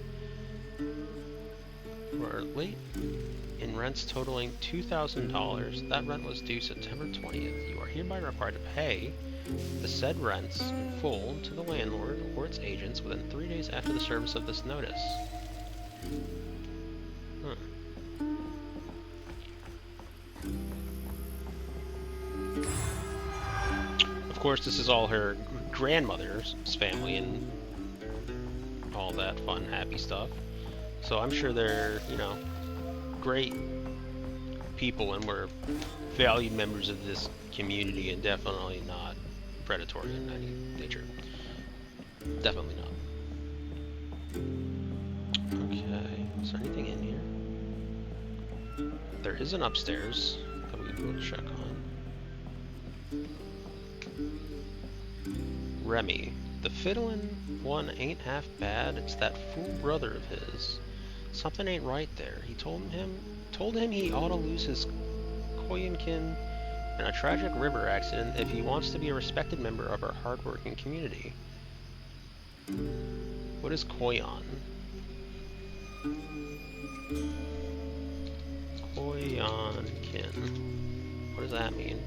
or late in rents totaling $2,000. That rent was due September 20th. You are hereby required to pay the said rents in full to the landlord or its agents within 3 days after the service of this notice. Of course, this is all her grandmother's family and all that fun, happy stuff. So I'm sure they're, you know, great people and we're valued members of this community and definitely not predatory in any nature. Definitely not. Okay, is there anything in here? There is an upstairs that we will check on. Remy, the fiddlin' one ain't half bad. It's that fool brother of his. Something ain't right there. He told him he ought to lose his Koyunkin in a tragic river accident if he wants to be a respected member of our hardworking community. What is Koyan? Koyankin. What does that mean?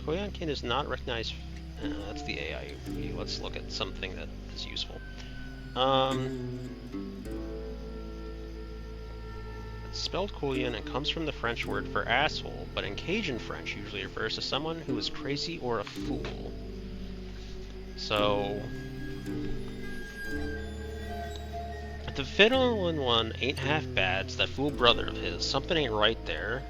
Koyankin is not recognized. That's the AI review. Let's look at something that is useful. It's spelled Koyan and comes from the French word for asshole, but in Cajun French usually refers to someone who is crazy or a fool. So, the fiddlin' one ain't half bad. It's that fool brother of his. Something ain't right there.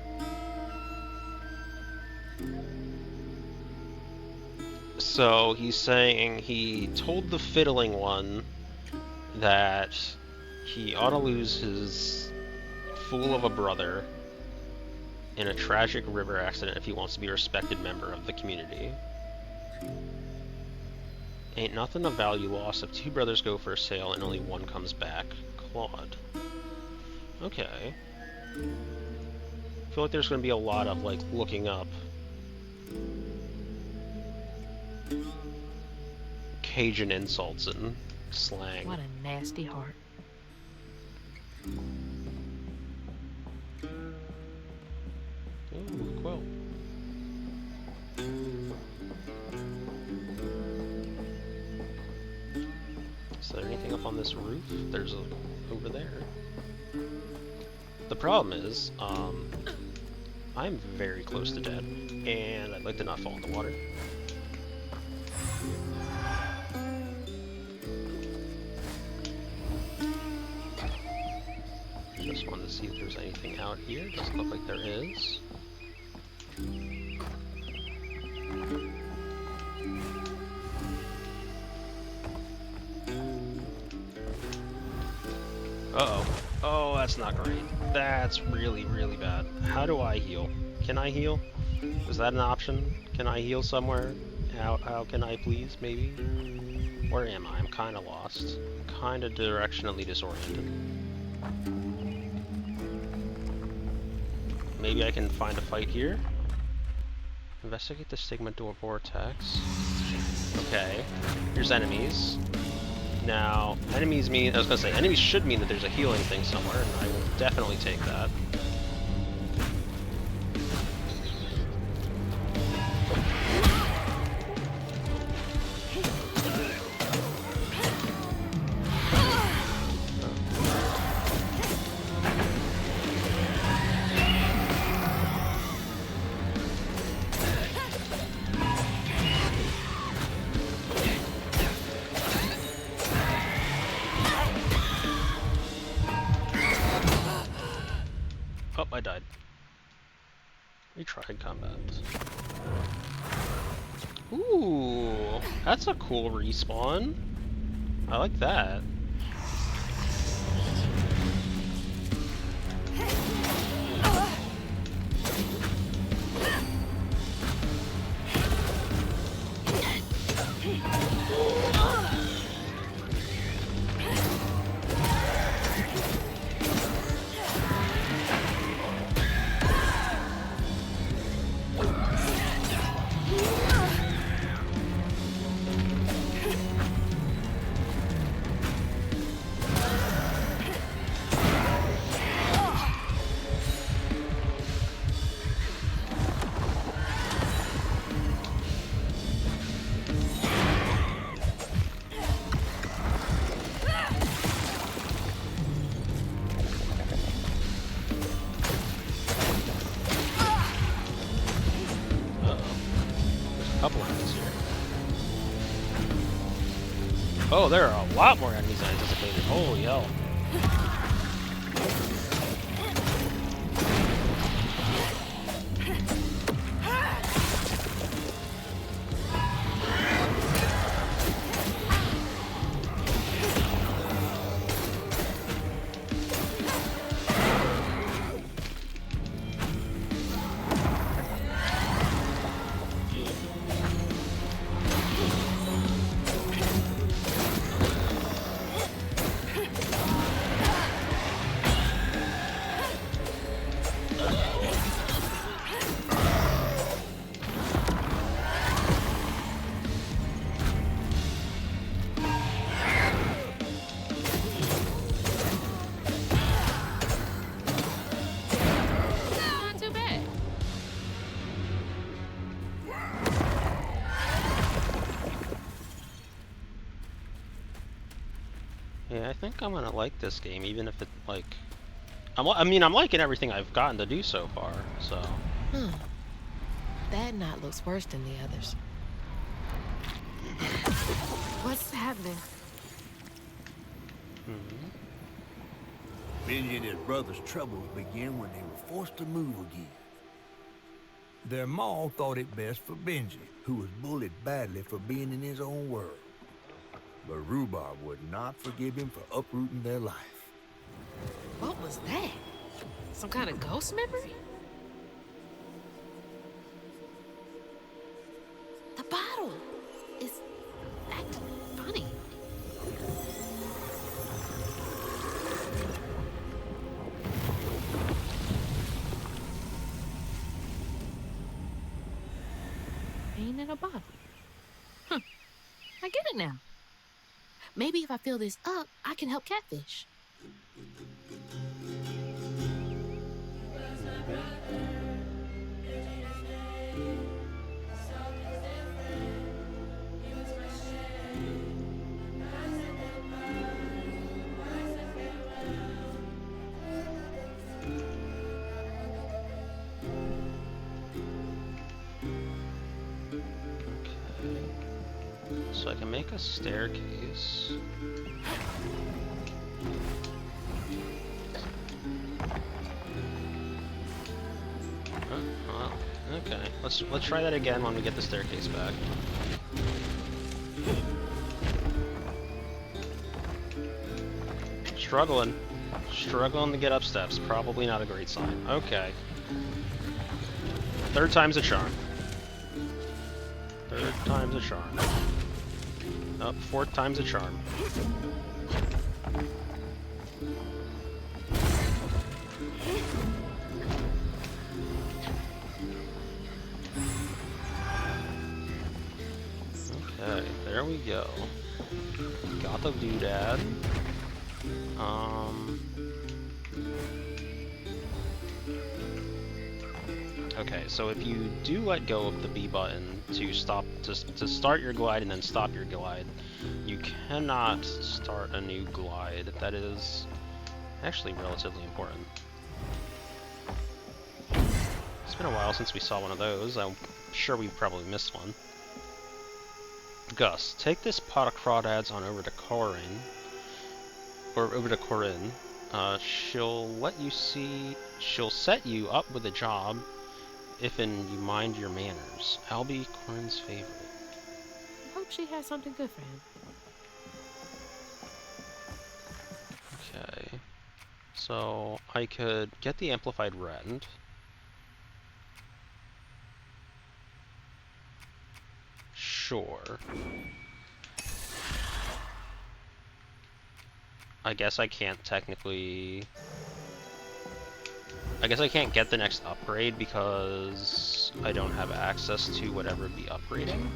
So he's saying he told the fiddling one that he ought to lose his fool of a brother in a tragic river accident if he wants to be a respected member of the community. Ain't nothing of value lost if two brothers go for a sail and only one comes back. Claude. Okay. I feel like there's going to be a lot of, like, looking up Cajun insults and slang. What a nasty heart. Ooh, quilt. Is there anything up on this roof? There's a over there. The problem is, I'm very close to dead, and I'd like to not fall in the water. Just wanted to see if there's anything out here. Doesn't look like there is. Uh-oh. Oh, that's not great. That's really, really bad. How do I heal? Can I heal? Is that an option? Can I heal somewhere? How can I please, maybe? Where am I? I'm kind of lost. Kind of directionally disoriented. Maybe I can find a fight here? Investigate the Stigma Door Vortex. Okay. Here's enemies. Now, enemies mean, I was gonna say, enemies should mean that there's a healing thing somewhere, and I will definitely take that. Oh, I died. Retried combat. Ooh, that's a cool respawn. I like that. Oh, there are a lot more enemies than I anticipated. Holy hell. I think I'm gonna like this game, even if it, like... I mean, I'm liking everything I've gotten to do so far, so... That knot looks worse than the others. What's happening? Benji and his brother's troubles began when they were forced to move again. Their maw thought it best for Benji, who was bullied badly for being in his own world. But Rhubarb would not forgive him for uprooting their life. What was that? Some kind of ghost memory? The bottle is acting funny. Ain't in a bottle. I get it now. Maybe if I fill this up, I can help Catfish. So I can make a staircase. Well, okay. Let's try that again when we get the staircase back. Struggling to get up steps. Probably not a great sign. Okay. Third time's a charm. Third time's a charm. Oh, fourth time's a charm. Okay, there we go. Got the doodad. Okay, so if you do let go of the B button to start your glide and then stop your glide, you cannot start a new glide. That is actually relatively important. It's been a while since we saw one of those. I'm sure we probably missed one. Gus, take this pot of crawdads on over to Corinne. Or over to Corinne. She'll set you up with a job if you mind your manners. I'll be Corinne's favorite. I hope she has something good for him. Okay. So I could get the amplified rend. Sure. I guess I can't technically... I guess I can't get the next upgrade because I don't have access to whatever be upgrading.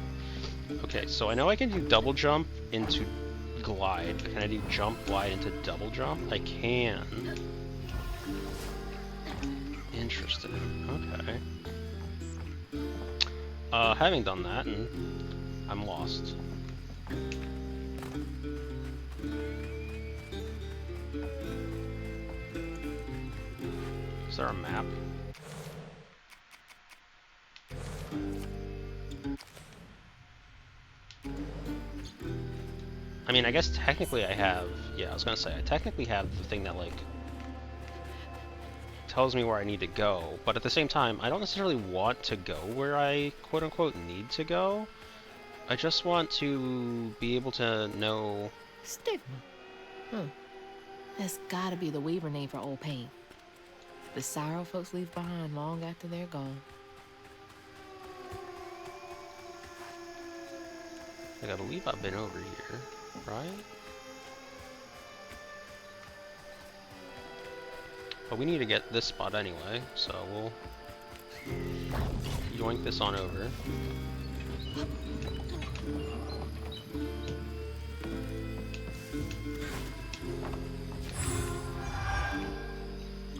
Okay, so I know I can do double jump into glide. Can I do jump, glide into double jump? I can. Interesting. Okay. Having done that, and I'm lost. Is there a map? I mean, I guess technically I have... Yeah, I was gonna say, I technically have the thing that, like, tells me where I need to go, but at the same time, I don't necessarily want to go where I, quote-unquote, need to go. I just want to be able to know... Stigma. That's gotta be the Weaver name for old pain. The sorrow folks leave behind long after they're gone. I gotta believe I've been over here, right? But we need to get this spot anyway, so we'll yoink this on over.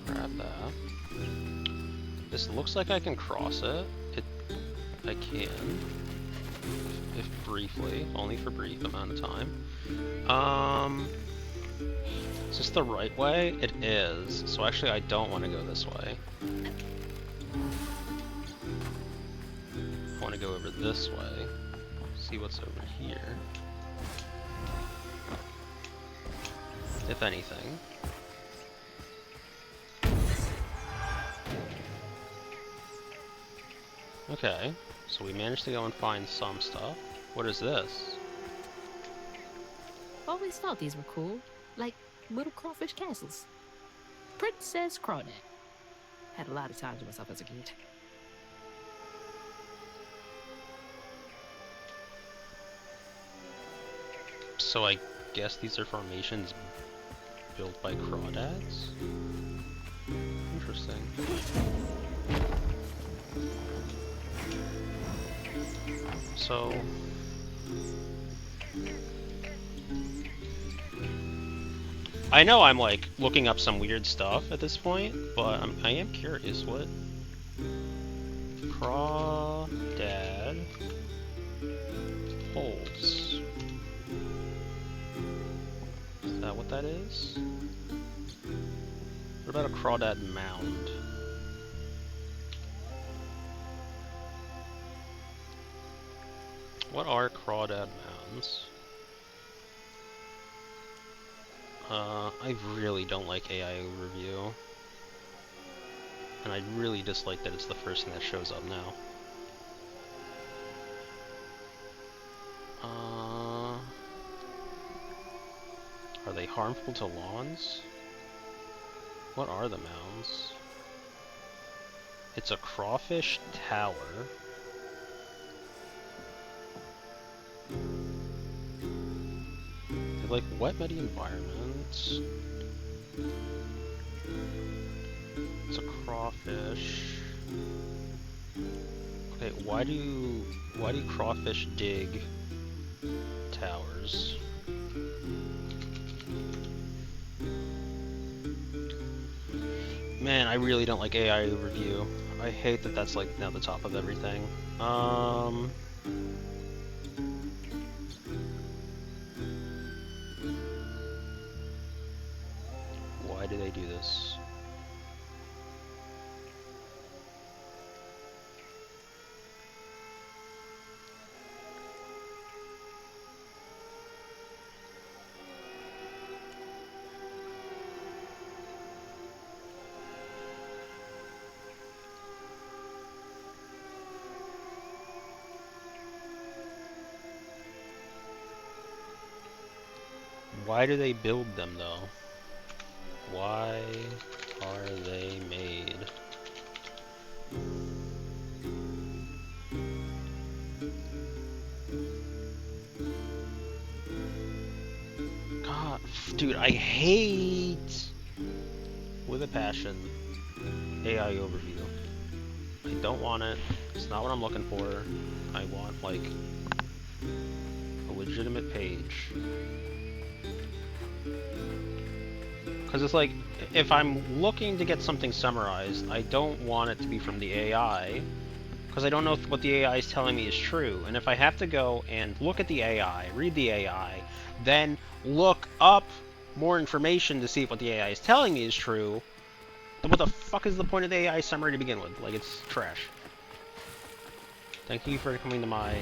Grab that. This looks like I can cross it. I can. If briefly, only for brief amount of time. Is this the right way? It is. So actually I don't want to go this way. I want to go over this way. See what's over here. If anything. Okay, so we managed to go and find some stuff. What is this? Always thought these were cool. Like little crawfish castles. Princess Crawdad. Had a lot of time to myself as a kid. So I guess these are formations built by crawdads? Interesting. So... I know I'm like looking up some weird stuff at this point, but I am curious what crawdad holds. Is that what that is? What about a crawdad mound? What are crawdad mounds? I really don't like AI overview. And I really dislike that it's the first thing that shows up now. Are they harmful to lawns? What are the mounds? It's a crawfish tower. They like wet, muddy environments. It's a crawfish. Okay, why do crawfish dig towers? Man, I really don't like AI overview. I hate that that's like now the top of everything. Why do they do this? Why do they build them though? Why are they made? God, dude, I hate with a passion AI overview. I don't want it. It's not what I'm looking for. I want like a legitimate page. Because it's like, if I'm looking to get something summarized, I don't want it to be from the AI, because I don't know if what the AI is telling me is true. And if I have to go and look at the AI, read the AI, then look up more information to see if what the AI is telling me is true, then what the fuck is the point of the AI summary to begin with? Like, it's trash. Thank you for coming to my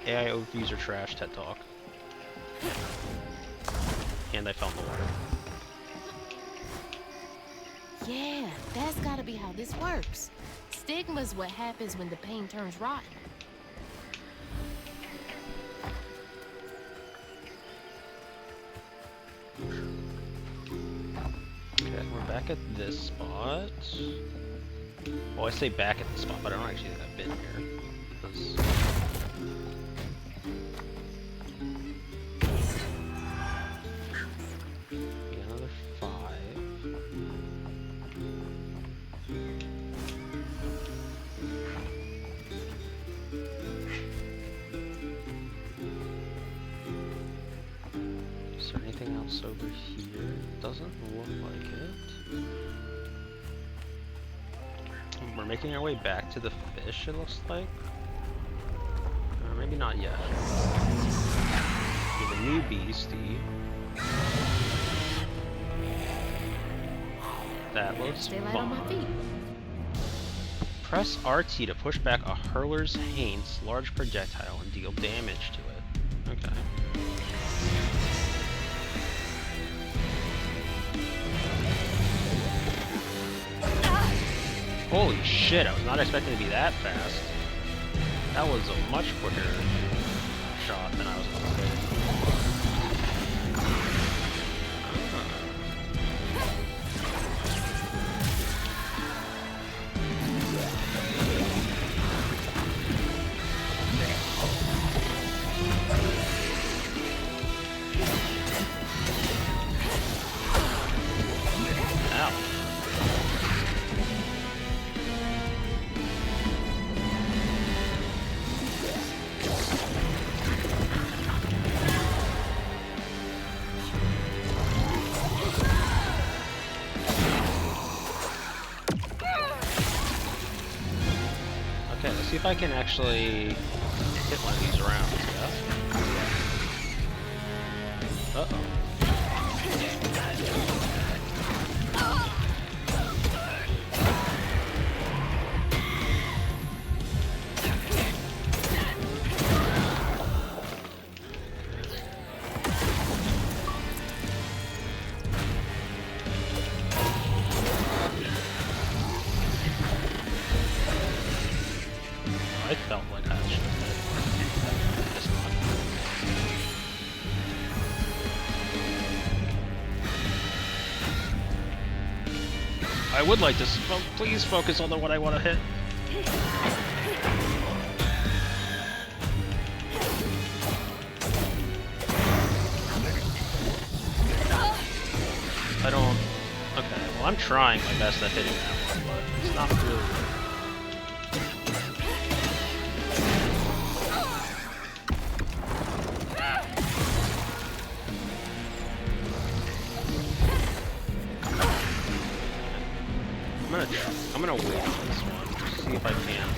AI overviews are trash TED Talk. And I fell in the water. Yeah, that's gotta be how this works. Stigma's what happens when the pain turns rotten. Okay, we're back at this spot. Well, I say back at the spot, but I don't actually think I've been here. 'Cause... another 5. Is there anything else over here? Doesn't look like it. We're making our way back to the fish, it looks like. Or maybe not yet. With a new beastie. That looks Stay light on my fun. feet. Press RT to push back a hurler's Haint's large projectile and deal damage to it. Okay. Holy shit, I was not expecting to be that fast. That was a much quicker shot than I was anticipating. Okay, let's see if I can actually hit one of these rounds, yeah? Uh-oh. I felt like I should have hit this one. I would like to please focus on the one I want to hit. I don't... Okay, well I'm trying my best at hitting that one, but it's not really... I'm gonna wait on this one, see if I can't,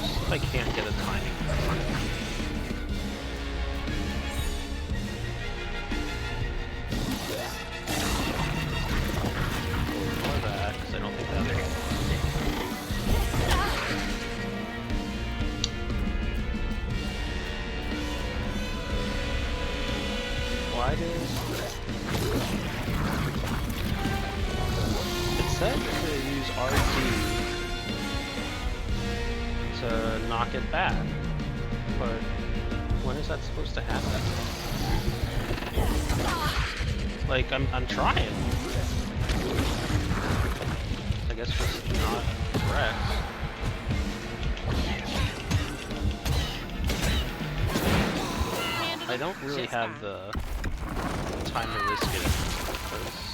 see if I can't get a timing. Or that, because I don't think that's it. Why does... Said to use RT to knock it back, but when is that supposed to happen? Like, I'm trying. I guess it's not correct. I don't really have the time to risk it, because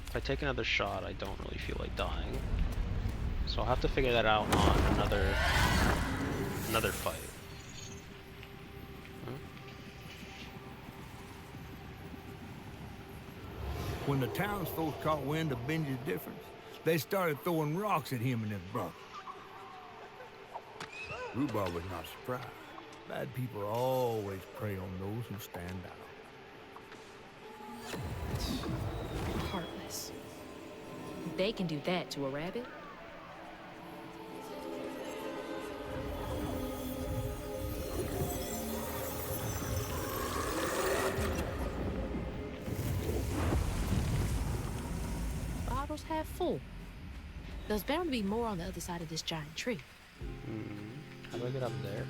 if I take another shot, I don't really feel like dying. So I'll have to figure that out on another fight. When the townsfolk caught wind of Benji's difference, they started throwing rocks at him and his brother. Rhubarb was not surprised. Bad people always prey on those who stand out. Heartless. They can do that to a rabbit. Bottles half full. There's bound to be more on the other side of this giant tree. How do I get up there?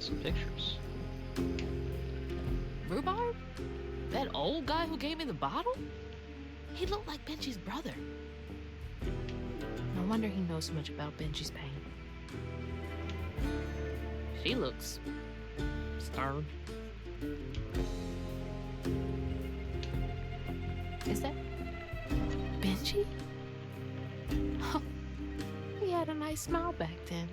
Some pictures. Rhubarb? That old guy who gave me the bottle? He looked like Benji's brother. No wonder he knows so much about Benji's pain. She looks starved. Is that Benji? Oh, he had a nice smile back then.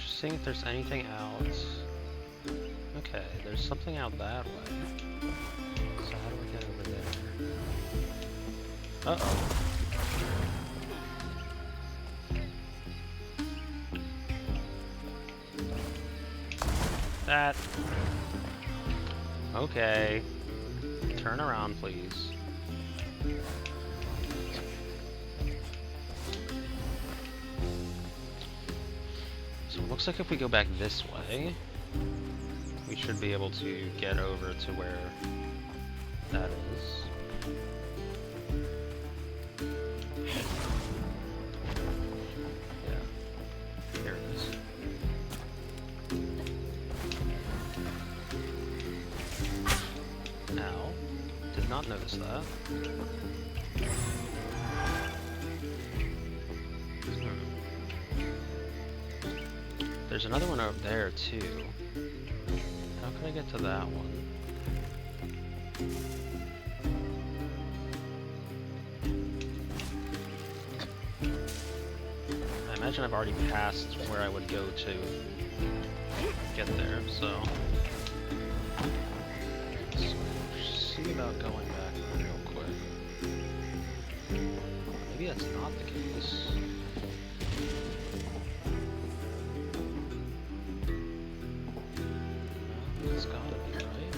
Seeing if there's anything else. Okay, there's something out that way. So how do we get over there? Uh-oh. That. Okay. Turn around, please. So it looks like if we go back this way, we should be able to get over to where that is. Yeah, here it is. Ow, did not notice that. There's another one over there too. How can I get to that one? I imagine I've already passed where I would go to get there, so let's see about going back real quick. Maybe that's not the case. It's gotta be, right?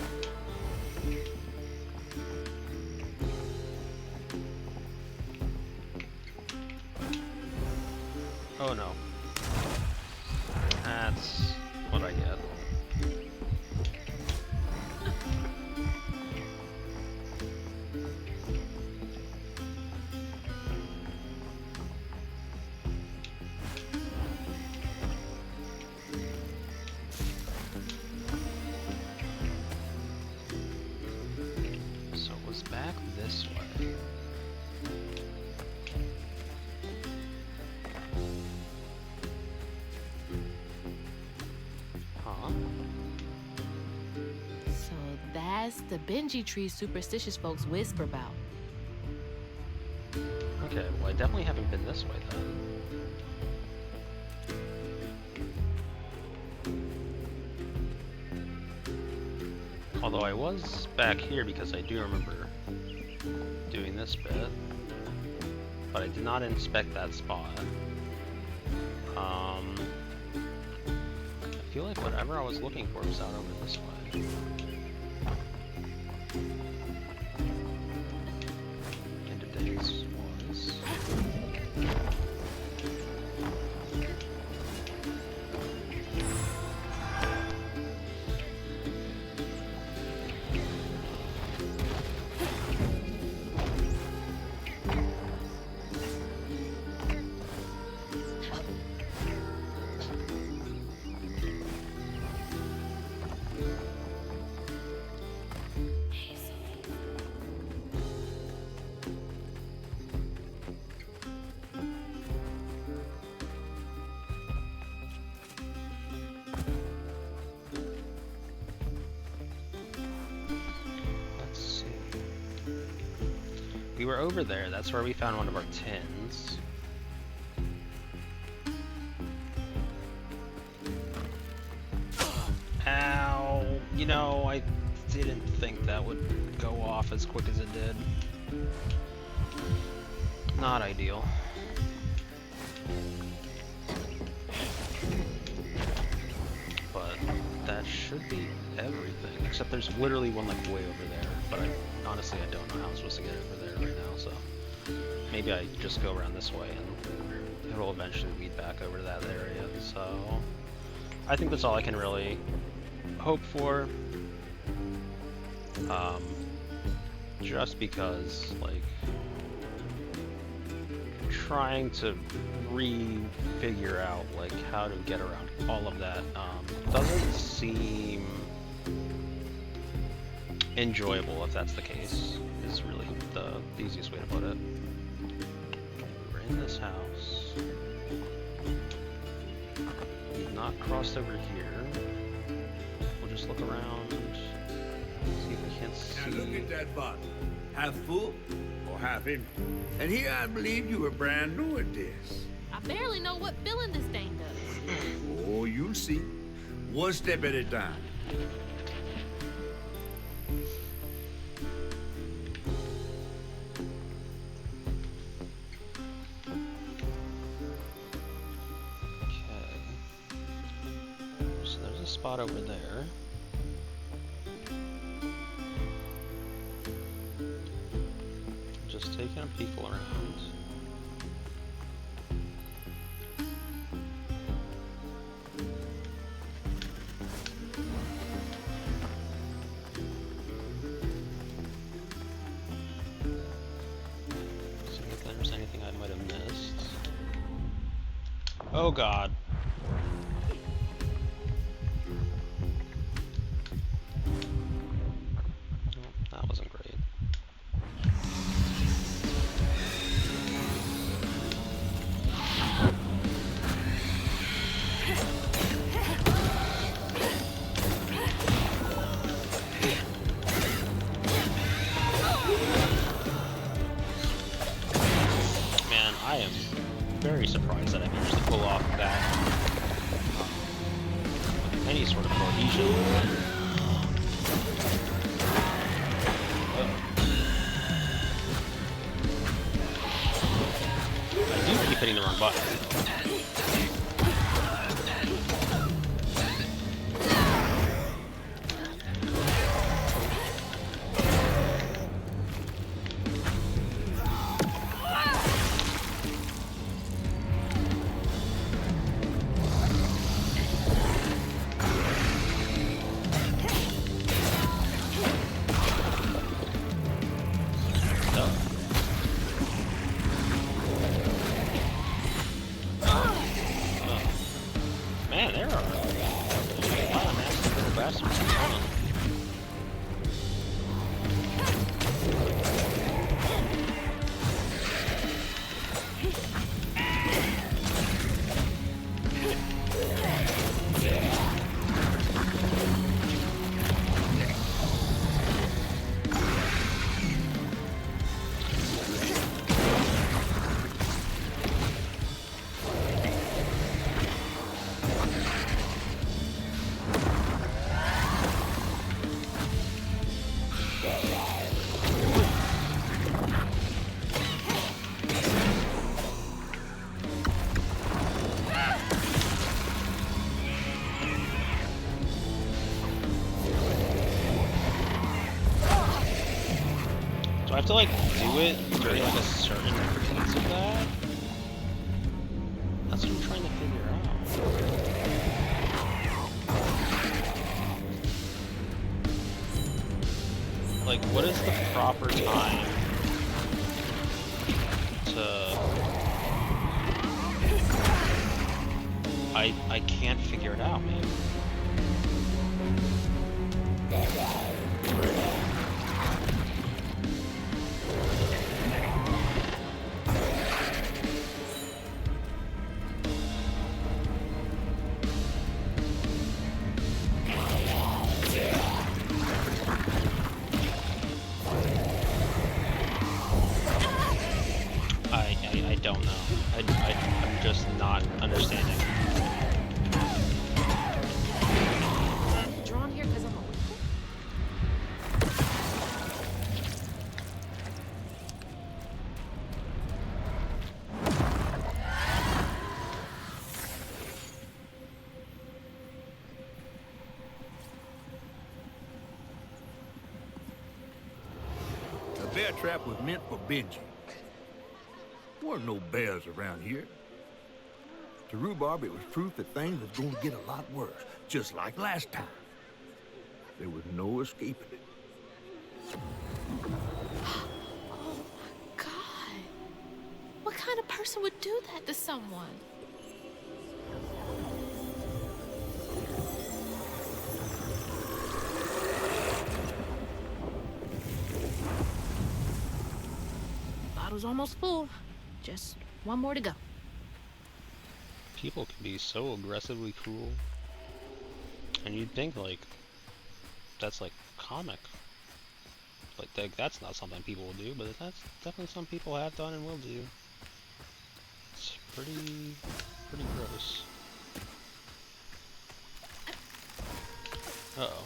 Oh no. That's what I get. So it was back this way. Huh? So that's the Benji tree superstitious folks whisper about. Okay, well I definitely haven't been this way then. Although I was back here because I do remember doing this bit, but I did not inspect that spot. I feel like whatever I was looking for was out over this way. And today's was... Let's see. We were over there. That's where we found one of our tins. Ow! You know, I didn't think that would go off as quick as it did. Not ideal. that should be everything, except there's literally one like way over there, but honestly I don't know how I'm supposed to get over there right now, so maybe I just go around this way and it'll eventually lead back over to that area. So I think that's all I can really hope for, just because like trying to figure out like how to get around all of that doesn't seem enjoyable, if that's the case, is really the easiest way to put it. We're in this house. We've not crossed over here. We'll just look around, see if we can't see. Now look at that bottle. Half full or half empty. And here I believe you were brand new at this. I barely know what filling this thing does. Oh, you'll see. One step at a time. Okay. So there's a spot over there. Just taking a peek around. See if there's anything I might have missed. Oh God. Oh, that wasn't great. Man, I am very surprised that I managed to pull off that with any sort of cohesion. I do keep hitting the wrong button. Man, there are a lot of nasty little bastards in town. Do I have to like do it during like a certain instance of that? That's what I'm trying to figure out. Like, what is the proper time to... I can't figure it out, man. I don't know. I'm just not understanding. Drawn here because I'm a bear trap was meant for Benji. Weren't no bears around here. To Rhubarb, it was proof that things was going to get a lot worse, just like last time. There was no escaping it. Oh my God. What kind of person would do that to someone? Bottle's almost full. Just one more to go. People can be so aggressively cruel. And you'd think, like, that's like comic. Like, that's not something people will do, but that's definitely something people have done and will do. It's pretty gross. Uh-oh.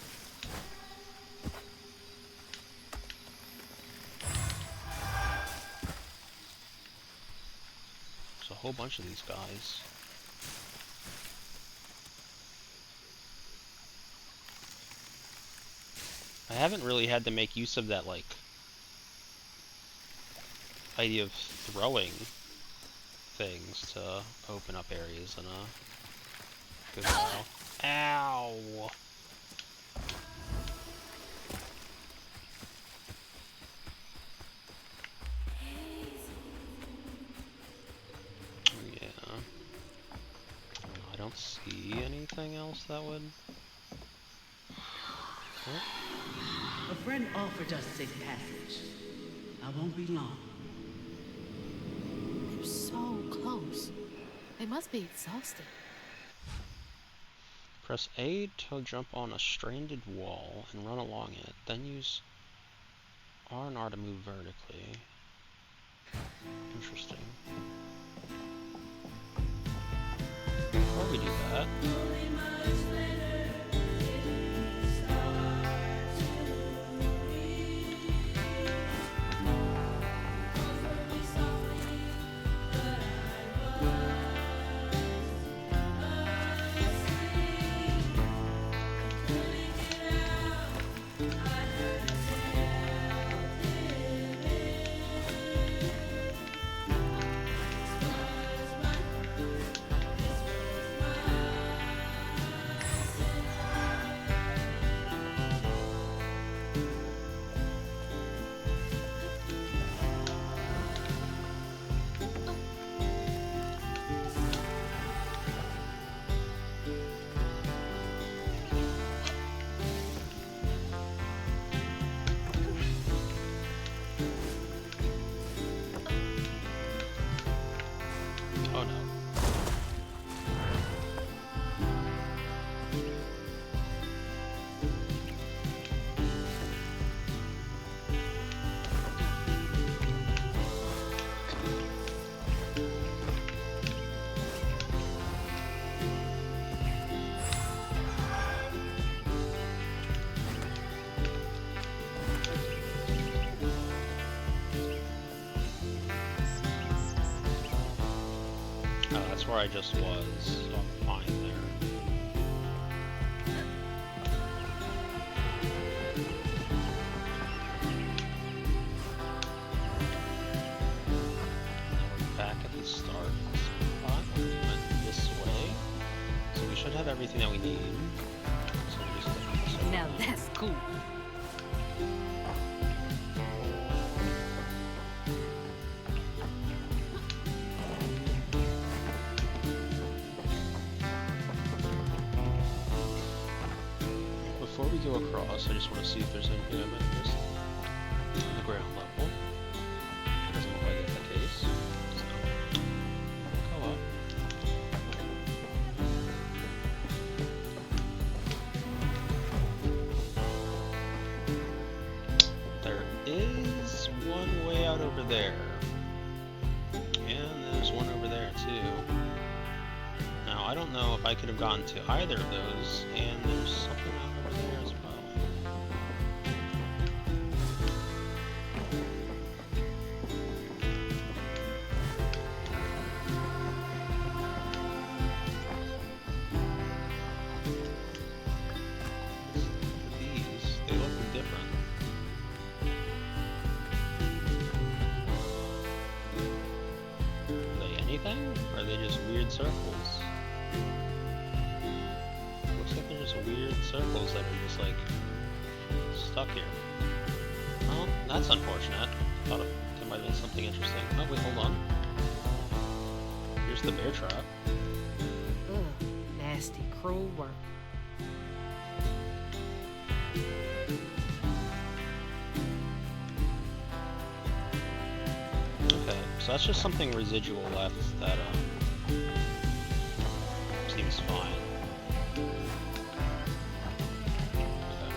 There's a whole bunch of these guys. I haven't really had to make use of that, like, idea of throwing things to open up areas in a good while. Ow! Yeah. I don't see anything else that would... Oh. A friend offered us safe passage. I won't be long. They're so close. They must be exhausted. Press A to jump on a stranded wall and run along it. Then use R and R to move vertically. Interesting. Before we do that... Oh no. Oh, that's where I just was, so I'm fine there. Now we're back at the start spot. We went this way, so we should have everything that we need. So we just Now that's cool. Before we go across, I just want to see if there's anything I might have missed on the ground level. Doesn't look like that's the case. So, go up. There is one way out over there. And there's one over there too. Now, I don't know if I could have gotten to either of those, and there's something out over there as well. These, they look different. they're just weird circles. Looks like they're just weird circles that are just like stuck here. Well, that's unfortunate. Thought there might have been something interesting. Oh wait, hold on. Here's the bear trap. Ugh, nasty, cruel work. Okay, so that's just something residual left that seems fine. Okay.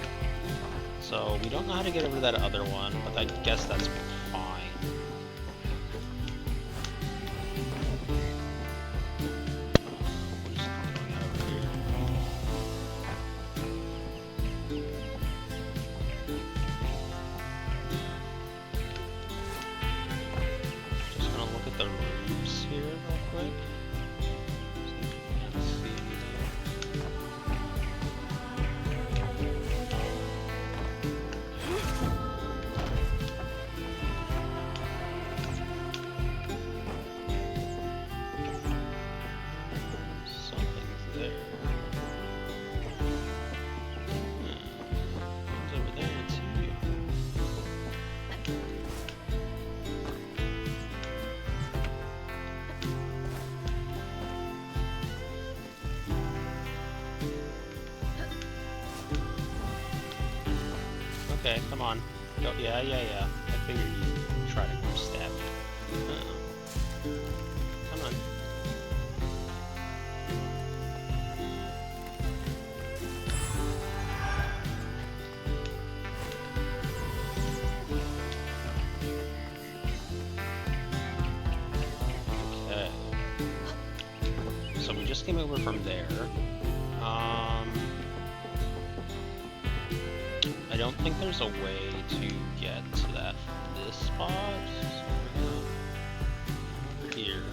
So we don't know how to get over to that other one, but I guess that's fine. We're just going over here. Just gonna look at the roofs here real quick. See if we can see anything. Something's there. One's over there too. Okay, come on. Go. Yeah. I figured you'd try to stab me. Come on. Okay. So we just came over from there. I don't think there's a way to get to that from this spot. So we're gonna over here.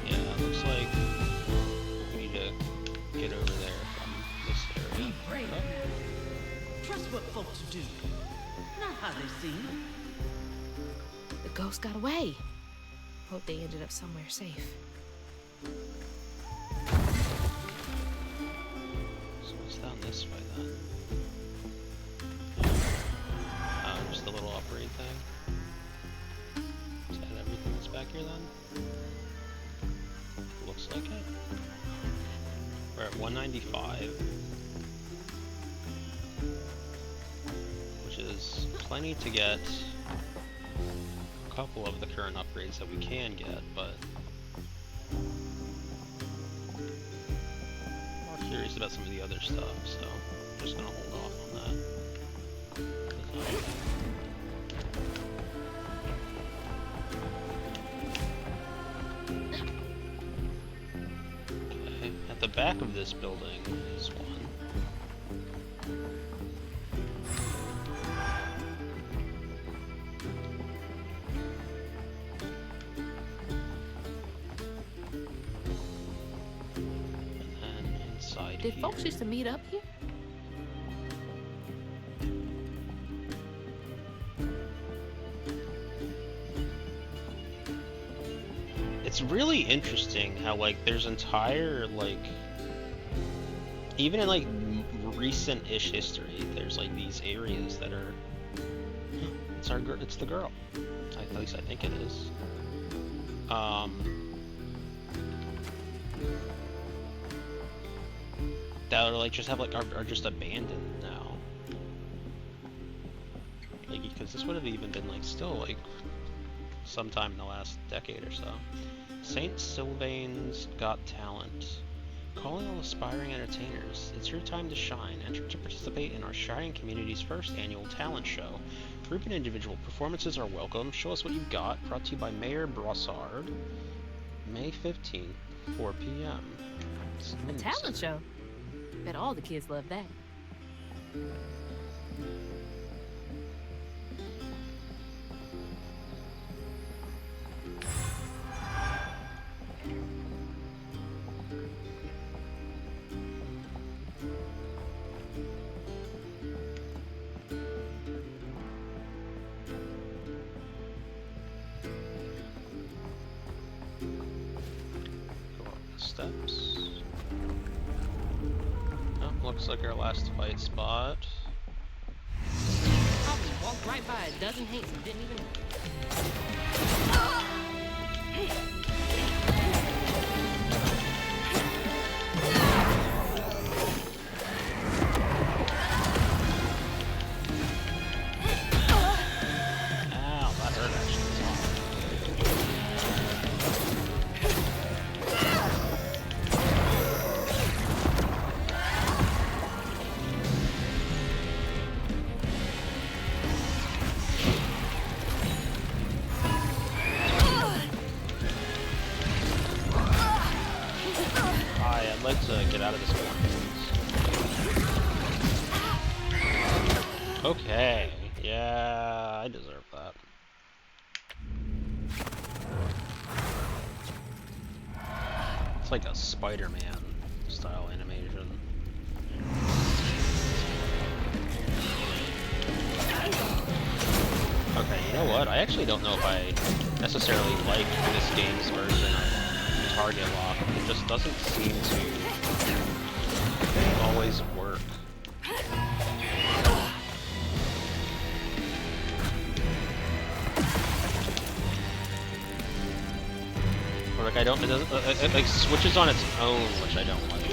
Yeah, it looks like we need to get over there from this area. Be brave Oh. now. Trust what folks do, not how they seem. The ghost got away. Hope they ended up somewhere safe. So what's down this way then? Just the little upgrade thing. Is that everything that's back here then? Looks like it. We're at 195. Which is plenty to get a couple of the current upgrades that we can get, but I'm more curious about some of the other stuff, so I'm just gonna hold off on that. Okay, at the back of this building is one. And then inside Did here. folks used to meet up here? It's really interesting how, like, there's entire, like, even in, like, recent-ish history, there's, like, these areas that are, it's the girl. At least I think it is. That are, like, just have, like, are just abandoned now. Like, because this would have even been, like, still, like, sometime in the last decade or so. St. Sylvain's Got Talent. Calling all aspiring entertainers. It's your time to shine. Enter to participate in our Shining community's first annual talent show. Group and individual performances are welcome. Show us what you've got. Brought to you by Mayor Brossard. May 15th, 4 p.m. A talent show. Bet all the kids love that. steps. Oh, looks like our last fight spot. Probably walked right by a dozen hates and didn't even. Ow, that hurt actually. I'd like to get out of this one. Okay, yeah, I deserve that. It's like a Spider-Man style animation. Okay, you know what? I actually don't know if I necessarily like this game's version of target lock. It just doesn't seem to always work. Or like I don't, it doesn't, it like switches on its own, which I don't like.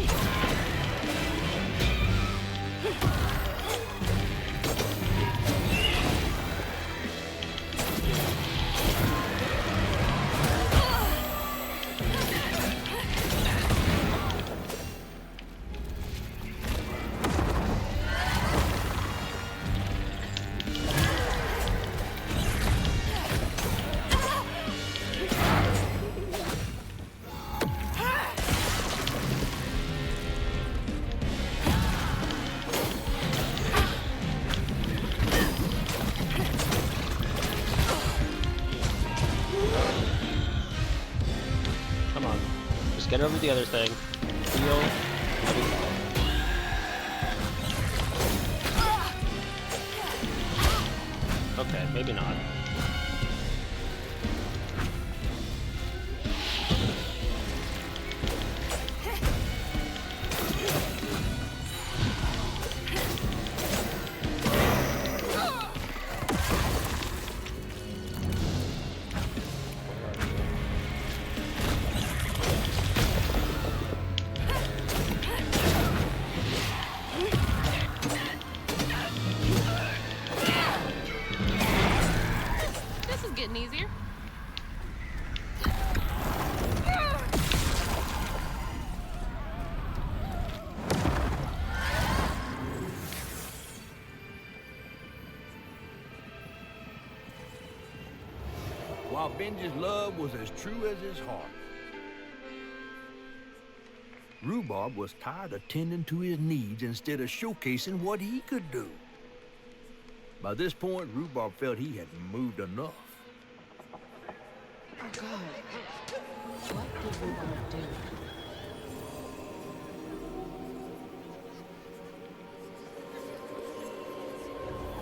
Come on. Just get over the other thing. Heal. Okay, maybe not. This is getting easier. While Benji's love was as true as his heart, Rhubarb was tired of tending to his needs instead of showcasing what he could do. By this point, Rhubarb felt he had moved enough. Oh God. What did we want to do?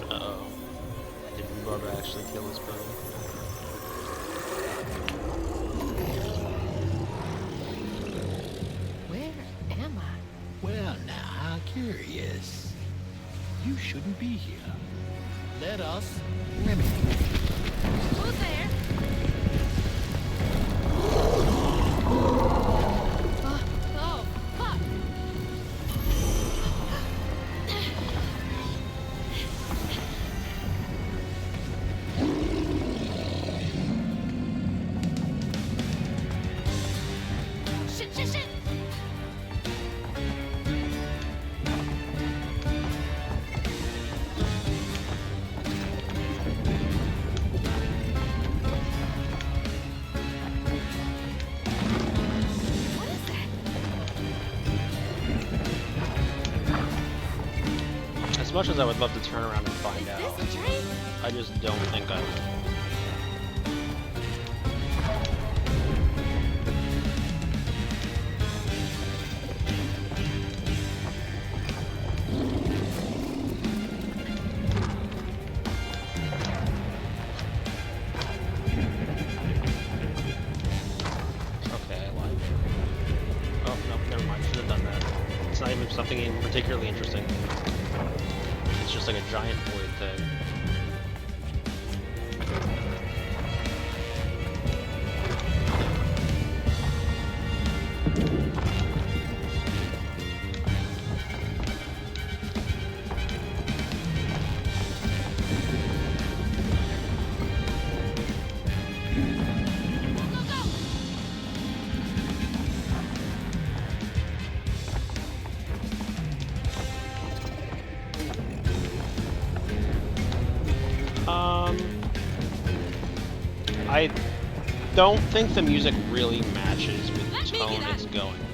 Uh-oh. Did Rhubarb actually kill his brother? Where am I? Well, now, how curious. You shouldn't be here. Let us remedy it. Who's there? Oh, fuck! Shit, shit, shit! What is that? As much as I would love to turn around and find Is out, this a train? I just don't think I will. Okay, I lied. Oh, no, never mind. Should have done that. It's not even something even particularly interesting. It's just like a giant void thing. I don't think the music really matches with the tone it's going for.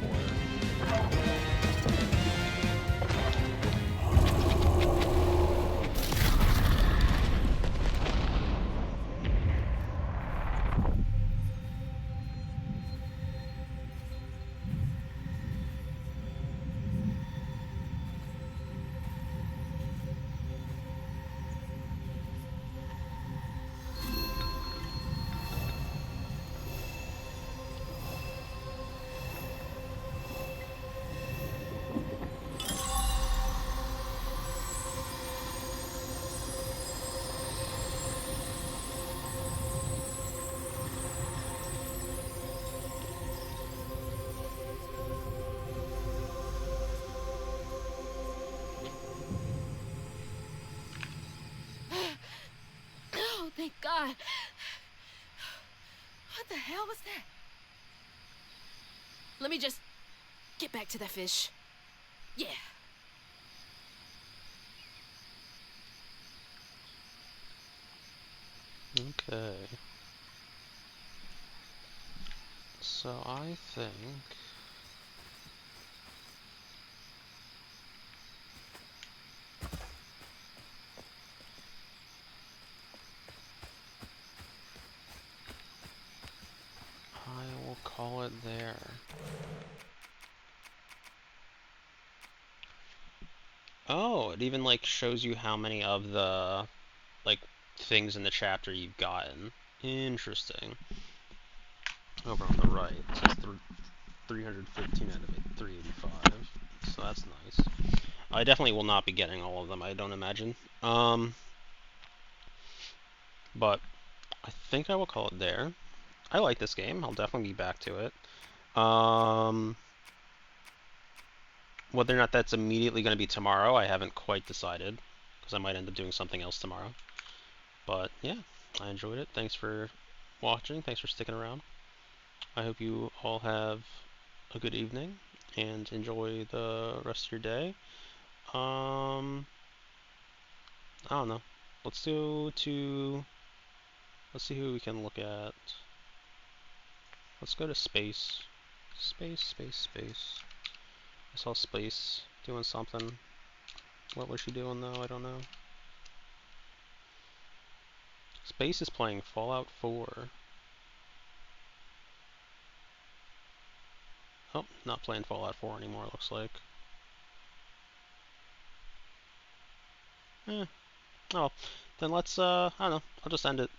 Oh, thank God. What the hell was that? Let me just get back to that fish. Yeah. Okay. So I think... I will call it there. Oh, it even like shows you how many of the like things in the chapter you've gotten. Interesting. Over on the right, it says 315 out of 385. So that's nice. I definitely will not be getting all of them, I don't imagine. But I think I will call it there. I like this game. I'll definitely be back to it. Whether or not that's immediately going to be tomorrow, I haven't quite decided, because I might end up doing something else tomorrow. But yeah, I enjoyed it. Thanks for watching. Thanks for sticking around. I hope you all have a good evening and enjoy the rest of your day. I don't know. Let's see who we can look at. Let's go to space. Space. I saw Space doing something. What was she doing though? I don't know. Space is playing Fallout 4. Oh, not playing Fallout 4 anymore, looks like. Oh, then let's, I don't know, I'll just end it.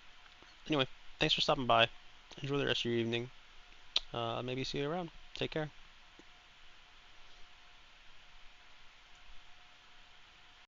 Anyway, thanks for stopping by. Enjoy the rest of your evening. Maybe see you around. Take care.